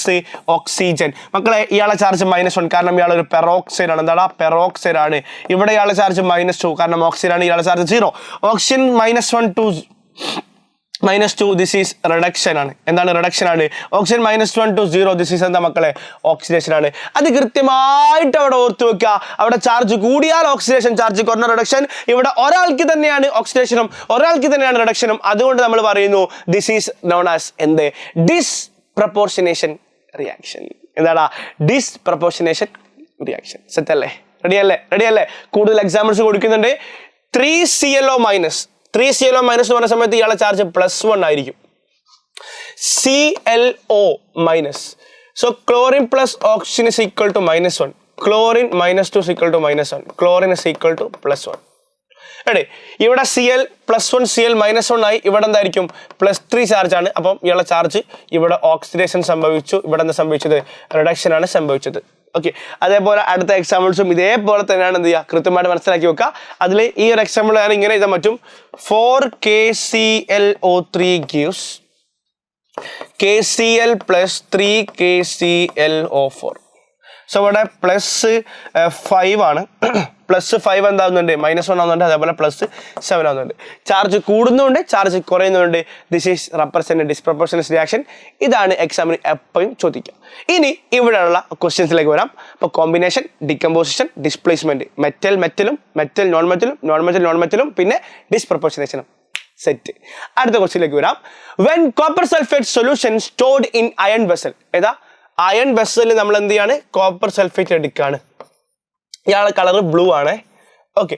oxygen. മക്കളെ ഇയാളെ charge -1 കാരണം ഇയാളൊരു peroxide ആണ്. എന്താണ്? പെറോക്സൈഡ് ആണ്. ഇവിടെ ഇയാളെ ചാർജ് -2 കാരണം ഓക്സിജൻ ആണ്. ഇയാളെ charge 0. Oxygen -1 to -2 this is reduction ആണ്. എന്താണ് റിഡക്ഷൻ ആണ്? ഓക്സിജൻ -1 to 0 ദിസ് ഈസ് എന്താ മക്കളെ? ഓക്സിഡേഷൻ ആണ്. അത് കൃത്യമായിട്ട് അവിടെ ഓർത്തു വെക്കുക. അവിടെ ചാർജ് കൂടിയാൽ ഓക്സിഡേഷൻ, ചാർജ് കുറഞ്ഞ റിഡക്ഷൻ. ഇവിടെ ഒരാൾക്ക് തന്നെയാണ് ഓക്സിഡേഷനും ഒരാൾക്ക് തന്നെയാണ് റിഡക്ഷനും. അതുകൊണ്ട് നമ്മൾ പറയുന്നു ദിസ് ഈസ് നോൺ ആസ് എന്ത്? Disproportionation reaction. എന്താടാ? Disproportionation reaction. സെറ്റ് അല്ലേ? റെഡിയല്ലേ? കൂടുതൽ എക്സാമ്പിൾസ് കൊടുക്കുന്നുണ്ട്. 3ClO- 3ClO- എന്ന് പറഞ്ഞ സമയത്ത് ഇയാളെ ചാർജ് +1 ആയിരിക്കും. ClO-. So chlorine plus oxygen is equal to -1. Chlorine -2 is equal to -1. Chlorine is equal to +1. Ready? ഇവിടെ Cl +1 Cl -1 ആയി. ഇവിടെ എന്തായിരിക്കും? +3 ചാർജ് ആണ്. അപ്പം ഇയാളെ ചാർജ് ഇവിടെ ഓക്സിഡേഷൻ സംഭവിച്ചു. ഇവിടെ എന്താ സംഭവിച്ചത്? റിഡക്ഷൻ ആണ് സംഭവിച്ചത്. ഓക്കെ. അതേപോലെ അടുത്ത എക്സാമ്പിൾസും ഇതേപോലെ തന്നെയാണ് എന്ത് ചെയ്യുക? കൃത്യമായിട്ട് മനസ്സിലാക്കി വെക്കുക. അതിൽ ഈ ഒരു എക്സാമ്പിൾ ഞാൻ ഇങ്ങനെ എഴുതാൻ പറ്റും. 4KClO3 gives KCl + 3KClO4. So ഇവിടെ +5 ആണ്. +5 എന്താകുന്നുണ്ട്? -1 ആവുന്നുണ്ട്. അതേപോലെ +7 ആവുന്നുണ്ട്. ചാർജ് കൂടുന്നുണ്ട്, ചാർജ് കുറയുന്നുണ്ട്. This is represent disproportionate reaction. ഇതാണ് എക്സാമിന് എപ്പോഴും ചോദിക്കുക. ഇനി ഇവിടെയുള്ള ക്വസ്റ്റ്യൻസിലേക്ക് വരാം. അപ്പോൾ കോമ്പിനേഷൻ, ഡികമ്പോസിഷൻ, ഡിസ്പ്ലേസ്മെന്റ്, മെറ്റലും മെറ്റൽ നോൺ മെറ്റലും പിന്നെ ഡിസ്പ്രപ്പോർഷനേഷനും. സെറ്റ്. അടുത്ത ക്വസ്റ്റ്യനിലേക്ക് വരാം. When copper sulphate solution stored in iron vessel. ഏതാ? അയൺ വെസലിൽ നമ്മൾ എന്ത് ചെയ്യാണ്? കോപ്പർ സൾഫേറ്റ് എടുക്കുകയാണ്. ഇയാളെ കളർ ബ്ലൂ ആണ്. Okay.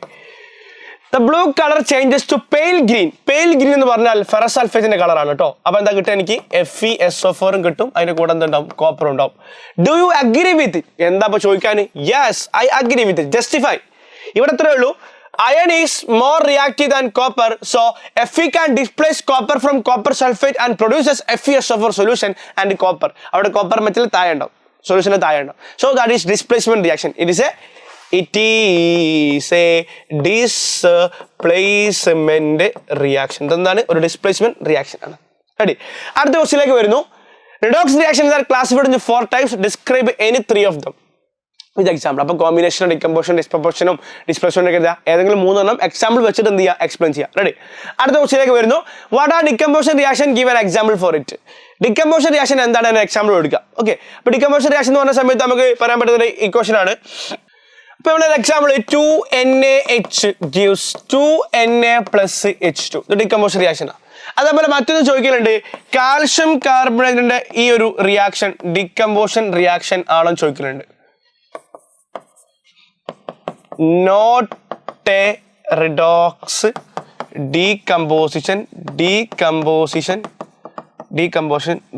The blue colour changes to pale green. Pale green എന്ന് പറഞ്ഞാൽ ഫെറസ് സൾഫേറ്റിന്റെ കളറാണ് കേട്ടോ. അപ്പൊ എന്താ കിട്ടുക? എനിക്ക് FeSO4 കിട്ടും. അതിന്റെ കൂടെ എന്തുണ്ടാവും? കോപ്പർ ഉണ്ടാവും. Do you agree with it? എന്താ ഇപ്പൊ ചോദിക്കാൻ? Yes, I agree with it. Justify. ഇവിടെ എത്രയേ ഉള്ളൂ? Iron is more reactive than copper, so Fe can displace copper from copper sulfate and produces FeSO4 solution and copper. അവിടെ copper metal താഴെ ഉണ്ടാവും, solution താഴെ ഉണ്ടാവും. So that is displacement reaction. It is a displacement reaction. എന്താണ്? ഒരു displacement reaction ആണ്. Ready? അടുത്ത ക്വസ്റ്റ്യനിലേക്ക് വരുന്നു. Redox reactions are classified into 4 types. Describe any 3 of them. ഇത് എക്സാമ്പിൾ. അപ്പോൾ കോമ്പിനേഷനും ഡികമ്പോസിഷനും ഡിസ്പ്രപ്പോർഷനും ഡിസ്പ്ലേസ്മെന്റ് ഒക്കെ എഴുതുക. ഏതെങ്കിലും 3 എക്സാമ്പിൾ വെച്ചിട്ട് എന്ത് ചെയ്യുക? എക്സ്പ്ലെയിൻ ചെയ്യുക. റെഡി? അടുത്ത ക്വസ്റ്റ്യനിലേക്ക് വരുന്നു. What are decomposition reaction? Give an example for it. Decomposition reaction എന്താണ്? അതിന് എക്സാമ്പിൾ കൊടുക്കുക. ഓക്കെ. അപ്പോൾ ഡികമ്പോസിഷൻ റിയാക്ഷൻ എന്ന് പറഞ്ഞ സമയത്ത് നമുക്ക് പറയാൻ പറ്റുന്ന ഒരു ഇക്വേഷൻ ആണ്. അപ്പോൾ ഇവിടെ example 2NaH gives 2Na + H2. ഇത് ഡികമ്പോസിഷൻ റിയാക്ഷൻ ആണ്. അതേപോലെ മറ്റൊന്ന് ചോദിക്കലുണ്ട്. കാൽഷ്യം കാർബണേറ്റിന്റെ ഈ ഒരു റിയാക്ഷൻ ഡികമ്പോസിഷൻ റിയാക്ഷൻ ആണോ ചോദിക്കലുണ്ട്. Not a redox decomposition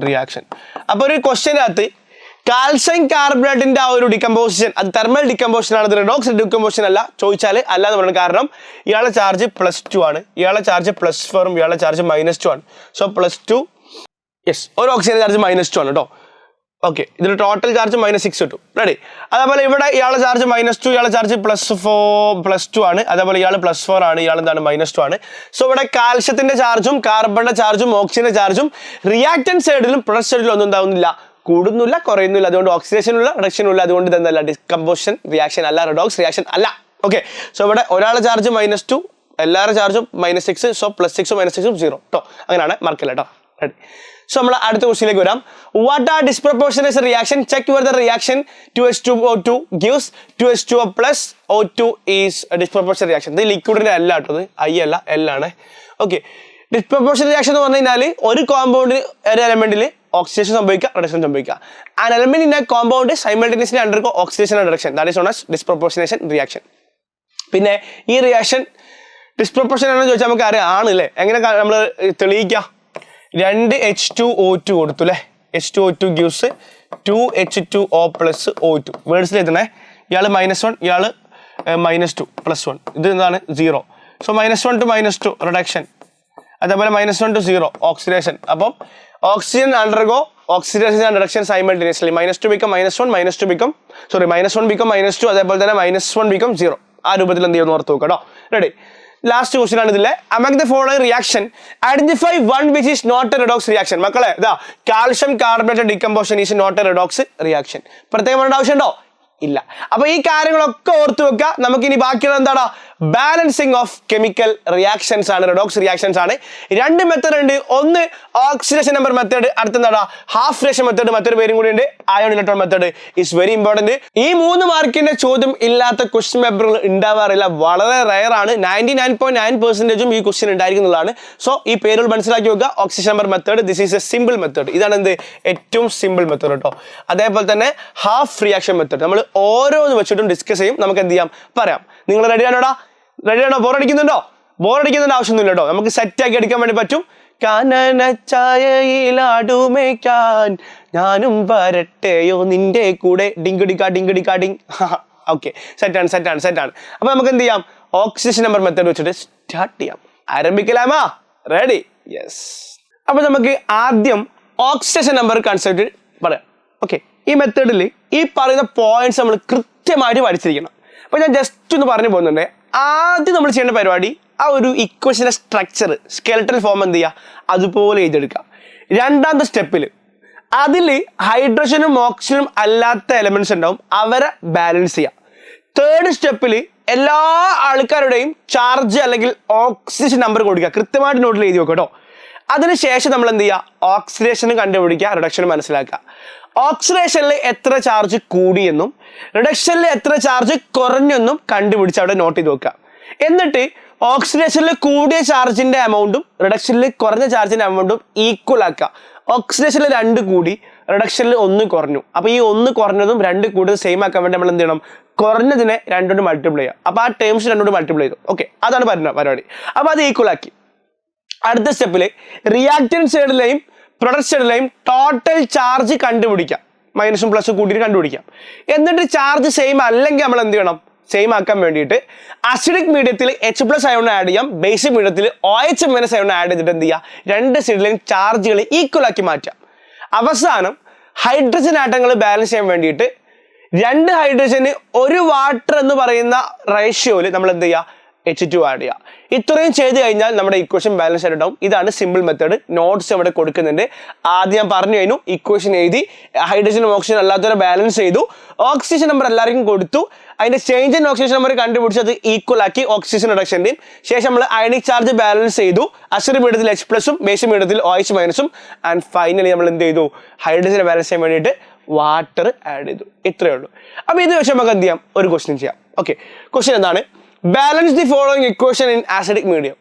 reaction. അപ്പോൾ ഒരു ക്വസ്റ്റ്യനകത്ത് കാൽഷ്യം കാർബണേറ്റിന്റെ ആ ഒരു ഡികമ്പോസിഷൻ, അത് തെർമൽ ഡികമ്പോസിഷൻ ആണ്, റിഡോക്സ് ഡികമ്പോസിഷൻ അല്ല. ചോദിച്ചാൽ അല്ല എന്ന് പറയുന്നത് കാരണം ഇയാളെ ചാർജ് +2 ആണ്, ഇയാളെ ചാർജ് +4 ഇയാളെ ചാർജ് -2 ആണ്. സോ +2, യെസ്, ഒരു ഓക്സിജൻ ചാർജ് -2 ആണ് കേട്ടോ. ഓക്കെ. ഇതിൽ ടോട്ടൽ ചാർജ് -6 കിട്ടും. റെഡി? അതേപോലെ ഇവിടെ ഇയാളെ ചാർജ് -2, ഇയാളെ ചാർജ് +2 ആണ്. അതേപോലെ ഇയാൾ +4 ആണ്, ഇയാൾ എന്താണ്? -2 ആണ്. സോ ഇവിടെ കാൽഷ്യത്തിന്റെ ചാർജും കാർബണിന്റെ ചാർജും ഓക്സിജന്റെ ചാർജും റിയാക്ടന്റ് സൈഡിലും പ്രൊഡക്റ്റ് സൈഡിലും ഒന്നും ഉണ്ടാവുന്നില്ല, കൂടുന്നില്ല, കുറയുന്നില്ല. അതുകൊണ്ട് ഓക്സിഡേഷനുള്ള റിഡക്ഷനുള്ള. അതുകൊണ്ട് ഇതെന്തല്ല? ഡികമ്പോസിഷൻ റിയാക്ഷൻ അല്ല, റിഡോക്സ് റിയാക്ഷൻ അല്ല. ഓക്കെ. സോ ഇവിടെ ഒരാളെ ചാർജ് -2, എല്ലാവരുടെ ചാർജും -6. സോ +6 -6 0 കേട്ടോ. അങ്ങനെയാണ് മാർക്കില്ല കേട്ടോ. റെഡി? സോ നമ്മൾ അടുത്ത ക്വസ്റ്റ്യനിലേക്ക് വരാം. What are disproportionate reaction? Check whether the reaction 2H2O2 gives 2H2O + O2 is a disproportionate reaction. ഇത് ലിക്വിഡിന്റെ അല്ല കേട്ടോ, ഇത് I അല്ല, L ആണ്. ഓക്കെ. ഡിസ്പ്രപ്പോർഷനേറ്റ് റിയാക്ഷൻ എന്ന് പറഞ്ഞു കഴിഞ്ഞാൽ ഒരു കോമ്പൗണ്ടിൽ, ഒരു എലമെന്റിൽ ഓക്സിഡേഷൻ സംഭവിക്കുക, റിഡക്ഷൻ സംഭവിക്കുക. An element in a compound simultaneously undergo oxidation and reduction. That is known as disproportionation reaction. പിന്നെ ഈ റിയാക്ഷൻ ഡിസ്പ്രപ്പോർഷൻ ആണെന്ന് ചോദിച്ചാൽ നമുക്ക് അറിയാം ആണല്ലേ. എങ്ങനെ നമ്മൾ തെളിയിക്കാം? 2H2O2 കൊടുത്തു അല്ലേ. H2O2 gives 2H2O + O2. വേർഡ്സിൽ എഴുതണേ. ഇയാൾ -1, ഇയാൾ -2 +1. ഇത് എന്താണ്? 0. So -1 to -2 reduction. അതേപോലെ -1 to 0 ഓക്സിഡേഷൻ. അപ്പം oxygen undergo oxidation and reduction simultaneously. -2 become -1, -2 become -1 become -2. അതേപോലെ തന്നെ -1 become 0. ആ രൂപത്തിൽ എന്ത് ചെയ്യുമെന്ന് ഓർത്ത് നോക്കാം കേട്ടോ. റെഡി? ലാസ്റ്റ് ക്വസ്റ്റ്യൻ ആണ് ഇതിലെ. Among the following reaction identify one which is not a redox reaction. മക്കളെ ഇതാ calcium carbonate decomposition is not a redox reaction. പ്രത്യേകം പറയേണ്ട ആവശ്യമുണ്ടോ? ഇല്ല. അപ്പൊ ഈ കാര്യങ്ങളൊക്കെ ഓർത്തു വെക്കുക. നമുക്കിനി ബാക്കിയുള്ള എന്താണ്? ബാലൻസിങ് ഓഫ് കെമിക്കൽ റിയാക്ഷൻസ് ആണ്, റെഡോക്സ് റിയാക്ഷൻസ് ആണ്. രണ്ട് മെത്തേഡ് ഉണ്ട്. ഒന്ന് ഓക്സിഡേഷൻ നമ്പർ മെത്തേഡ്, അടുത്തെന്താണ് ഹാഫ് റേഷൻ മെത്തേഡ്, മറ്റൊരു പേരും കൂടി ഉണ്ട് ion electron method. Is very important. ഈ 3 മാർക്കിന്റെ ചോദ്യം ഇല്ലാത്ത ക്വസ്റ്റ്യൻ പേപ്പറുകൾ ഉണ്ടാവാറില്ല, വളരെ റയർ ആണ്. 99.9% ഈ ക്വസ്റ്റ്യൻ ഉണ്ടായിരിക്കുന്നതാണ്. സോ ഈ പേരുകൾ മനസ്സിലാക്കി വെക്കുക. Oxidation number method, this is A simple method. ഇതാണ് എന്ത് ഏറ്റവും സിമ്പിൾ മെത്തേഡ് കേട്ടോ. അതേപോലെ തന്നെ ഹാഫ് റിയാക്ഷൻ മെത്തേഡ് നമ്മൾ ഓരോന്ന് വെച്ചിട്ടും ഡിസ്കസ് ചെയ്യും. നമുക്ക് എന്ത് ചെയ്യാം പറയാം. നിങ്ങൾ റെഡിയാണോടാ? റെഡിയാണോ? ബോറടിക്കുന്നുണ്ടോ? ബോറടിക്കുന്നതിന്റെ ആവശ്യമൊന്നുമില്ല കേട്ടോ. നമുക്ക് സെറ്റ് ആക്കി എടുക്കാൻ വേണ്ടി പറ്റും. കാനന ചായയിലാടുമേക്കാൻ ഞാനും വരട്ടെയോ നിന്റെ കൂടെ ഡിങ്കിടിക്കാ ഡിങ്കിടിക്കാ ഡിങ്. ഓക്കെ, സെറ്റാണ് സെറ്റാണ് സെറ്റാണ്. അപ്പൊ നമുക്ക് എന്ത് ചെയ്യാം? ഓക്സിഡേഷൻ നമ്പർ മെത്തേഡ് വെച്ചിട്ട് സ്റ്റാർട്ട് ചെയ്യാം. ആരംഭിക്കലാമാ? റെഡി? യെസ്. അപ്പൊ നമുക്ക് ആദ്യം ഓക്സിഡേഷൻ നമ്പർ കൺസെപ്റ്റ് പറയാം. ഓക്കെ, ഈ മെത്തേഡിൽ ഈ പറയുന്ന പോയിന്റ്സ് നമ്മൾ കൃത്യമായിട്ട് പഠിച്ചിരിക്കണം. അപ്പൊ ഞാൻ ജസ്റ്റ് ഒന്ന് പറഞ്ഞു പോകുന്നുണ്ട്. ആദ്യം നമ്മൾ ചെയ്യേണ്ട പരിപാടി ആ ഒരു ഇക്വേഷന്റെ സ്ട്രക്ചർ സ്കെലറ്റൽ ഫോം എന്ത് ചെയ്യുക, അതുപോലെ എഴുതിയെടുക്കുക. രണ്ടാമത്തെ സ്റ്റെപ്പിൽ അതിൽ ഹൈഡ്രജനും ഓക്സിജനും അല്ലാത്ത എലമെന്റ്സ് ഉണ്ടാവും, അവരെ ബാലൻസ് ചെയ്യുക. തേർഡ് സ്റ്റെപ്പിൽ എല്ലാ ആൾക്കാരുടെയും ചാർജ് അല്ലെങ്കിൽ ഓക്സിജൻ നമ്പർ കൊടുക്കുക, കൃത്യമായിട്ട് നോട്ടിൽ എഴുതി വെക്കുക കേട്ടോ. അതിനുശേഷം നമ്മൾ എന്ത് ചെയ്യുക? ഓക്സിഡേഷനും കണ്ടുപിടിക്കുക, റിഡക്ഷനും മനസ്സിലാക്കുക. ഓക്സിഡേഷനിൽ എത്ര ചാർജ് കൂടിയെന്നും റിഡക്ഷനിൽ എത്ര ചാർജ് കുറഞ്ഞെന്നും കണ്ടുപിടിച്ച് അവിടെ നോട്ട് ചെയ്ത് വെക്കുക. എന്നിട്ട് ഓക്സിഡേഷനിൽ കൂടിയ ചാർജിന്റെ എമൗണ്ടും റിഡക്ഷനിൽ കുറഞ്ഞ ചാർജിന്റെ എമൗണ്ടും ഈക്വൽ ആക്കുക. ഓക്സിഡേഷനിൽ 2 കൂടി, റിഡക്ഷനിൽ 1 കുറഞ്ഞു. അപ്പൊ ഈ 1 കുറഞ്ഞതും 2 കൂടിയതും സെയിം ആക്കാൻ വേണ്ടി നമ്മൾ എന്ത് ചെയ്യണം? കുറഞ്ഞതിനെ 2 കൊണ്ട് മൾട്ടിപ്ലൈ ചെയ്യുക. അപ്പൊ ആ ടേംസ് 2 കൊണ്ട് മൾട്ടിപ്ലൈ ചെയ്തു. ഓക്കെ, അതാണ് പരിപാടി. അപ്പൊ അത് ഈക്വൽ ആക്കി. അടുത്ത സ്റ്റെപ്പിൽ റിയാക്റ്റന്റ് സൈഡിലെയും പ്രൊഡക്റ്റ് സൈഡിലെയും ടോട്ടൽ ചാർജ് കണ്ടുപിടിക്കാം. മൈനസും പ്ലസും കൂട്ടിയിട്ട് കണ്ടുപിടിക്കാം. എന്നിട്ട് ചാർജ് സെയിം അല്ലെങ്കിൽ നമ്മൾ എന്ത് ചെയ്യണം? സെയിം ആക്കാൻ വേണ്ടിയിട്ട് അസിഡിക് മീഡിയത്തിൽ H+ അയോൺ ആഡ് ചെയ്യാം, ബേസിക് മീഡിയത്തിൽ OH- അയോൺ ആഡ് ചെയ്തിട്ട് എന്ത് ചെയ്യുക? 2 സൈഡിലെയും ചാർജുകൾ ഈക്വൽ ആക്കി മാറ്റാം. അവസാനം ഹൈഡ്രജൻ ആറ്റങ്ങൾ ബാലൻസ് ചെയ്യാൻ വേണ്ടിയിട്ട് 2 ഹൈഡ്രജന് 1 വാട്ടർ എന്ന് പറയുന്ന റേഷ്യോയിൽ നമ്മൾ എന്ത് ചെയ്യുക? H2 ആഡ് ചെയ്യുക. ഇത്രയും ചെയ്ത് കഴിഞ്ഞാൽ നമ്മുടെ ഇക്വേഷൻ ബാലൻസ് ആയിട്ടുണ്ടാവും. ഇതാണ് സിമ്പിൾ മെത്തേഡ്. നോട്ട്സ് ഇവിടെ കൊടുക്കുന്നുണ്ട്. ആദ്യം ഞാൻ പറഞ്ഞു കഴിഞ്ഞു, ഇക്വേഷൻ എഴുതി, ഹൈഡ്രജനും ഓക്സിജൻ അല്ലാത്തവരെ ബാലൻസ് ചെയ്തു, ഓക്സിജൻ നമ്പർ എല്ലാവർക്കും കൊടുത്തു, അതിന്റെ ചേഞ്ച് ഇൻ ഓക്സിജൻ നമ്പർ കണ്ടുപിടിച്ച് അത് ഈക്വൽ ആക്കി ഓക്സിജൻ റിഡക്ഷന്റെയും ശേഷം നമ്മൾ അയണിക് ചാർജ് ബാലൻസ് ചെയ്തു. അസിഡിക് മീഡിയത്തിൽ H+ഉം ബേസിക് മീഡിയത്തിൽ OH- ആൻഡ് ഫൈനലി നമ്മൾ എന്ത് ചെയ്തു? ഹൈഡ്രജനെ ബാലൻസ് ചെയ്യാൻ വേണ്ടിയിട്ട് വാട്ടർ ആഡ് ചെയ്തു. ഇത്രയേ ഉള്ളൂ. അപ്പൊ ഇത് വെച്ച് നമുക്ക് എന്ത് ചെയ്യാം? ഒരു ക്വസ്റ്റ്യൻ ചെയ്യാം. ഓക്കെ, ക്വസ്റ്റ്യൻ എന്താണ്? Balance the following equation in acidic medium.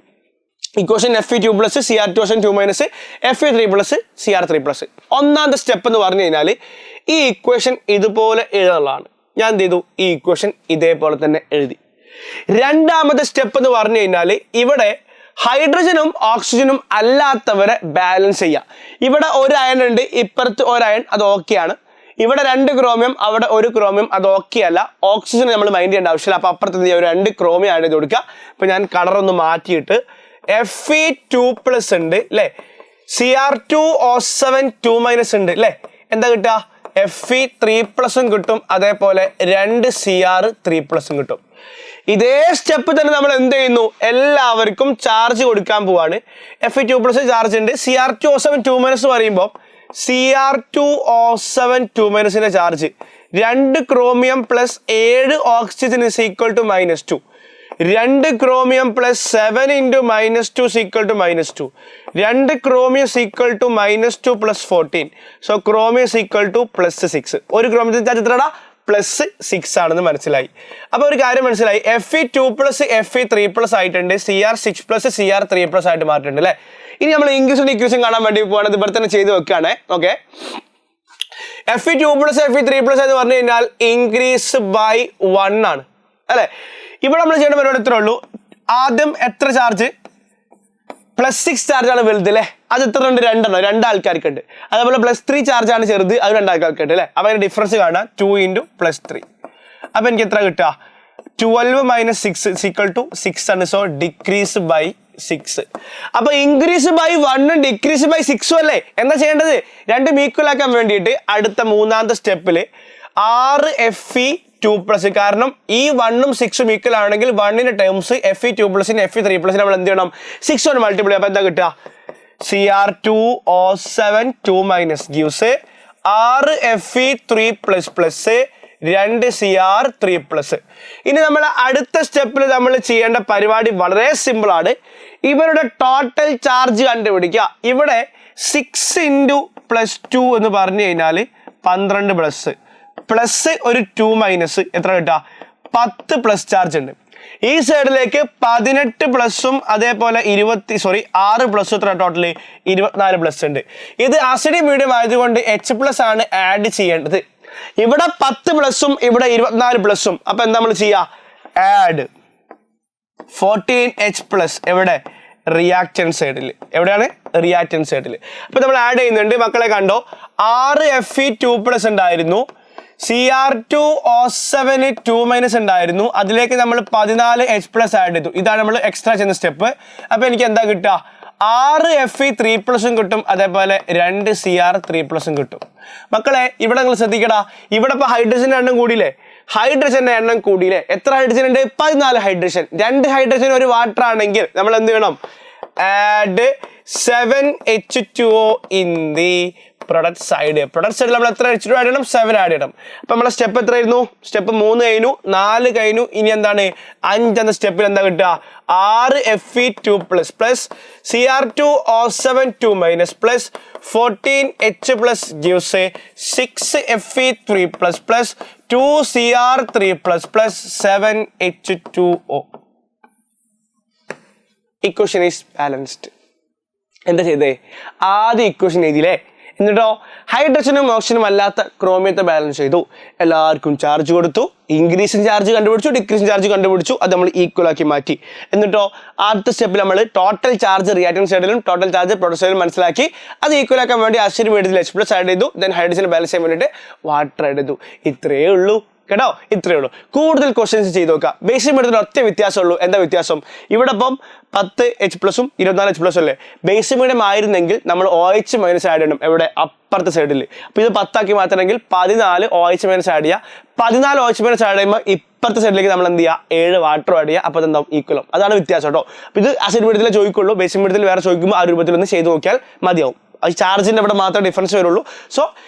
Equation Fe2+, Cr2SN2-, Fe3+, Cr3+. ഒന്നാമത്തെ സ്റ്റെപ്പ് എന്ന് പറഞ്ഞു കഴിഞ്ഞാൽ ഈ ഇക്വേഷൻ ഇതുപോലെ എഴുതാനുള്ളതാണ്. ഞാൻ എന്ത് ചെയ്തു? ഈ ഇക്വേഷൻ ഇതേപോലെ തന്നെ എഴുതി. രണ്ടാമത്തെ സ്റ്റെപ്പ് എന്ന് പറഞ്ഞു കഴിഞ്ഞാൽ ഇവിടെ ഹൈഡ്രജനും ഓക്സിജനും അല്ലാത്തവരെ ബാലൻസ് ചെയ്യുക. ഇവിടെ ഒരു അയൺ ഉണ്ട്, ഇപ്പുറത്ത് ഒരു അയൺ, അത് ഓക്കെയാണ്. ഇവിടെ 2 ക്രോമിയം, അവിടെ 1 ക്രോമിയം, അത് ഓക്കെ അല്ല. ഓക്സിജൻ നമ്മൾ മൈൻഡ് ചെയ്യേണ്ട ആവശ്യമില്ല. അപ്പൊ അപ്പുറത്ത് 2 ക്രോമിയം ആഡ് ചെയ്ത് കൊടുക്കുക. ഇപ്പൊ ഞാൻ കളർ ഒന്ന് മാറ്റിയിട്ട് Fe2+ ഉണ്ട് അല്ലെ, Cr2O7 ഉണ്ട് അല്ലെ, എന്താ കിട്ടുക? Fe3+ കിട്ടും, അതേപോലെ 2 Cr3+ കിട്ടും. ഇതേ സ്റ്റെപ്പ് തന്നെ നമ്മൾ എന്ത് ചെയ്യുന്നു? എല്ലാവർക്കും ചാർജ് കൊടുക്കാൻ പോവാണ്. Fe2+ ചാർജ് ഉണ്ട്. Cr2O7 പറയുമ്പോൾ Cr2O7 charge 2 chromium plus 7 oxygen is equal to -2. 2 chromium plus 7 × -2 is equal to -2. 2 chromium is equal to -2 + 14. So chromium is equal to +6. ഒരു ക്രോമിയത്തിന്റെ ചാർജ് എത്രടാ? +6 ആണെന്ന് മനസ്സിലായി. അപ്പൊ ഒരു കാര്യം മനസ്സിലായി, Fe2+ Fe3+ ആയിട്ടുണ്ട്, Cr6+ Cr3+ ആയിട്ട് മാറിയിട്ടുണ്ട് അല്ലെ. ഇനി നമ്മൾ ഇംഗ്ലീഷിന്റെ ഇക്വേഷൻ കാണാൻ വേണ്ടി പോവാണ്. ഇവിടെ തന്നെ ചെയ്ത് വെക്കുകയാണ്. ഓക്കെ, Fe2+ Fe3+ എന്ന് പറഞ്ഞു കഴിഞ്ഞാൽ ഇൻക്രീസ് ബൈ 1 ആണ് അല്ലെ. ഇവിടെ നമ്മൾ ചെയ്യേണ്ട പരിപാടി എത്ര ഉള്ളൂ? ആദ്യം എത്ര ചാർജ്? +6 ചാർജ് ആണ് വലുത് അല്ലെ. അത് എത്ര ഉണ്ട്? 2 ആൾക്കാർക്ക് ഉണ്ട്. അതേപോലെ +3 ചാർജ് ആണ് ചെറുത്, അത് 2 ആൾക്കാർക്ക് ഉണ്ട് അല്ലെ. അപ്പൊ അതിന്റെ ഡിഫറൻസ് കാണാം, 2 × +3. അപ്പൊ എനിക്ക് എത്ര കിട്ടുക? 12 - 6 is equal to 6 ആണ്. So decrease by 6. അപ്പൊ ഇൻക്രീസ് ബൈ 1 ഡിക്രീസ് ബൈ 6 അല്ലേ. എന്താ ചെയ്യേണ്ടത്? 2 ഈക്വൽ ആക്കാൻ വേണ്ടിയിട്ട് അടുത്ത മൂന്നാമത്തെ സ്റ്റെപ്പില് 6 Fe2+, കാരണം ഈ 1 ഉം 6 ഉം ഈക്വൽ ആണെങ്കിൽ 1ന്റെ ടേംസ് Fe2+ന് Fe3+ നമ്മൾ എന്ത് ചെയ്യണം? 6 കൊണ്ട് മൾട്ടിപ്ലൈ. അപ്പൊ എന്താ കിട്ടുക? Cr2O7 2- gives 6 Fe3++ 2Cr3+. ഇനി നമ്മൾ അടുത്ത സ്റ്റെപ്പിൽ നമ്മൾ ചെയ്യേണ്ട പരിപാടി വളരെ സിമ്പിൾ ആണ്. ഇവരുടെ ടോട്ടൽ ചാർജ് കണ്ടുപിടിക്കുക. ഇവിടെ 6 × +2 എന്ന് പറഞ്ഞു കഴിഞ്ഞാൽ 12 പ്ലസ് ഒരു 2 മൈനസ് എത്ര കിട്ടുക? 10 പ്ലസ് ചാർജ് ഉണ്ട്. ഈ സൈഡിലേക്ക് 18 പ്ലസും അതേപോലെ 6 പ്ലസും എത്ര ടോട്ടല് 24 പ്ലസ് ഉണ്ട്. ഇത് അസിഡിക് മീഡിയം ആയതുകൊണ്ട് H+ ആണ് ആഡ് ചെയ്യേണ്ടത്. ഇവിടെ 10 പ്ലസും ഇവിടെ 24 പ്ലസും. അപ്പൊ എന്താ നമ്മൾ ചെയ്യാ? Add 14H+. എവിടെ? റിയാക്റ്റൻസ് സൈഡിൽ. എവിടെയാണ്? റിയാക്റ്റൻസ് സൈഡിൽ. അപ്പൊ നമ്മൾ ആഡ് ചെയ്യുന്നുണ്ട്. മക്കളെ കണ്ടോ, 6 Fe2+ ഉണ്ടായിരുന്നു, Cr2O7 2- ഉണ്ടായിരുന്നു. അതിലേക്ക് നമ്മൾ 14 H+ ആഡ് ചെയ്തു. ഇതാണ് നമ്മൾ എക്സ്ട്രാ ചെയ്യുന്ന സ്റ്റെപ്പ്. അപ്പൊ എനിക്ക് എന്താ കിട്ടുക? 6 Fe3+ കിട്ടും, അതേപോലെ 2 Cr3+ കിട്ടും. മക്കളെ ഇവിടെ നിങ്ങൾ ശ്രദ്ധിക്കടാ, ഇവിടെ ഇപ്പൊ ഹൈഡ്രജന്റെ എണ്ണം കൂടിയില്ലേ? ഹൈഡ്രജന്റെ എണ്ണം കൂടിയില്ലേ? എത്ര ഹൈഡ്രജൻ ഉണ്ട്? 14 ഹൈഡ്രജൻ. 2 ഹൈഡ്രജൻ ഒരു വാട്ടർ ആണെങ്കിൽ നമ്മൾ എന്ത് ചെയ്യണം? Add 7H2O in the product side. Product സൈഡിൽ നമ്മൾ എത്ര H2 ആഡ് ചെയ്യണം? 7 ആഡ് ചെയ്യണം. അപ്പൊ നമ്മളെ സ്റ്റെപ്പ് എത്രയായിരുന്നു? സ്റ്റെപ്പ് 3 കഴിഞ്ഞു, 4 കഴിഞ്ഞു. ഇനി എന്താണ്? 5 എന്ന സ്റ്റെപ്പിൽ എന്താ കിട്ടുക? 6 Fe2+ plus Cr2O7 2- plus 14H+ gives 6 Fe3+ plus 2 Cr3+ plus 7H2O. Equation is balanced. എന്താ ചെയ്തേ? ആദ്യ ഇക്വേഷൻ എഴുതിയില്ലേ? എന്നിട്ടോ ഹൈഡ്രജനും ഓക്സിജനും അല്ലാത്ത ക്രോമിയത്തെ ബാലൻസ് ചെയ്തു. എല്ലാവർക്കും ചാർജ് കൊടുത്തു. ഇൻക്രീസിങ് ചാർജ് കണ്ടുപിടിച്ചു, ഡിക്രീസിങ് ചാർജ് കണ്ടുപിടിച്ചു. അത് നമ്മൾ ഈക്വൽ ആക്കി മാറ്റി. എന്നിട്ടോ അടുത്ത സ്റ്റെപ്പിൽ നമ്മൾ ടോട്ടൽ ചാർജ് റിയാക്റ്റൻസ് സൈഡിലും ടോട്ടൽ ചാർജ് പ്രൊഡക്റ്റ് സൈഡിലും മനസ്സിലാക്കി. അത് ഈക്വൽ ആക്കാൻ വേണ്ടി അസിഡിക് മീഡിയത്തിൽ H+ ആഡ് ചെയ്തു. ദെൻ ഹൈഡ്രജൻ ബാലൻസ് ചെയ്യാൻ വേണ്ടിയിട്ട് വാട്ടർ ആഡ് ചെയ്തു. ഇത്രയേ ഉള്ളൂ കേട്ടോ, ഇത്രയേ ഉള്ളൂ. കൂടുതൽ ക്വസ്റ്റ്യൻസ് ചെയ്ത് നോക്കാം. ബേസിക് മീഡിയത്തിൽ ഒറ്റ വ്യത്യാസമുള്ളൂ. എന്താ വ്യത്യാസം? ഇവിടെ ഇപ്പം 10 H+ 24 H+ അല്ലേ? ബേസിക് മീഡിയം ആയിരുന്നെങ്കിൽ നമ്മൾ OH- ആഡ് ചെയ്യണം. എവിടെ? അപ്പുറത്തെ സൈഡിൽ. അപ്പൊ ഇത് 10 ആക്കി മാറ്റണമെങ്കിൽ 14 OH- ആഡ് ചെയ്യുക. 14 OH- ആഡ് ചെയ്യുമ്പോൾ ഇപ്പുറത്തെ സൈഡിലേക്ക് നമ്മൾ എന്ത് ചെയ്യുക? 7 വാട്ടർ ആഡ് ചെയ്യുക. അപ്പൊ എന്താവും? ഈക്വലും. അതാണ് വ്യത്യാസം കേട്ടോ. അപ്പൊ ഇത് അസിഡിക് മീഡിയത്തിലെ ചോദിക്കുള്ളൂ. ബേസിക് മീഡിയത്തിൽ വേറെ ചോദിക്കുമ്പോൾ ആ രൂപത്തിൽ ഒന്ന് ചെയ്ത് നോക്കിയാൽ മതിയാവും. അത് ചാർജിന്റെ അവിടെ മാത്രമേ ഡിഫറൻസ് വരുള്ളൂ. So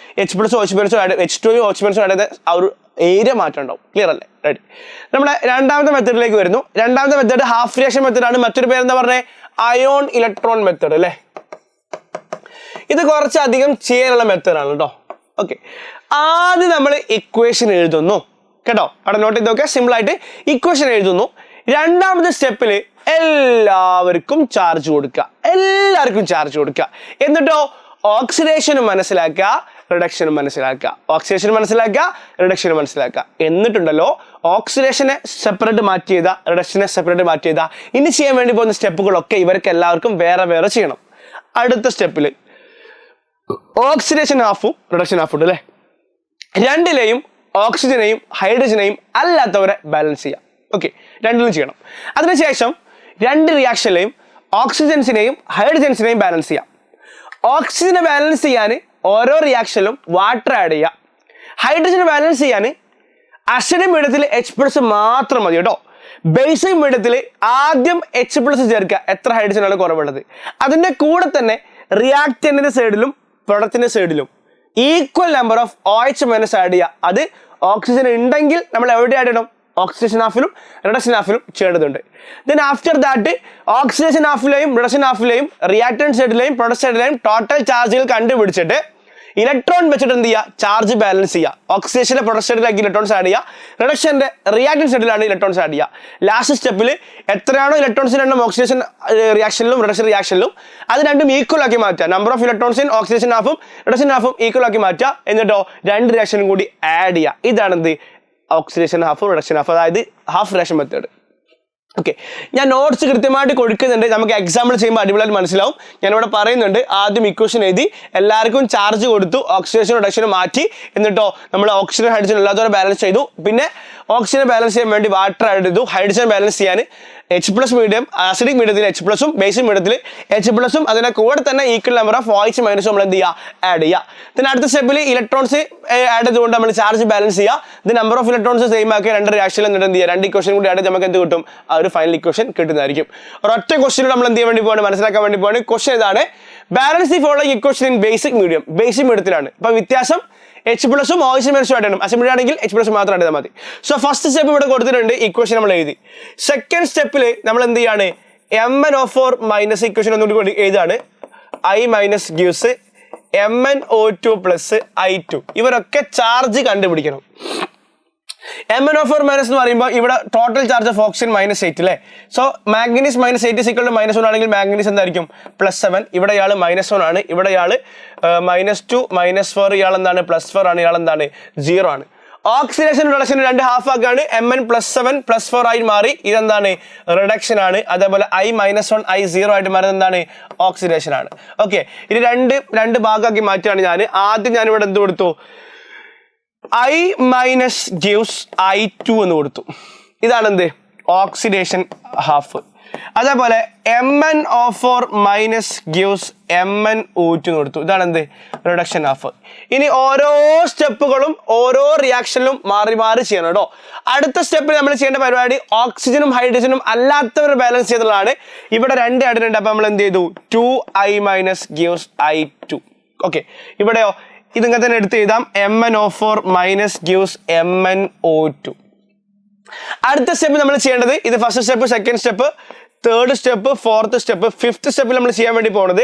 H+ OH- add H2 OH- add ചെയ്ത ആ ഒരു ഏരിയ മാറ്റം ഉണ്ടാവും. ക്ലിയർ അല്ലേ? റെഡി. നമ്മുടെ രണ്ടാമത്തെ മെത്തേഡിലേക്ക് വരുന്നു. രണ്ടാമത്തെ മെത്തേഡ് ഹാഫ് റിയാക്ഷൻ മെത്തേഡാണ്. മറ്റൊരു പേര് എന്താ പറഞ്ഞേ? അയോൺ ഇലക്ട്രോൺ മെത്തേഡ് അല്ലേ? ഇത് കുറച്ചധികം ചെയ്യാനുള്ള മെത്തേഡാണ് കേട്ടോ. ഓക്കെ, ആദ്യം നമ്മൾ ഇക്വേഷൻ എഴുതുന്നു കേട്ടോ. അവിടെ നോട്ട് ചെയ്ത് നോക്കുക. സിമ്പിൾ ആയിട്ട് ഇക്വേഷൻ എഴുതുന്നു. രണ്ടാമത്തെ സ്റ്റെപ്പിൽ എല്ലാവർക്കും ചാർജ് കൊടുക്കുക. എല്ലാവർക്കും ചാർജ് കൊടുക്കുക. എന്നിട്ടോ ഓക്സിഡേഷനും മനസ്സിലാക്കുക, റിഡക്ഷനും മനസ്സിലാക്കുക. ഓക്സിഡേഷൻ മനസ്സിലാക്കുക, റിഡക്ഷനും മനസ്സിലാക്കുക. എന്നിട്ടുണ്ടല്ലോ ഓക്സിഡേഷനെ സെപ്പറേറ്റ് മാറ്റി ചെയ്ത, റിഡക്ഷനെ സെപ്പറേറ്റ് മാറ്റി ചെയ്ത, ഇനി ചെയ്യാൻ വേണ്ടി പോകുന്ന സ്റ്റെപ്പുകളൊക്കെ ഇവർക്ക് എല്ലാവർക്കും വേറെ വേറെ ചെയ്യണം. അടുത്ത സ്റ്റെപ്പിൽ ഓക്സിഡേഷൻ ഹാഫും റിഡക്ഷൻ ഹാഫും ഉണ്ട് അല്ലേ? രണ്ടിലെയും ഓക്സിജനെയും ഹൈഡ്രജനെയും അല്ലാത്തവരെ ബാലൻസ് ചെയ്യാം. ഓക്കെ, രണ്ടിലും ചെയ്യണം. അതിനുശേഷം രണ്ട് റിയാക്ഷനിലെയും ഓക്സിജൻസിനെയും ഹൈഡ്രജൻസിനെയും ബാലൻസ് ചെയ്യാം. ഓക്സിജനെ ബാലൻസ് ചെയ്യാൻ ഓരോ റിയാക്ഷനിലും വാട്ടർ ആഡ് ചെയ്യുക. ഹൈഡ്രജനെ ബാലൻസ് ചെയ്യാൻ അസിഡിക് മീഡിയത്തിൽ H+ മാത്രം മതി കേട്ടോ. ബേസിക് മീഡിയത്തിൽ ആദ്യം H+ ചേർക്കുക. എത്ര ഹൈഡ്രജനാണ് കുറവുള്ളത്. അതിൻ്റെ കൂടെ തന്നെ റിയാക്റ്റന്റിന്റെ സൈഡിലും പ്രൊഡക്റ്റിന്റെ സൈഡിലും equal number of OH- add ചെയ്യുക. അത് ഓക്സിജൻ ഉണ്ടെങ്കിൽ നമ്മൾ എവിടെ ആഡ് ചെയ്യണം? ഓക്സിഡേഷൻ ഹാഫിലും റിഡക്ഷൻ ഹാഫിലും ചെയ്യേണ്ടതുണ്ട്. ദെൻ ആഫ്റ്റർ ദാറ്റ് ഓക്സിഡേഷൻ ഹാഫിലെയും റിഡക്ഷൻ ഹാഫിലെയും റിയാക്റ്റന്റ് സൈഡിലെയും പ്രൊഡക്റ്റ് സൈഡിലെയും ടോട്ടൽ ചാർജുകൾ കണ്ടുപിടിച്ചിട്ട് ഇലക്ട്രോൺ വെച്ചിട്ട് എന്ത് ചെയ്യുക? ചാർജ് ബാലൻസ് ചെയ്യുക. ഓക്സിഡേഷന്റെ പ്രൊഡക്റ്റ് സൈഡിലേക്ക് ഇലക്ട്രോൺസ് ആഡ് ചെയ്യുക, റിഡക്ഷന്റെ റിയാക്റ്റന്റ് സൈഡിലാണ് ഇലക്ട്രോൺസ് ആഡ് ചെയ്യുക. ലാസ്റ്റ് സ്റ്റെപ്പിൽ എത്രയാണോ ഇലക്ട്രോൺസിന്റെ എണ്ണം ഓക്സിഡേഷൻ റിയാക്ഷനിലും റിഡക്ഷൻ റിയാക്ഷനിലും അത് രണ്ടും ഈക്വൽ ആക്കി മാറ്റുക. Number of electrons in oxidation ഹാഫും റിഡക്ഷൻ ഹാഫും ഈക്വൽ ആക്കി മാറ്റുക. എന്നിട്ടോ രണ്ട് റിയാക്ഷനും കൂടി ആഡ് ചെയ്യുക. ഇതാണ് എന്ത്? ഓക്സിഡേഷൻ ഹാഫ് റിഡക്ഷൻ ഹാഫ്, അതായത് ഹാഫ് റിയാക്ഷൻ മെത്തേഡ്. ഓക്കെ, ഞാൻ നോട്ട്സ് കൃത്യമായിട്ട് കൊടുക്കുന്നുണ്ട്. നമുക്ക് എക്സാമ്പിൾ ചെയ്യുമ്പോൾ അടിപൊളിയായിട്ട് മനസ്സിലാവും. ഞാനിവിടെ പറയുന്നുണ്ട്. ആദ്യം ഇക്വേഷൻ എഴുതി, എല്ലാവർക്കും ചാർജ് കൊടുത്തു, ഓക്സിഡേഷനും റിഡക്ഷനും മാറ്റി. എന്നിട്ടോ നമ്മൾ ഓക്സിജൻ ഹൈഡ്രജൻ എല്ലാത്തവരെ ബാലൻസ് ചെയ്തു. പിന്നെ ഓക്സിജനെ ബാലൻസ് ചെയ്യാൻ വേണ്ടി വാട്ടർ ആഡ് ചെയ്തു. ഹൈഡ്രജൻ ബാലൻസ് ചെയ്യാൻ H+ മീഡിയം, അസിഡിക് മീഡിയത്തിൽ H+ഉം ബേസിക് മീഡിയത്തിൽ H+ഉം അതിനെ കൂടെ തന്നെ ഈക്വൽ നമ്പർ ഓഫ് OH- നമ്മൾ എന്ത് ചെയ്യുക? ആഡ് ചെയ്യുക. പിന്നെ അടുത്ത സ്റ്റെപ്പിൽ ഇലക്ട്രോൺസ് ആഡ് ചെയ്തുകൊണ്ട് നമ്മൾ ചാർജ് ബാലൻസ് ചെയ്യുക. ഇത് നമ്പർ ഓഫ് ഇലക്ട്രോൺസ് സെയിം ആക്കി രണ്ട് റിയാക്ഷനിൽ എന്നിട്ട് എന്ത് ചെയ്യുക? രണ്ട് ഇക്വേഷൻ കൂടി ആഡ് ചെയ്ത് നമുക്ക് എന്ത് കിട്ടും? ആ ഒരു ഫൈനൽ ഇക്വേഷൻ കിട്ടുന്നതായിരിക്കും. ഒരൊറ്റ ക്വസ്റ്റ്യൻ നമ്മൾ എന്ത് ചെയ്യാൻ വേണ്ടി പോവാണ്? മനസ്സിലാക്കാൻ വേണ്ടി പോവാണ്. ക്വസ്റ്റ്യൻ ഇതാണ്: balance the following equation in basic medium. Basic മീഡിയത്തിലാണ്. അപ്പൊ വ്യത്യാസം എച്ച് പ്ലസും ഓക്സിജൻ മൈനസും ആഡ് ചെയ്യണം. അസംബ്ലി ആണെങ്കിൽ എച്ച് പ്ലസ് മാത്രം ആഡ് ചെയ്താൽ മതി. സോ ഫസ്റ്റ് സ്റ്റെപ്പ് ഇവിടെ കൊടുത്തിട്ടുണ്ട്, ഇക്വേഷൻ നമ്മൾ എഴുതി. സെക്കൻഡ് സ്റ്റെപ്പിൽ നമ്മൾ എന്ത് ചെയ്യാണ്, MnO4 മൈനസ് ഇക്വേഷൻ ഒന്നുകൂടി എഴുതാണ്. I minus gives MnO2 plus I2. ഇവരൊക്കെ ചാർജ് കണ്ടുപിടിക്കണം. MnO4 മൈനസ് എന്ന് പറയുമ്പോൾ ഇവിടെ ടോട്ടൽ ചാർജ് ഓഫ് ഓക്സിജൻ -8 അല്ലേ. സോ മാഗ്നീസ് -8 -1 ആണെങ്കിൽ മാഗ്നീസ് എന്തായിരിക്കും +7. ഇവിടെ ഇയാൾ -1 ആണ്, ഇവിടെ ഇയാൾ -2 -4, ഇയാൾ എന്താണ് +4 ആണ്, ഇയാൾ എന്താണ് 0 ആണ്. ഓക്സിഡേഷൻ റിഡക്ഷൻ രണ്ട് ഹാഫ് ആക്കാണ്. Mn+7 +4 ആയി മാറി, ഇതെന്താണ് റിഡക്ഷൻ ആണ്. അതേപോലെ I-1 I0 ആയിട്ട് മാറുന്നത് എന്താണ് ഓക്സിഡേഷൻ ആണ്. ഓക്കെ, ഇത് രണ്ട് ഭാഗമാക്കി മാറ്റുകയാണ് ഞാൻ. ആദ്യം ഞാനിവിടെ എന്ത് കൊടുത്തു, I മൈനസ് ഗിവ്സ് I2 എന്ന് കൊടുത്തു. ഇതാണ് എന്ത് ഓക്സിഡേഷൻ ഹാഫ്. അതേപോലെ MnO4 മൈനസ് ഗിവ്സ് MnO2 എന്ന് കൊടുത്തു. ഇതാണ് എന്ത് റിഡക്ഷൻ ഹാഫ്. ഇനി ഓരോ സ്റ്റെപ്പുകളും ഓരോ റിയാക്ഷനിലും മാറി മാറി ചെയ്യണം കേട്ടോ. അടുത്ത സ്റ്റെപ്പിൽ നമ്മൾ ചെയ്യേണ്ട പരിപാടി ഓക്സിജനും ഹൈഡ്രജനും അല്ലാത്തവർ ബാലൻസ് ചെയ്തതാണ്. ഇവിടെ 2 ആയിട്ടുണ്ട്. അപ്പൊ നമ്മൾ എന്ത് ചെയ്തു, 2I minus gives I2. Okay, ഇവിടെയോ ഇതിങ്ങനെ തന്നെ എടുത്ത് എഴുതാം, MnO4 മൈനസ് ഗിവ്സ് MnO2. അടുത്ത സ്റ്റെപ്പ് നമ്മൾ ചെയ്യേണ്ടത്, ഇത് first step, second step, third step, fourth step, fifth സ്റ്റെപ്പിൽ നമ്മൾ ചെയ്യാൻ വേണ്ടി പോകുന്നത്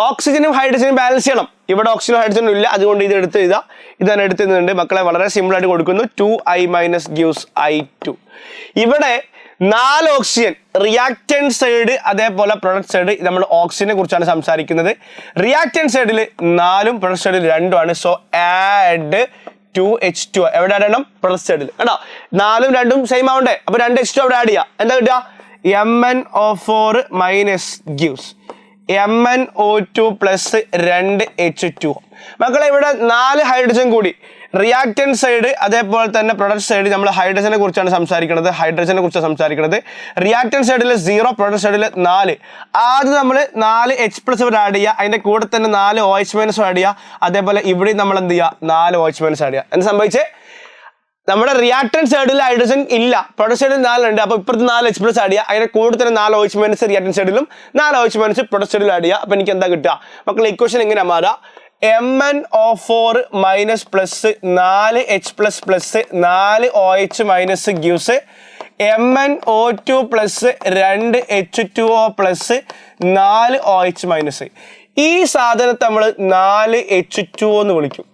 ഓക്സിജനും ഹൈഡ്രജനും ബാലൻസ് ചെയ്യണം. ഇവിടെ ഓക്സിജനും ഹൈഡ്രജനും ഇല്ല, അതുകൊണ്ട് ഇത് എടുത്ത് എഴുതാം. ഇതാണ് എടുത്തുണ്ട് മക്കളെ, വളരെ സിമ്പിൾ ആയിട്ട് കൊടുക്കുന്നു. 2I minus gives I2. ഇവിടെ 4 ഓക്സിജൻ റിയാക്റ്റന്റ് സൈഡ്, അതേപോലെ പ്രൊഡക്റ്റ് സൈഡ്. നമ്മൾ ഓക്സിജനെ കുറിച്ചാണ് സംസാരിക്കുന്നത്. റിയാക്റ്റന്റ് സൈഡിൽ 4ഉം പ്രൊഡക്റ്റ് സൈഡിൽ 2ഉം ആണ്. So add 2H2. എവിടെ ആഡ് ചെയ്യണം, പ്രൊഡക്റ്റ് സൈഡിൽ. കേട്ടോ, 4ഉം 2ഉം സെയിം ആവണ്ടേ, അപ്പൊ 2H2 അവിടെ ആഡ് ചെയ്യാം. എന്താ കിട്ടുക, MnO4 minus gives MnO2 plus 2H2. മക്കളെ, ഇവിടെ 4 ഹൈഡ്രജൻ കൂടി റിയാക്റ്റന്റ് സൈഡ്, അതേപോലെ തന്നെ പ്രൊഡക്റ്റ് സൈഡ്. നമ്മൾ ഹൈഡ്രജനെ കുറിച്ചാണ് സംസാരിക്കുന്നത്. റിയാക്റ്റന്റ് സൈഡിൽ 0, പ്രൊഡക്റ്റ് സൈഡിൽ 4. ആദ്യം നമ്മൾ 4 H+ ആഡ് ചെയ്യുക, അതിന്റെ കൂടെ തന്നെ 4 OH- ആഡ് ചെയ്യുക. അതേപോലെ ഇവിടെ നമ്മൾ എന്ത് ചെയ്യുക, 4 OH- ആഡ് ചെയ്യുക. എന്ത് സംഭവിച്ചേ, നമ്മുടെ റിയാക്റ്റന്റ് സൈഡിൽ ഹൈഡ്രജൻ ഇല്ല, പ്രൊഡക്റ്റ് സൈഡിൽ 4 ഉണ്ട്. അപ്പൊ ഇപ്പുറത്ത് 4 H+ ആഡ് ചെയ്യുക, അതിന്റെ കൂടെ തന്നെ 4 OH- റിയാക്റ്റന്റ് സൈഡിലും 4 OH- പ്രൊഡക്റ്റ് സൈഡിലും ആഡ് ചെയ്യുക. അപ്പൊ എനിക്ക് എന്താ കിട്ടുക മക്കളെ, ഇക്വേഷൻ എങ്ങനെ മാറുക, MnO4 minus plus 4H+ plus 4 OH- gives MnO2 plus 2H2O plus 4 OH-. ഈ സാധനത്തെ നമ്മൾ 4H2O എന്ന് വിളിക്കും.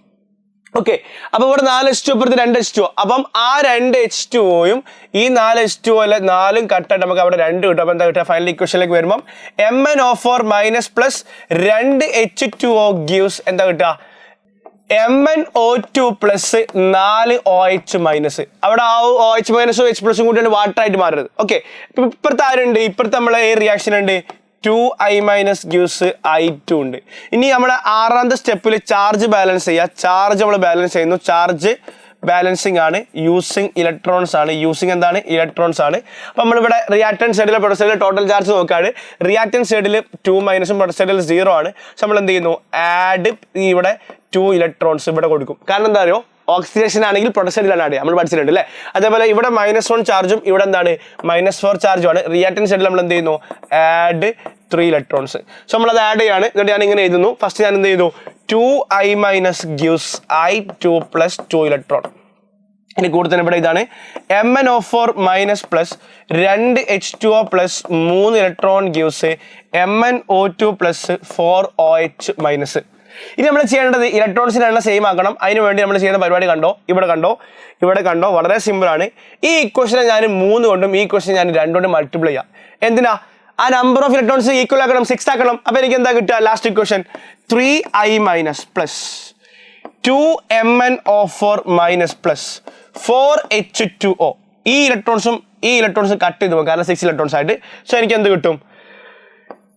ഓക്കെ, അപ്പൊ ഇവിടെ 4H2 ഇപ്പുറത്ത് 2H2O. അപ്പം ആ 2H2Oയും ഈ 4H2O 4ഉം കട്ടായിട്ട് നമുക്ക് അവിടെ 2 കിട്ടും. അപ്പൊ എന്താ കിട്ടുക, ഫൈനൽ ഇക്വേഷനിലേക്ക് വരുമ്പോൾ MnO4 minus plus 2H2O gives എന്താ കിട്ടുക, MnO2 പ്ലസ് 4 OH-. അവിടെ ആ OH- H+ കൂടിയാണ് വാട്ടർ ആയിട്ട് മാറുന്നത്. ഓക്കെ, ഇപ്പുറത്ത് ആരുണ്ട്, ഇപ്പുറത്ത് നമ്മളെ ഈ റിയാക്ഷൻ ഉണ്ട്, 2I മൈനസ് ഗിവ്സ് I2 ഉണ്ട്. ഇനി നമ്മുടെ 6ാമത്തെ സ്റ്റെപ്പിൽ ചാർജ് ബാലൻസ് ചെയ്യുക. ചാർജ് നമ്മൾ ബാലൻസ് ചെയ്യുന്നു. ചാർജ് ബാലൻസിങ് ആണ്, യൂസിങ് ഇലക്ട്രോൺസ് ആണ്. യൂസിങ് എന്താണ്, ഇലക്ട്രോൺസ് ആണ്. അപ്പൊ നമ്മളിവിടെ റിയാക്റ്റന്റ് സൈഡിലെ പ്രൊഡക്റ്റ് സൈഡിലെ ടോട്ടൽ ചാർജ് നോക്കാണ്. റിയാക്റ്റന്റ് സൈഡിൽ 2- പ്രൊഡക്റ്റ് സൈഡിൽ 0 ആണ്. പക്ഷെ നമ്മൾ എന്ത് ചെയ്യുന്നു, ആഡ് ഇവിടെ 2 ഇലക്ട്രോൺസ് ഇവിടെ കൊടുക്കും. കാരണം എന്താ അറിയോ, ഓക്സിഡേഷൻ ആണെങ്കിൽ പ്രൊഡക്റ്റ് സൈഡിലാണ് ആഡ് ചെയ്യുക, നമ്മൾ പഠിച്ചിട്ടുണ്ട് അല്ലേ. അതേപോലെ ഇവിടെ -1 ചാർജും ഇവിടെ എന്താണ് -4 ചാർജും ആണ്. റിയാക്റ്റന്റ് സൈഡിൽ നമ്മൾ എന്ത് ചെയ്യുന്നു, ആഡ് 3 ഇലക്ട്രോൺസ്. സോ നമ്മളത് ആഡ് ചെയ്യാണ്. എന്നിട്ട് ഞാൻ ഇങ്ങനെ എഴുതുന്നു. ഫസ്റ്റ് ഞാൻ എന്ത് ചെയ്തു, 2I minus gives I2 plus 2 electron. ഇനി കൂടെ തന്നെ ഇവിടെ ഇതാണ് MnO4 minus plus 2H2O plus 3 electron gives MnO2 plus 4 OH-. ഇനി നമ്മൾ ചെയ്യേണ്ടത് ഇലക്ട്രോൺസിന്റെ എണ്ണം സെയിം ആക്കണം. അതിന് വേണ്ടി നമ്മൾ ചെയ്യുന്ന പരിപാടി കണ്ടോ, ഇവിടെ കണ്ടോ, വളരെ സിമ്പിൾ ആണ്. ഈ ഇക്വേഷനെ ഞാൻ 3 കൊണ്ടും ഈ ഇക്വേഷൻ ഞാൻ 2 കൊണ്ടും മൾട്ടിപ്ലൈ ചെയ്യാം. എന്തിനാ, ആ നമ്പർ ഓഫ് ഇലക്ട്രോൺസ് ഈക്വൽ ആക്കണം, 6 ആക്കണം. അപ്പൊ എനിക്ക് എന്താ കിട്ടുക, last equation 3I minus plus 2MnO4 minus plus 4H2O. ഈ ഇലക്ട്രോൺസും കട്ട് ചെയ്ത് പോകും, കാരണം 6 ഇലക്ട്രോൺസ് ആയിട്ട്. സോ എനിക്ക് എന്ത് കിട്ടും,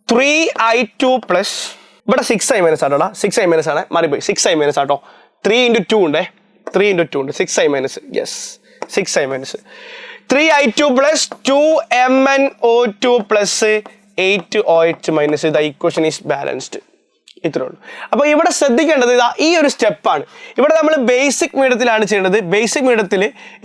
3I2 പ്ലസ്, ഇവിടെ 6I മൈനസ് ആട്ടോടാ, 6I മൈനസ് ആണ്, മാറിപ്പോയി, 6I മൈനസ് ആട്ടോ. 3 × 2 ഉണ്ട്, 3 × 2 ഉണ്ട്, 6I minus, yes 6I minus 3I2 plus 2MnO2 plus 8 OH-. The equation is balanced. ഇത്രേ ഉള്ളൂ. അപ്പോൾ ഇവിടെ ശ്രദ്ധിക്കേണ്ടത് ഇതാ ഈ ഒരു സ്റ്റെപ്പാണ്. ഇവിടെ നമ്മൾ ബേസിക് മീഡിയത്തിലാണ് ചെയ്യുന്നത്. ബേസിക് മീഡിയത്തിൽ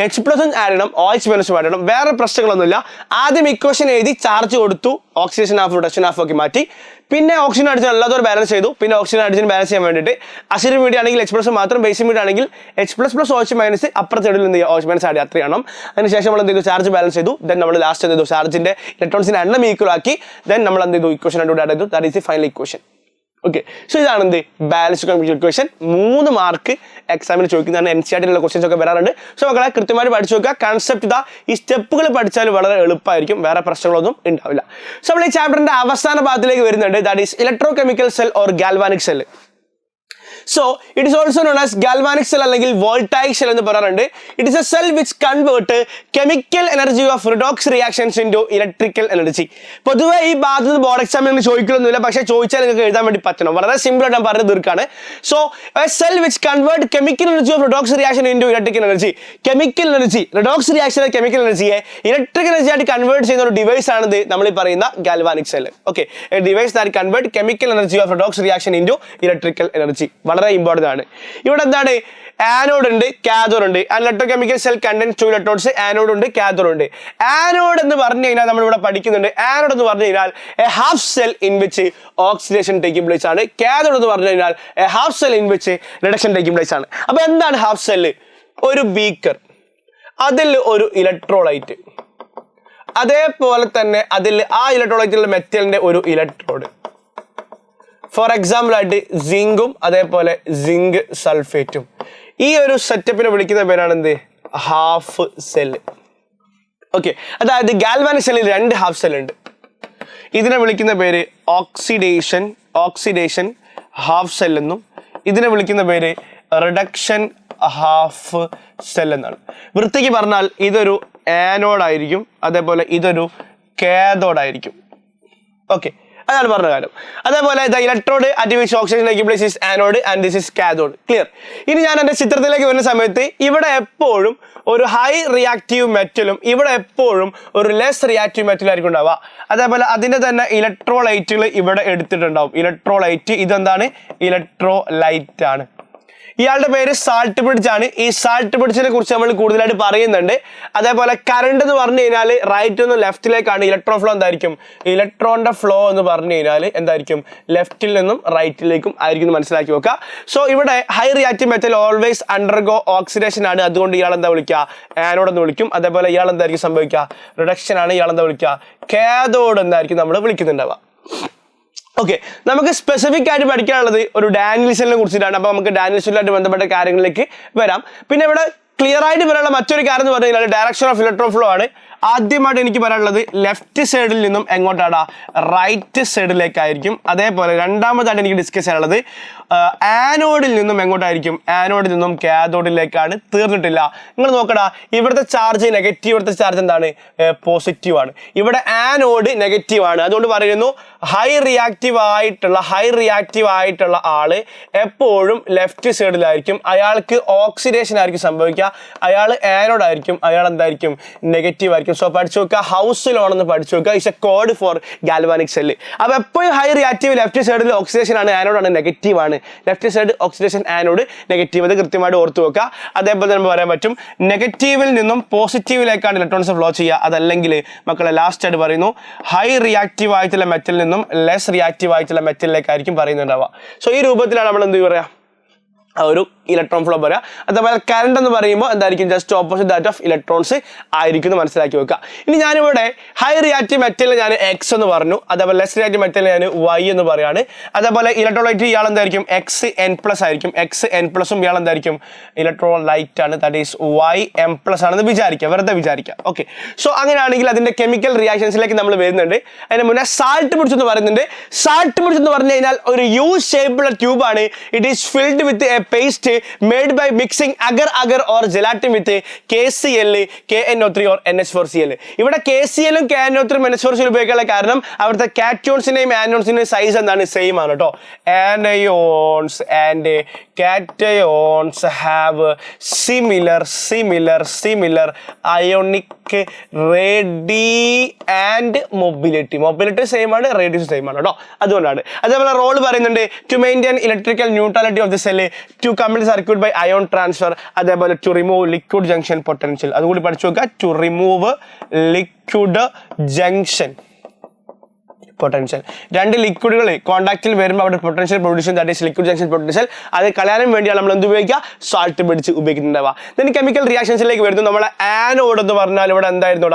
H+ ആഡ് ചെയ്യണം, OH- ആഡ് ചെയ്യണം. വേറെ പ്രശ്നങ്ങളൊന്നുമില്ല. ആദ്യം ഇക്വേഷൻ എഴുതി ചാർജ് കൊടുത്തു, ഓക്സിഡേഷൻ ഹാഫ് റിഡക്ഷൻ ഹാഫ് ആക്കി മാറ്റി. പിന്നെ ഓക്സിജൻ അടിച്ച് അല്ലാതെ ബാലൻസ് ചെയ്തു. പിന്നെ ഓക്സിജൻ അടിച്ചിന് ബാലൻസ് ചെയ്യാൻ വേണ്ടിയിട്ട് അസിഡിക് മീഡിയം ആണെങ്കിൽ H+ മാത്രം, ബേസിക് മീഡിയം ആണെങ്കിൽ H+ OH- അപ്പുറത്തെ സൈഡിൽ എന്ത് ചെയ്യുക, OH- ആഡ് അത്ര ചെയ്യണം. അതിനുശേഷം നമ്മൾ എന്ത് ചെയ്തു, ചാർജ് ബാലൻസ് ചെയ്തു. ദെൻ നമ്മൾ ലാസ്റ്റ് എന്ത് ചെയ്തു, ചാർജിന്റെ ഇലക്ട്രോൺസിന്റെ എണ്ണം ഈക്വൽ ആക്കി. ദെൻ നമ്മൾ എന്ത് ചെയ്തു, ഇക്വേഷൻ ആഡ് ചെയ്തു. That is the final equation. Okay, so ഇതാണ് എന്ത് ബാലൻസ്ഡ് കമ്മ്യൂണിക്കേഷൻ ഇക്വേഷൻ. 3 മാർക്ക് എക്സാമിന് ചോദിക്കുന്നതാണ്. NCERT ക്വസ്റ്റ്യൻസ് ഒക്കെ വരാറുണ്ട്. സോ മക്കളെ കൃത്യമായിട്ട് പഠിച്ചു നോക്കുക. കൺസെപ്റ്റ് ഇതാ, ഈ സ്റ്റെപ്പുകൾ പഠിച്ചാൽ വളരെ എളുപ്പമായിരിക്കും, വേറെ പ്രശ്നങ്ങളൊന്നും ഉണ്ടാവില്ല. സോ നമ്മൾ ഈ ചാപ്റ്ററിന്റെ അവസാന ഭാഗത്തിലേക്ക് വരുന്നുണ്ട്. That is electro chemical cell or galvanic cell. So it is also known as galvanic cell അല്ലെങ്കിൽ voltaic cell എന്ന് പറയാറുണ്ട്. It is a cell which convert chemical energy of redox reactions into electrical energy. പൊതുവെ ഈ ഭാഗത്ത് board എക്സാമിന് ചോദിക്കലൊന്നുമില്ല, പക്ഷേ ചോദിച്ചാൽ നിങ്ങൾക്ക് എഴുതാൻ വേണ്ടി പറ്റണം. വളരെ സിമ്പിൾ ആയിട്ട് ഞാൻ പറഞ്ഞു തീർക്കാണ്. So a cell which convert chemical energy of redox reaction into electrical energy. Chemical energy, redox reaction chemical energy-യെ electrical energy ആയിട്ട് കൺവേർട്ട് ചെയ്യുന്ന ഒരു ഡിവൈസ് ആണ് നമ്മൾ ഈ പറയുന്ന galvanic cell. Okay, a device that convert chemical energy of redox reaction into electrical energy. വളരെ important ആണ്. ഇവിടെ എന്താണ്, ആനോഡ് ഉണ്ട്, കാഥോഡ് ഉണ്ട്. Electrochemical cell contains 2 electrodes. Anode ഉണ്ട്, കാഥോഡ് ഉണ്ട്. ആനോഡ് എന്ന് പറഞ്ഞു കഴിഞ്ഞാൽ നമ്മൾ ഇവിടെ പഠിക്കുന്നുണ്ട്. ആനോഡ് എന്ന് പറഞ്ഞു കഴിഞ്ഞാൽ A half cell in which oxidation taking place ആണ്. കാഥോഡ് എന്ന് പറഞ്ഞു കഴിഞ്ഞാൽ A half cell in which reduction taking place ആണ്. അപ്പൊ എന്താണ് ഹാഫ് സെല്ല്? ഒരു ബീക്കർ, അതിൽ ഒരു ഇലക്ട്രോലൈറ്റ്, അതേപോലെ തന്നെ അതിൽ ആ ഇലക്ട്രോലൈറ്റിലുള്ള മെറ്റലിന്റെ ഒരു ഇലക്ട്രോഡ്. ഫോർ എക്സാമ്പിൾ ആയിട്ട് സിങ്കും അതേപോലെ സിങ്ക് സൾഫേറ്റും. ഈ ഒരു സെറ്റപ്പിനെ വിളിക്കുന്ന പേരാണ് എന്ത്, ഹാഫ് സെല്ല്. ഓക്കെ, അതായത് ഗാൽവാനിക് സെല്ലിൽ 2 ഹാഫ് സെൽ ഉണ്ട്. ഇതിനെ വിളിക്കുന്ന പേര് ഓക്സിഡേഷൻ ഹാഫ് സെൽ എന്നും ഇതിനെ വിളിക്കുന്ന പേര് റിഡക്ഷൻ ഹാഫ് സെൽ എന്നാണ്. വൃത്തിക്ക് പറഞ്ഞാൽ ഇതൊരു ആനോഡ് ആയിരിക്കും, അതേപോലെ ഇതൊരു കാഥോഡ് ആയിരിക്കും. ഓക്കെ, അതാണ് പറഞ്ഞ കാര്യം. അതേപോലെ electrode at which oxygen taking place is anode and this is cathode. Clear? ഇനി ഞാൻ എൻ്റെ ചിത്രത്തിലേക്ക് വരുന്ന സമയത്ത് ഇവിടെ എപ്പോഴും ഒരു ഹൈ റിയാക്റ്റീവ് മെറ്റലും ഇവിടെ എപ്പോഴും ഒരു ലെസ് റിയാക്റ്റീവ് മെറ്റലും ആയിരിക്കും ഉണ്ടാവുക. അതേപോലെ അതിൻ്റെ തന്നെ ഇലക്ട്രോലൈറ്റുകൾ ഇവിടെ എടുത്തിട്ടുണ്ടാവും. ഇലക്ട്രോലൈറ്റ് ഇതെന്താണ്, ഇലക്ട്രോലൈറ്റ് ആണ്. ഇയാളുടെ പേര് സാൾട്ട് ബ്രിഡ്ജ് ആണ്. ഈ സാൾട്ട് ബ്രിഡ്ജിനെ കുറിച്ച് നമ്മൾ കൂടുതലായിട്ട് പറയുന്നുണ്ട്. അതേപോലെ കറണ്ട് എന്ന് പറഞ്ഞു കഴിഞ്ഞാൽ റൈറ്റ് നിന്ന് ലെഫ്റ്റിലേക്കാണ്. ഇലക്ട്രോൺ ഫ്ലോ എന്തായിരിക്കും, ഇലക്ട്രോണിന്റെ ഫ്ലോ എന്ന് പറഞ്ഞു കഴിഞ്ഞാൽ എന്തായിരിക്കും, ലെഫ്റ്റിൽ നിന്നും റൈറ്റിലേക്കും ആയിരിക്കും എന്ന് മനസ്സിലാക്കി വെക്കുക. സോ ഇവിടെ high reactive metal always undergo oxidation ആണ്. അതുകൊണ്ട് ഇയാൾ എന്താ വിളിക്കുക, ആനോഡ് എന്ന് വിളിക്കും. അതേപോലെ ഇയാൾ എന്തായിരിക്കും സംഭവിക്കുക, റിഡക്ഷൻ ആണ്. ഇയാൾ എന്താ വിളിക്കുക, കാഥോഡ് എന്നായിരിക്കും നമ്മൾ വിളിക്കുന്നുണ്ടാവുക. ഓക്കെ, നമുക്ക് സ്പെസിഫിക് ആയിട്ട് പഠിക്കാനുള്ളത് ഒരു ഡാനിയൽ സെല്ലിനെ കുറിച്ചിട്ടാണ്. അപ്പോൾ നമുക്ക് ഡാനിയൽ സെല്ലുമായിട്ട് ബന്ധപ്പെട്ട കാര്യങ്ങളിലേക്ക് വരാം. പിന്നെ ഇവിടെ ക്ലിയർ ആയിട്ട് പറയാനുള്ള മറ്റൊരു കാര്യം എന്ന് പറഞ്ഞു കഴിഞ്ഞാൽ ഡയറക്ഷൻ ഓഫ് ഇലക്ട്രോൺ ഫ്ലോ ആണ്. ആദ്യമായിട്ട് എനിക്ക് പറയാനുള്ളത് ലെഫ്റ്റ് സൈഡിൽ നിന്നും എങ്ങോട്ടാണ്, റൈറ്റ് സൈഡിലേക്കായിരിക്കും. അതേപോലെ രണ്ടാമതായിട്ട് എനിക്ക് ഡിസ്കസ് ചെയ്യാനുള്ളത് ആനോഡിൽ നിന്നും എങ്ങോട്ടായിരിക്കും, ആനോഡിൽ നിന്നും കാഥോഡിലേക്കാണ്. തീർന്നിട്ടില്ല. നിങ്ങൾ നോക്കടാ, ഇവിടുത്തെ ചാർജ് നെഗറ്റീവ്, ഇവിടുത്തെ ചാർജ് എന്താണ്, പോസിറ്റീവ് ആണ്. ഇവിടെ ആനോഡ് നെഗറ്റീവ് ആണ്. അതുകൊണ്ട് പറയുന്നു ഹൈ റിയാക്റ്റീവ് ആയിട്ടുള്ള ആള് എപ്പോഴും ലെഫ്റ്റ് സൈഡിലായിരിക്കും. അയാൾക്ക് ഓക്സിഡേഷൻ ആയിരിക്കും സംഭവിക്കുക. അയാൾ ആനോഡ് ആയിരിക്കും, അയാൾ എന്തായിരിക്കും, നെഗറ്റീവ് ആയിരിക്കും. സോ പഠിച്ചു നോക്കുക, ഹൗസ് ലോൺ എന്ന് പഠിച്ചു നോക്കുക. It's a code for galvanic cell. അപ്പൊ എപ്പോഴും ഹൈ റിയാക്റ്റീവ് ലെഫ്റ്റ് സൈഡിൽ ഓക്സിഡേഷൻ ആണ്, ആനോഡ് ആണ്, നെഗറ്റീവ് ആണ്. Left side oxidation, anode negative. അത് കൃത്യമായിട്ട് ഓർത്ത് വെക്കുക. അതേപോലെ നമുക്ക് പറയാൻ പറ്റും നെഗറ്റീവിൽ നിന്നും പോസിറ്റീവിലേക്കാണ് ഇലക്ട്രോൺസ് ഫ്ലോ ചെയ്യുക. അതല്ലെങ്കിൽ മക്കളെ ലാസ്റ്റ് ആയിട്ട് പറയുന്നു ഹൈ റിയാക്റ്റീവ് ആയിട്ടുള്ള മെറ്റലിൽ നിന്നും ലെസ് റിയാക്റ്റീവ് ആയിട്ടുള്ള മെറ്റലിലേക്കായിരിക്കും പറയുന്നുണ്ടാവുക. സോ ഈ രൂപത്തിലാണ് നമ്മൾ എന്ത് പറയാ, ഒരു ഇലക്ട്രോൺ ഫ്ലോ പറയാം. അതേപോലെ കറണ്ട് എന്ന് പറയുമ്പോൾ എന്തായിരിക്കും, just opposite that of electrons ആയിരിക്കും എന്ന് മനസ്സിലാക്കി വെക്കുക. ഇനി ഞാനിവിടെ ഹൈ റിയാക്റ്റീവ് മെറ്റലിൽ ഞാൻ എക്സ് എന്ന് പറഞ്ഞു. അതേപോലെ ലെസ് റിയാക്റ്റീവ് മെറ്റലിൽ ഞാൻ വൈ എന്ന് പറയാണ്. അതേപോലെ ഇലക്ട്രോലൈറ്റ് ഇയാൾ എന്തായിരിക്കും, Xn+ ആയിരിക്കും. Xn+ഉം ഇയാൾ എന്തായിരിക്കും, ഇലക്ട്രോലൈറ്റ് ആണ്. ദാറ്റ് ഈസ് Ym+ ആണെന്ന് വിചാരിക്കുക, വെറുതെ വിചാരിക്കുക. ഓക്കെ, സോ അങ്ങനെയാണെങ്കിൽ അതിന്റെ കെമിക്കൽ റിയാക്ഷൻസിലേക്ക് നമ്മൾ വരുന്നുണ്ട്. അതിന് മുന്നേ സാൾട്ട് ബ്രിഡ്ജ് എന്ന് പറയുന്നുണ്ട്. സാൾട്ട് ബ്രിഡ്ജ് എന്ന് പറഞ്ഞു കഴിഞ്ഞാൽ ഒരു യു ഷേപ്പുള്ള ട്യൂബാണ്. It is filled with a paste made by mixing agar agar or gelatin with KCl, KNO3 or NH4Cl. ഇവിടെ KCl ഉം KNO3 ഉം NH4Cl ഉപയോഗിക്കാനുള്ള കാരണം അവിടുത്തെ കാറ്റോൺസിന്റെയും ആനോൺസിന്റെയും സൈസ് എന്താണ് സെയിം ആണ് കേട്ടോ. Anions and cations have similar ionic radii and mobility same ആണ്, റേഡിയസ് സെയിം ആണ് കേട്ടോ. അതുകൊണ്ടാണ്. അതേപോലെ റോൾ പറയുന്നുണ്ട് to maintain electrical neutrality of the cell, to complete circuit by ion transfer, അതേപോലെ to remove liquid junction potential. അതുകൂടി പഠിച്ചു നോക്കുക. To remove liquid junction potential. രണ്ട് ലിക്വിഡുകൾ കോൺടാക്റ്റിൽ വരുമ്പോൾ അവിടെ potential production, that is liquid junction potential. അത് കളയാനും വേണ്ടിയാണ് നമ്മൾ എന്ത് ഉപയോഗിക്കുക? സാൾട്ട് പിടിച്ച് ഉപയോഗിക്കുന്നുണ്ടാവുക. then കെമിക്കൽ റിയാക്ഷൻസിലേക്ക് വരുന്നു. നമ്മളെ ആനോഡ് എന്ന് പറഞ്ഞാൽ ഇവിടെ എന്തായിരുന്നു?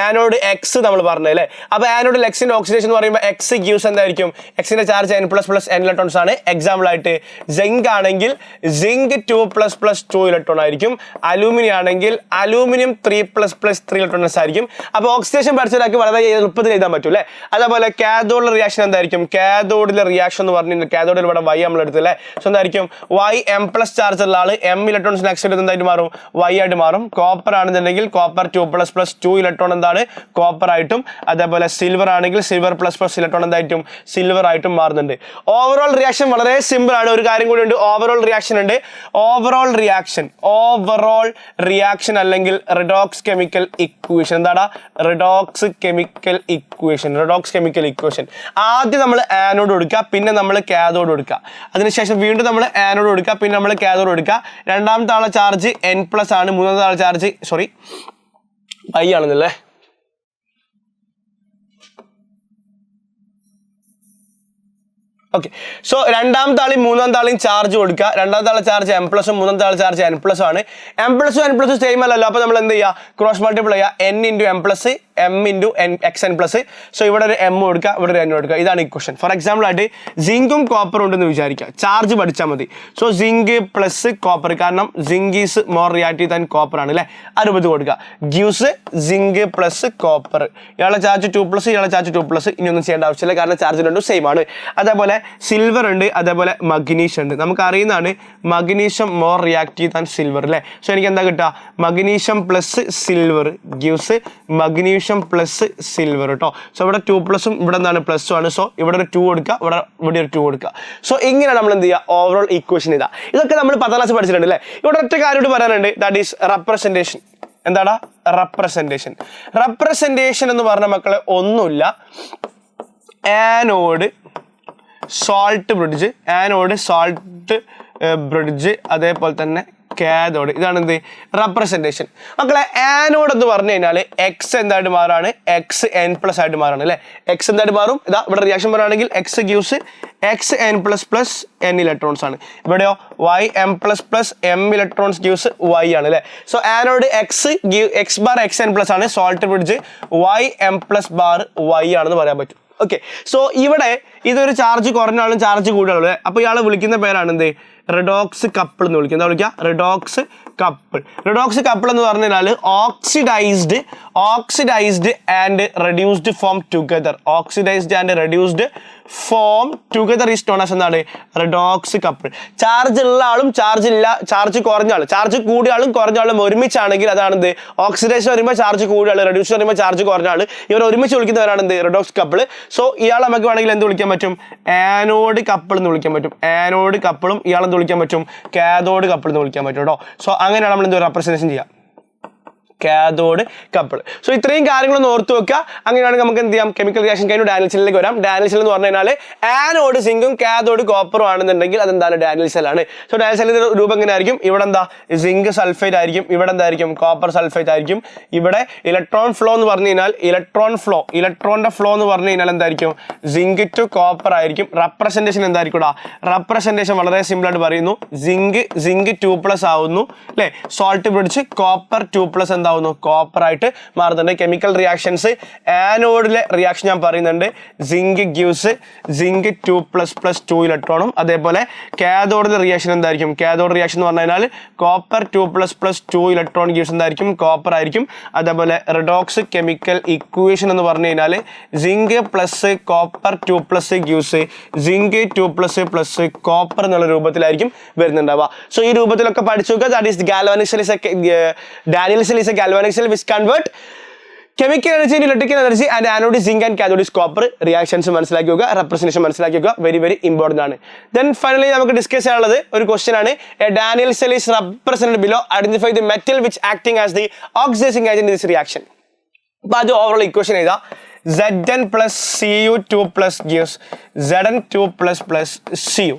ആനോഡ് എക്സ് നമ്മൾ പറഞ്ഞല്ലേ. അപ്പോൾ ആനോഡിൽ എക്സിന്റെ ഓക്സിഡേഷൻ എന്ന് പറയുമ്പോൾ എക്സ് ഗ്യൂസ് എന്തായിരിക്കും? എക്സിന്റെ ചാർജ് N++ N ഇലക്ട്രോൺസ് ആണ്. എക്സാമ്പിൾ ആയിട്ട് സിങ്ക് ആണെങ്കിൽ സിങ്ക് 2++ 2 ഇലക്ട്രോൺ ആയിരിക്കും. അലൂമിനിയം ആണെങ്കിൽ അലൂമിനിയം 3++ 3 ഇലക്ട്രോൺസ് ആയിരിക്കും. അപ്പോൾ ഓക്സിഡേഷൻ പഠിച്ചവരാക്കി വളരെ എളുപ്പത്തിൽ എഴുതാൻ പറ്റും അല്ലേ. അതേപോലെ കാഥോഡിലെ റിയാക്ഷൻ എന്തായിരിക്കും? കാഥോഡിലെ റിയാക്ഷൻ എന്ന് പറഞ്ഞാൽ കാഥോഡിൽ ഇവിടെ Y നമ്മൾ എടുത്തല്ലേ. സോ എന്തായിരിക്കും? Y M+ ചാർജ് ഉള്ള ആള് M ഇലക്ട്രോൺസ് നെക്സ്റ്റ് എന്തായിട്ട് മാറും? Y ആയിട്ട് മാറും. കോപ്പർ ആണെന്നുണ്ടെങ്കിൽ കോപ്പർ 2++ 2 ഇലക്ട്രോൺ എന്താണ്? കോപ്പർ ആയിട്ടും. അതേപോലെ സിൽവർ ആണെങ്കിൽ സിൽവർ ++ ഇലക്ട്രോൺ എന്തായിട്ടും? സിൽവർ ആയിട്ടും മാറുന്നുണ്ട്. ഓവറോൾ റിയാക്ഷൻ വളരെ സിമ്പിൾ ആണ്. ഒരു കാര്യം കൂടി ഉണ്ട്, ഓവറോൾ റിയാക്ഷൻ ഉണ്ട്. ഓവറോൾ റിയാക്ഷൻ അല്ലെങ്കിൽ റിഡോക്സ് കെമിക്കൽ ഇക്വേഷൻ. എന്താണ് റിഡോക്സ് കെമിക്കൽ ഇക്വേഷൻ? ആദ്യം നമ്മൾ ആനോഡ് കൊടുക്കുക, പിന്നെ നമ്മൾ കാഥോഡ് കൊടുക്കുക. അതിനുശേഷം വീണ്ടും നമ്മൾ ആനോഡ് കൊടുക്കുക, പിന്നെ നമ്മൾ കാഥോഡ് കൊടുക്കുക. രണ്ടാമത്തെ ആളെ ചാർജ് N+ ആണ്, മൂന്നാമത്തെ ആളെ ചാർജ് Y ആണെന്നല്ലേ. ഓക്കെ. സോ രണ്ടാമത്തെ ആളെയും മൂന്നാമത്തെ ആളെയും ചാർജ് കൊടുക്കുക. രണ്ടാമത്തെ ആളെ ചാർജ് M+, മൂന്നാമത്തെ ആളെ ചാർജ് N+ ആണ്. M+, സെയിം അല്ലല്ലോ. അപ്പോൾ നമ്മൾ എന്ത് ചെയ്യുക? ക്രോസ് മൾട്ടിപ്പിൾ ചെയ്യുക. N × M+, M × XN+. So ഇവിടെ ഒരു M കൊടുക്കുക, ഇവിടെ ഒരു N കൊടുക്കുക. ഇതാണ് ഇക്വേഷൻ. ഫോർ എക്സാമ്പിൾ ആയിട്ട് സിങ്കും കോപ്പറും ഉണ്ടെന്ന് വിചാരിക്കുക. ചാർജ് പഠിച്ചാൽ മതി. സോ സിങ്ക് + കോപ്പർ, കാരണം zinc is more reactive than copper ആണ് അല്ലേ. ആ രൂപത്തിൽ കൊടുക്കുക. Gives zinc + copper. ഇയാളെ ചാർജ് 2+, ഇയാളെ ചാർജ് 2+. ഇനിയൊന്നും ചെയ്യേണ്ട ആവശ്യമില്ല, കാരണം ചാർജ് രണ്ടും സെയിം ആണ്. അതേപോലെ സിൽവർ ഉണ്ട്, അതേപോലെ മഗ്നീഷ്യം ഉണ്ട്. നമുക്ക് അറിയുന്നതാണ് magnesium more reactive than silver അല്ലേ. സോ എനിക്ക് എന്താ കിട്ടുക? മഗ്നീഷ്യം + സിൽവർ ഗ്യൂസ് മഗ്നീഷ്യം + സിൽവർ കേട്ടോ. സോ ഇവിടെ 2+ഉം ഇവിടെ എന്താണ് +ഉം ആണ്. സോ ഇവിടെ ഒരു 2 കൊടുക്കുക, ഇവിടെ ഒരു 2 കൊടുക്കുക. സോ ഇങ്ങനെയാണ് നമ്മൾ എന്ത് ചെയ്യുക? ഓവറോൾ ഇക്വേഷൻ ഇതാ. ഇതൊക്കെ നമ്മൾ 10ാം ക്ലാസ് പഠിച്ചിട്ടുണ്ട് അല്ലേ. ഇവിടെ ഒറ്റ കാര്യം പറയാനുണ്ട്, ദാറ്റ് ഈസ് റെപ്രസെന്റേഷൻ. എന്താണ് റെപ്രസെന്റേഷൻ എന്ന് പറഞ്ഞ മക്കളെ ഒന്നുമില്ല. ആനോഡ് സാൾട്ട് ബ്രിഡ്ജ്, അതേപോലെ തന്നെ കാഥോഡ്. ഇതാണ് എന്ത്? റെപ്രസെന്റേഷൻ. മക്കളെ ആനോഡ് എന്ന് പറഞ്ഞു കഴിഞ്ഞാൽ എക്സ് എന്തായിട്ട് മാറാണ്? എക്സ് N+ ആയിട്ട് മാറാണ് അല്ലേ. എക്സ് എന്തായിട്ട് മാറും? ഇതാ ഇവിടെ റിയാക്ഷൻ പറയുകയാണെങ്കിൽ X ഗ്യൂസ് X N++ N electrons ആണ്. ഇവിടെയോ Y M++ M electrons ഗ്യൂസ് Y ആണ് അല്ലേ. So anode X bar Xn+ ആണ്. Salt bridge Y M++ Y ആണെന്ന് പറയാൻ പറ്റും. ഓക്കെ. സോ ഇവിടെ ഇതൊരു ചാർജ് കുറഞ്ഞ ആളും ചാർജ് കൂടിയ ആളും. അപ്പോൾ ഇയാളെ വിളിക്കുന്ന പേരാണ് എന്ത്? റിഡോക്സ് കപ്പിൾ എന്ന് വിളിക്കുക. എന്താ വിളിക്കുക? റിഡോക്സ് കപ്പിൾ എന്ന് പറഞ്ഞാൽ oxidized and reduced form together. Is known as എന്താണ്? Redox couple. ചാർജ് ഉള്ള ആളും ചാർജ് കുറഞ്ഞ ആളും, ചാർജ് കൂടിയ ആളും കുറഞ്ഞ ആളും ഒരുമിച്ചാണെങ്കിൽ അതാണെന്ത്? ഓക്സിഡേഷൻ വരുമ്പോൾ ചാർജ് കൂടിയ ആള്, റെഡ്യൂഷൻ വരുമ്പോൾ ചാർജ് കുറഞ്ഞ ആള്. ഇവർ ഒരുമിച്ച് വിളിക്കുന്നവരാണ് എന്ത്? Redox couple. സോ ഇയാൾ നമുക്ക് വേണമെങ്കിൽ എന്ത് വിളിക്കാൻ പറ്റും? ആനോഡ് കപ്പിൾ എന്ന് വിളിക്കാൻ പറ്റും. ആനോഡ് കപ്പിളും ഇയാളെന്ത് വിളിക്കാൻ പറ്റും? കാഥോഡ് കപ്പിൾ എന്ന് വിളിക്കാൻ പറ്റും കേട്ടോ. സോ അങ്ങനെയാണ് നമ്മൾ എന്ത് റെപ്രസെന്റേഷൻ ചെയ്യുക? Cathode couple. സോ ഇത്രയും കാര്യങ്ങളൊന്ന് ഓർത്ത് വെക്കുക. അങ്ങനെയാണെങ്കിൽ നമുക്ക് എന്ത് ചെയ്യാം? കെമിക്കൽ റിയാക്ഷൻ കഴിഞ്ഞു ഡാനിയൽ സെല്ലിലേക്ക് വരാം. ഡാനിയൽ സെൽ എന്ന് പറഞ്ഞു കഴിഞ്ഞാൽ ആനോഡ് സിങ്കും കാഥോഡ് കോപ്പറും ആണെന്നുണ്ടെങ്കിൽ അതെന്താണ്? ഡാനിയൽ സെല്ലാണ്. സോ ഡാനിയൽ സെല്ലിന്റെ രൂപം എങ്ങനെ ആയിരിക്കും? ഇവിടെ എന്താ? സിങ്ക് സൾഫേറ്റ് ആയിരിക്കും. ഇവിടെ എന്തായിരിക്കും? കോപ്പർ സൾഫേറ്റ് ആയിരിക്കും. ഇവിടെ ഇലക്ട്രോൺ ഫ്ലോ എന്ന് പറഞ്ഞു കഴിഞ്ഞാൽ ഇലക്ട്രോണിന്റെ ഫ്ലോ എന്ന് പറഞ്ഞു കഴിഞ്ഞാൽ എന്തായിരിക്കും? സിങ്ക് ടു കോപ്പർ ആയിരിക്കും. റെപ്രസെന്റേഷൻ എന്തായിരിക്കും? റെപ്രസെന്റേഷൻ വളരെ സിമ്പിൾ ആയിട്ട് പറയുന്നു. സിങ്ക് 2+ ആവുന്നു അല്ലെ. സാൾട്ട് ബ്രിഡ്ജ് കോപ്പർ 2+ എന്താ? എന്താവുന്നു, കോപ്പർ ആയിട്ട് മാറുന്നുണ്ട്. കെമിക്കൽ റിയാക്ഷൻസ് ആനോഡിലെ റിയാക്ഷൻ ഞാൻ പറയുന്നുണ്ട്. സിങ്ക് ഗിവ്സ് സിങ്ക് 2++2 ഇലക്ട്രോണും. അതേപോലെ കാഥോഡിലെ റിയാക്ഷൻ എന്തായിരിക്കും, കാഥോഡ് റിയാക്ഷൻ എന്ന് പറഞ്ഞു കഴിഞ്ഞാൽ കോപ്പർ 2++2 ഇലക്ട്രോൺ ഗിവ്സ് എന്തായിരിക്കും, കോപ്പർ ആയിരിക്കും. അതേപോലെ റിഡോക്സ് കെമിക്കൽ ഇക്വേഷൻ എന്ന് പറഞ്ഞു കഴിഞ്ഞാൽ zinc plus copper 2+ gives zinc 2++ copper എന്നുള്ള രൂപത്തിലായിരിക്കും വരുന്നുണ്ടാവുക. സോ ഈ രൂപത്തിലൊക്കെ പഠിച്ചു നോക്കുക. That is galvanic cell is Daniell cell is a galvanic cell which convert chemical energy electrical energy and anode zinc and cathode copper. Reactions മനസ്സിലാക്കി വെക്കുക, representation മനസ്സിലാക്കി വെക്കുക, വെരി വെരി ഇമ്പോർട്ടന്റ് ആണ്. ദെൻ ഫൈനലി നമുക്ക് ഡിസ്കസ് ചെയ്യാനുള്ളത് ഒരു question ആണ്. A Daniel cell is represented below. Identify the metal which acting as the oxidizing agent in this reaction. അപ്പൊ അത് ഓവറോൾ ഇക്വേഷൻ എഴുതാ. Zn plus Cu2 plus gives Zn2++ Cu.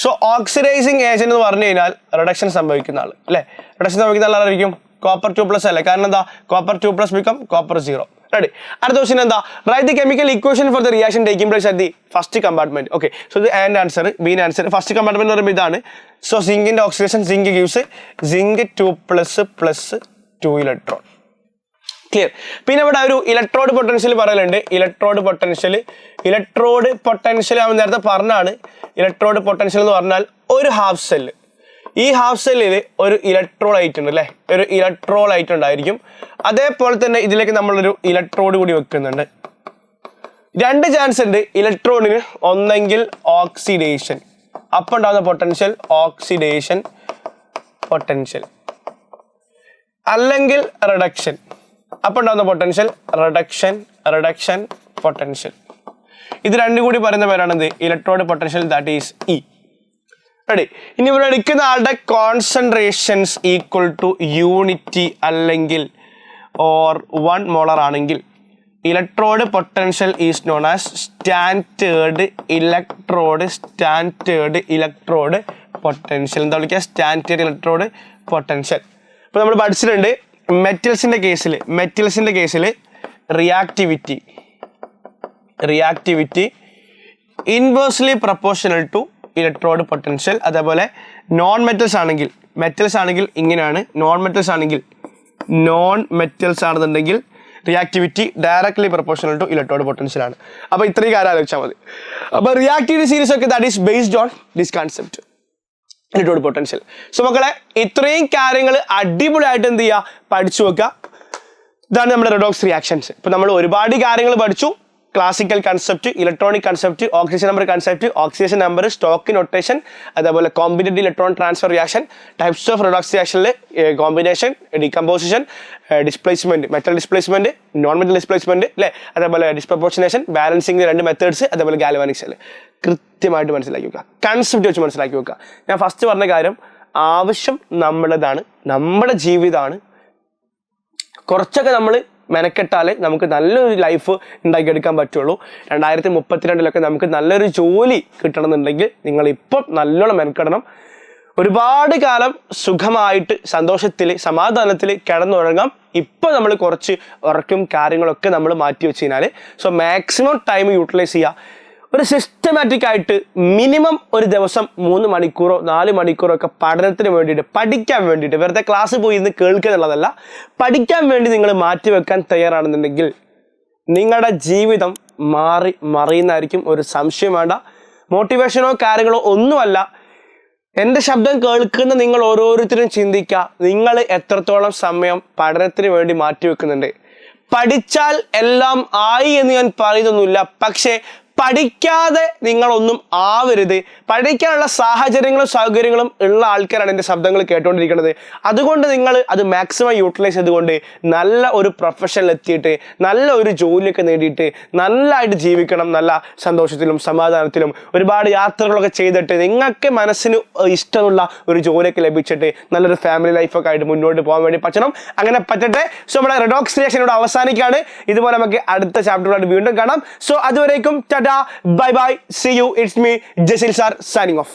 So oxidising agent എന്ന് പറഞ്ഞു കഴിഞ്ഞാൽ reduction സംഭവിക്കുന്ന ആൾ അല്ലേ, reduction സംഭവിക്കുന്ന ആളായിരിക്കും കോപ്പർ 2+ അല്ലേ. കാരണം എന്താ, കോപ്പർ 2+ ബിക്കം കോപ്പർ 0. റെഡി. അടുത്ത ക്വസ്റ്റൻ എന്താ, write the chemical equation for the reaction taking place at the first compartment. Okay, so ഇത് and answer, been answer. First compartment എന്ന് പറയുമ്പോൾ ഇതാണ്. സോ സിങ്കിന്റെ oxidation, zinc gives zinc 2++2 electron. Clear. പിന്നെ ഇവിടെ ഒരു ഇലക്ട്രോഡ് പൊട്ടൻഷ്യൽ പറയലുണ്ട്. ഇലക്ട്രോഡ് പൊട്ടൻഷ്യൽ ഞാൻ നേരത്തെ പറഞ്ഞാണ്. ഇലക്ട്രോഡ് പൊട്ടൻഷ്യൽ എന്ന് പറഞ്ഞാൽ ഒരു ഹാഫ് സെല്ല്, ഈ ഹാഫ് സെല്ലിൽ ഒരു ഇലക്ട്രോലൈറ്റ് ഉണ്ട് അല്ലേ, ഒരു ഇലക്ട്രോലൈറ്റ് ഉണ്ടായിരിക്കും. അതേപോലെ തന്നെ ഇതിലേക്ക് നമ്മളൊരു ഇലക്ട്രോഡ് കൂടി വെക്കുന്നുണ്ട്. രണ്ട് ചാൻസ് ഉണ്ട് ഇലക്ട്രോണിന്. ഒന്നെങ്കിൽ ഓക്സിഡേഷൻ, അപ്പം ഉണ്ടാകുന്ന പൊട്ടൻഷ്യൽ ഓക്സിഡേഷൻ പൊട്ടൻഷ്യൽ, അല്ലെങ്കിൽ റിഡക്ഷൻ, അപ്പം ഉണ്ടാകുന്ന പൊട്ടൻഷ്യൽ റിഡക്ഷൻ പൊട്ടൻഷ്യൽ. ഇത് രണ്ടും കൂടി പറയുന്ന പേരാണ് electrode potential, that is E. Ready. ഇനി ഇവിടെ എടുക്കുന്ന ആളുടെ കോൺസെൻട്രേഷൻസ് ഈക്വൽ ടു യൂണിറ്റി അല്ലെങ്കിൽ ഓർ 1 മോളർ ആണെങ്കിൽ electrode potential is known as standard electrode potential. എന്താ വിളിക്കുക, സ്റ്റാൻഡേർഡ് ഇലക്ട്രോഡ് പൊട്ടൻഷ്യൽ. ഇപ്പോൾ നമ്മൾ പഠിച്ചിട്ടുണ്ട് മെറ്റൽസിന്റെ കേസിൽ reactivity inversely proportional to electrode potential. അതേപോലെ നോൺ മെറ്റൽസ് ആണെങ്കിൽ ഇങ്ങനെയാണ്. നോൺ മെറ്റൽസ് ആണെന്നുണ്ടെങ്കിൽ reactivity directly proportional to electrode potential ആണ്. അപ്പോൾ ഇത്രയും കാര്യം ആലോചിച്ചാൽ മതി. അപ്പോൾ റിയാക്ടിവിറ്റി സീരീസ് ഒക്കെ that is based on this concept, electrode potential. സോ മക്കളെ, ഇത്രയും കാര്യങ്ങൾ അടിപൊളിയായിട്ട് എന്ത് ചെയ്യുക, പഠിച്ചു വെക്കുക. ഇതാണ് നമ്മുടെ റിഡോക്സ് റിയാക്ഷൻസ്. ഇപ്പൊ നമ്മൾ ഒരുപാട് കാര്യങ്ങൾ പഠിച്ചു. Classical concept, electronic concept, oxygen number concept, oxidation number, stock notation, അതേപോലെ competitive electron transfer reaction, types of redox റിയാക്ഷനിൽ combination, decomposition, displacement, metal displacement, non metal displacement അല്ലേ, അതേപോലെ ഡിസ്പ്രപ്പോർഷനേഷൻ, ബാലൻസിങ്, 2 മെത്തേഡ്സ്, അതേപോലെ ഗാൽവാനിക് സെൽ കൃത്യമായിട്ട് മനസ്സിലാക്കി വെക്കുക, concept വെച്ച് മനസ്സിലാക്കി വെക്കുക. ഞാൻ ഫസ്റ്റ് പറഞ്ഞ കാര്യം, ആവശ്യം നമ്മുടേതാണ്, നമ്മുടെ ജീവിതമാണ്. കുറച്ചൊക്കെ നമ്മൾ മെനക്കെട്ടാലേ നമുക്ക് നല്ലൊരു ലൈഫ് ഉണ്ടാക്കിയെടുക്കാൻ പറ്റുള്ളൂ. 2032 നമുക്ക് നല്ലൊരു ജോലി കിട്ടണമെന്നുണ്ടെങ്കിൽ നിങ്ങൾ ഇപ്പം നല്ലോണം മെനക്കെടണം. ഒരുപാട് കാലം സുഖമായിട്ട് സന്തോഷത്തിൽ സമാധാനത്തിൽ കിടന്നുറങ്ങാം. ഇപ്പം നമ്മൾ കുറച്ച് ഉറക്കും കാര്യങ്ങളൊക്കെ നമ്മൾ മാറ്റി വെച്ച് കഴിഞ്ഞാൽ സോ മാക്സിമം ടൈം യൂട്ടിലൈസ് ചെയ്യുക. ഒരു സിസ്റ്റമാറ്റിക് ആയിട്ട് മിനിമം ഒരു ദിവസം 3 മണിക്കൂറോ 4 മണിക്കൂറോ ഒക്കെ പഠനത്തിന് വേണ്ടിയിട്ട്, പഠിക്കാൻ വേണ്ടിയിട്ട്, വെറുതെ ക്ലാസ് പോയി ഇന്ന് കേൾക്കുക എന്നുള്ളതല്ല, പഠിക്കാൻ വേണ്ടി നിങ്ങൾ മാറ്റിവെക്കാൻ തയ്യാറാണെന്നുണ്ടെങ്കിൽ നിങ്ങളുടെ ജീവിതം മറിയുന്നതായിരിക്കും. ഒരു സംശയം വേണ്ട. മോട്ടിവേഷനോ കാര്യങ്ങളോ ഒന്നുമല്ല. എൻ്റെ ശബ്ദം കേൾക്കുന്ന നിങ്ങൾ ഓരോരുത്തരും ചിന്തിക്കുക, നിങ്ങൾ എത്രത്തോളം സമയം പഠനത്തിന് വേണ്ടി മാറ്റിവെക്കുന്നുണ്ട്. പഠിച്ചാൽ എല്ലാം ആയി എന്ന് ഞാൻ പറയുന്നൊന്നുമില്ല, പക്ഷേ പഠിക്കാതെ നിങ്ങളൊന്നും ആവരുത്. പഠിക്കാനുള്ള സാഹചര്യങ്ങളും സൗകര്യങ്ങളും ഉള്ള ആൾക്കാരാണ് എൻ്റെ ശബ്ദങ്ങൾ കേട്ടുകൊണ്ടിരിക്കുന്നത്. അതുകൊണ്ട് നിങ്ങൾ അത് മാക്സിമം യൂട്ടിലൈസ് ചെയ്തുകൊണ്ട് നല്ല ഒരു പ്രൊഫഷനിൽ എത്തിയിട്ട് നല്ല ഒരു ജോലിയൊക്കെ നേടിയിട്ട് നല്ലതായിട്ട് ജീവിക്കണം. നല്ല സന്തോഷത്തിലും സമാധാനത്തിലും ഒരുപാട് യാത്രകളൊക്കെ ചെയ്തിട്ട് നിങ്ങൾക്ക് മനസ്സിന് ഇഷ്ടമുള്ള ഒരു ജോലിയൊക്കെ ലഭിച്ചിട്ട് നല്ലൊരു ഫാമിലി ലൈഫൊക്കെ ആയിട്ട് മുന്നോട്ട് പോകാൻ വേണ്ടി പറ്റണം. അങ്ങനെ പറ്റട്ടെ. സോ നമ്മുടെ റിഡോക്സ് റിയാക്ഷൻ ഇവിടെ അവസാനിക്കുകയാണ്. ഇതുപോലെ നമുക്ക് അടുത്ത ചാപ്റ്ററുകളായിട്ട് വീണ്ടും കാണാം. സോ അതുവരേക്കും Tata, bye bye, see you, it's me Jasil sir signing off.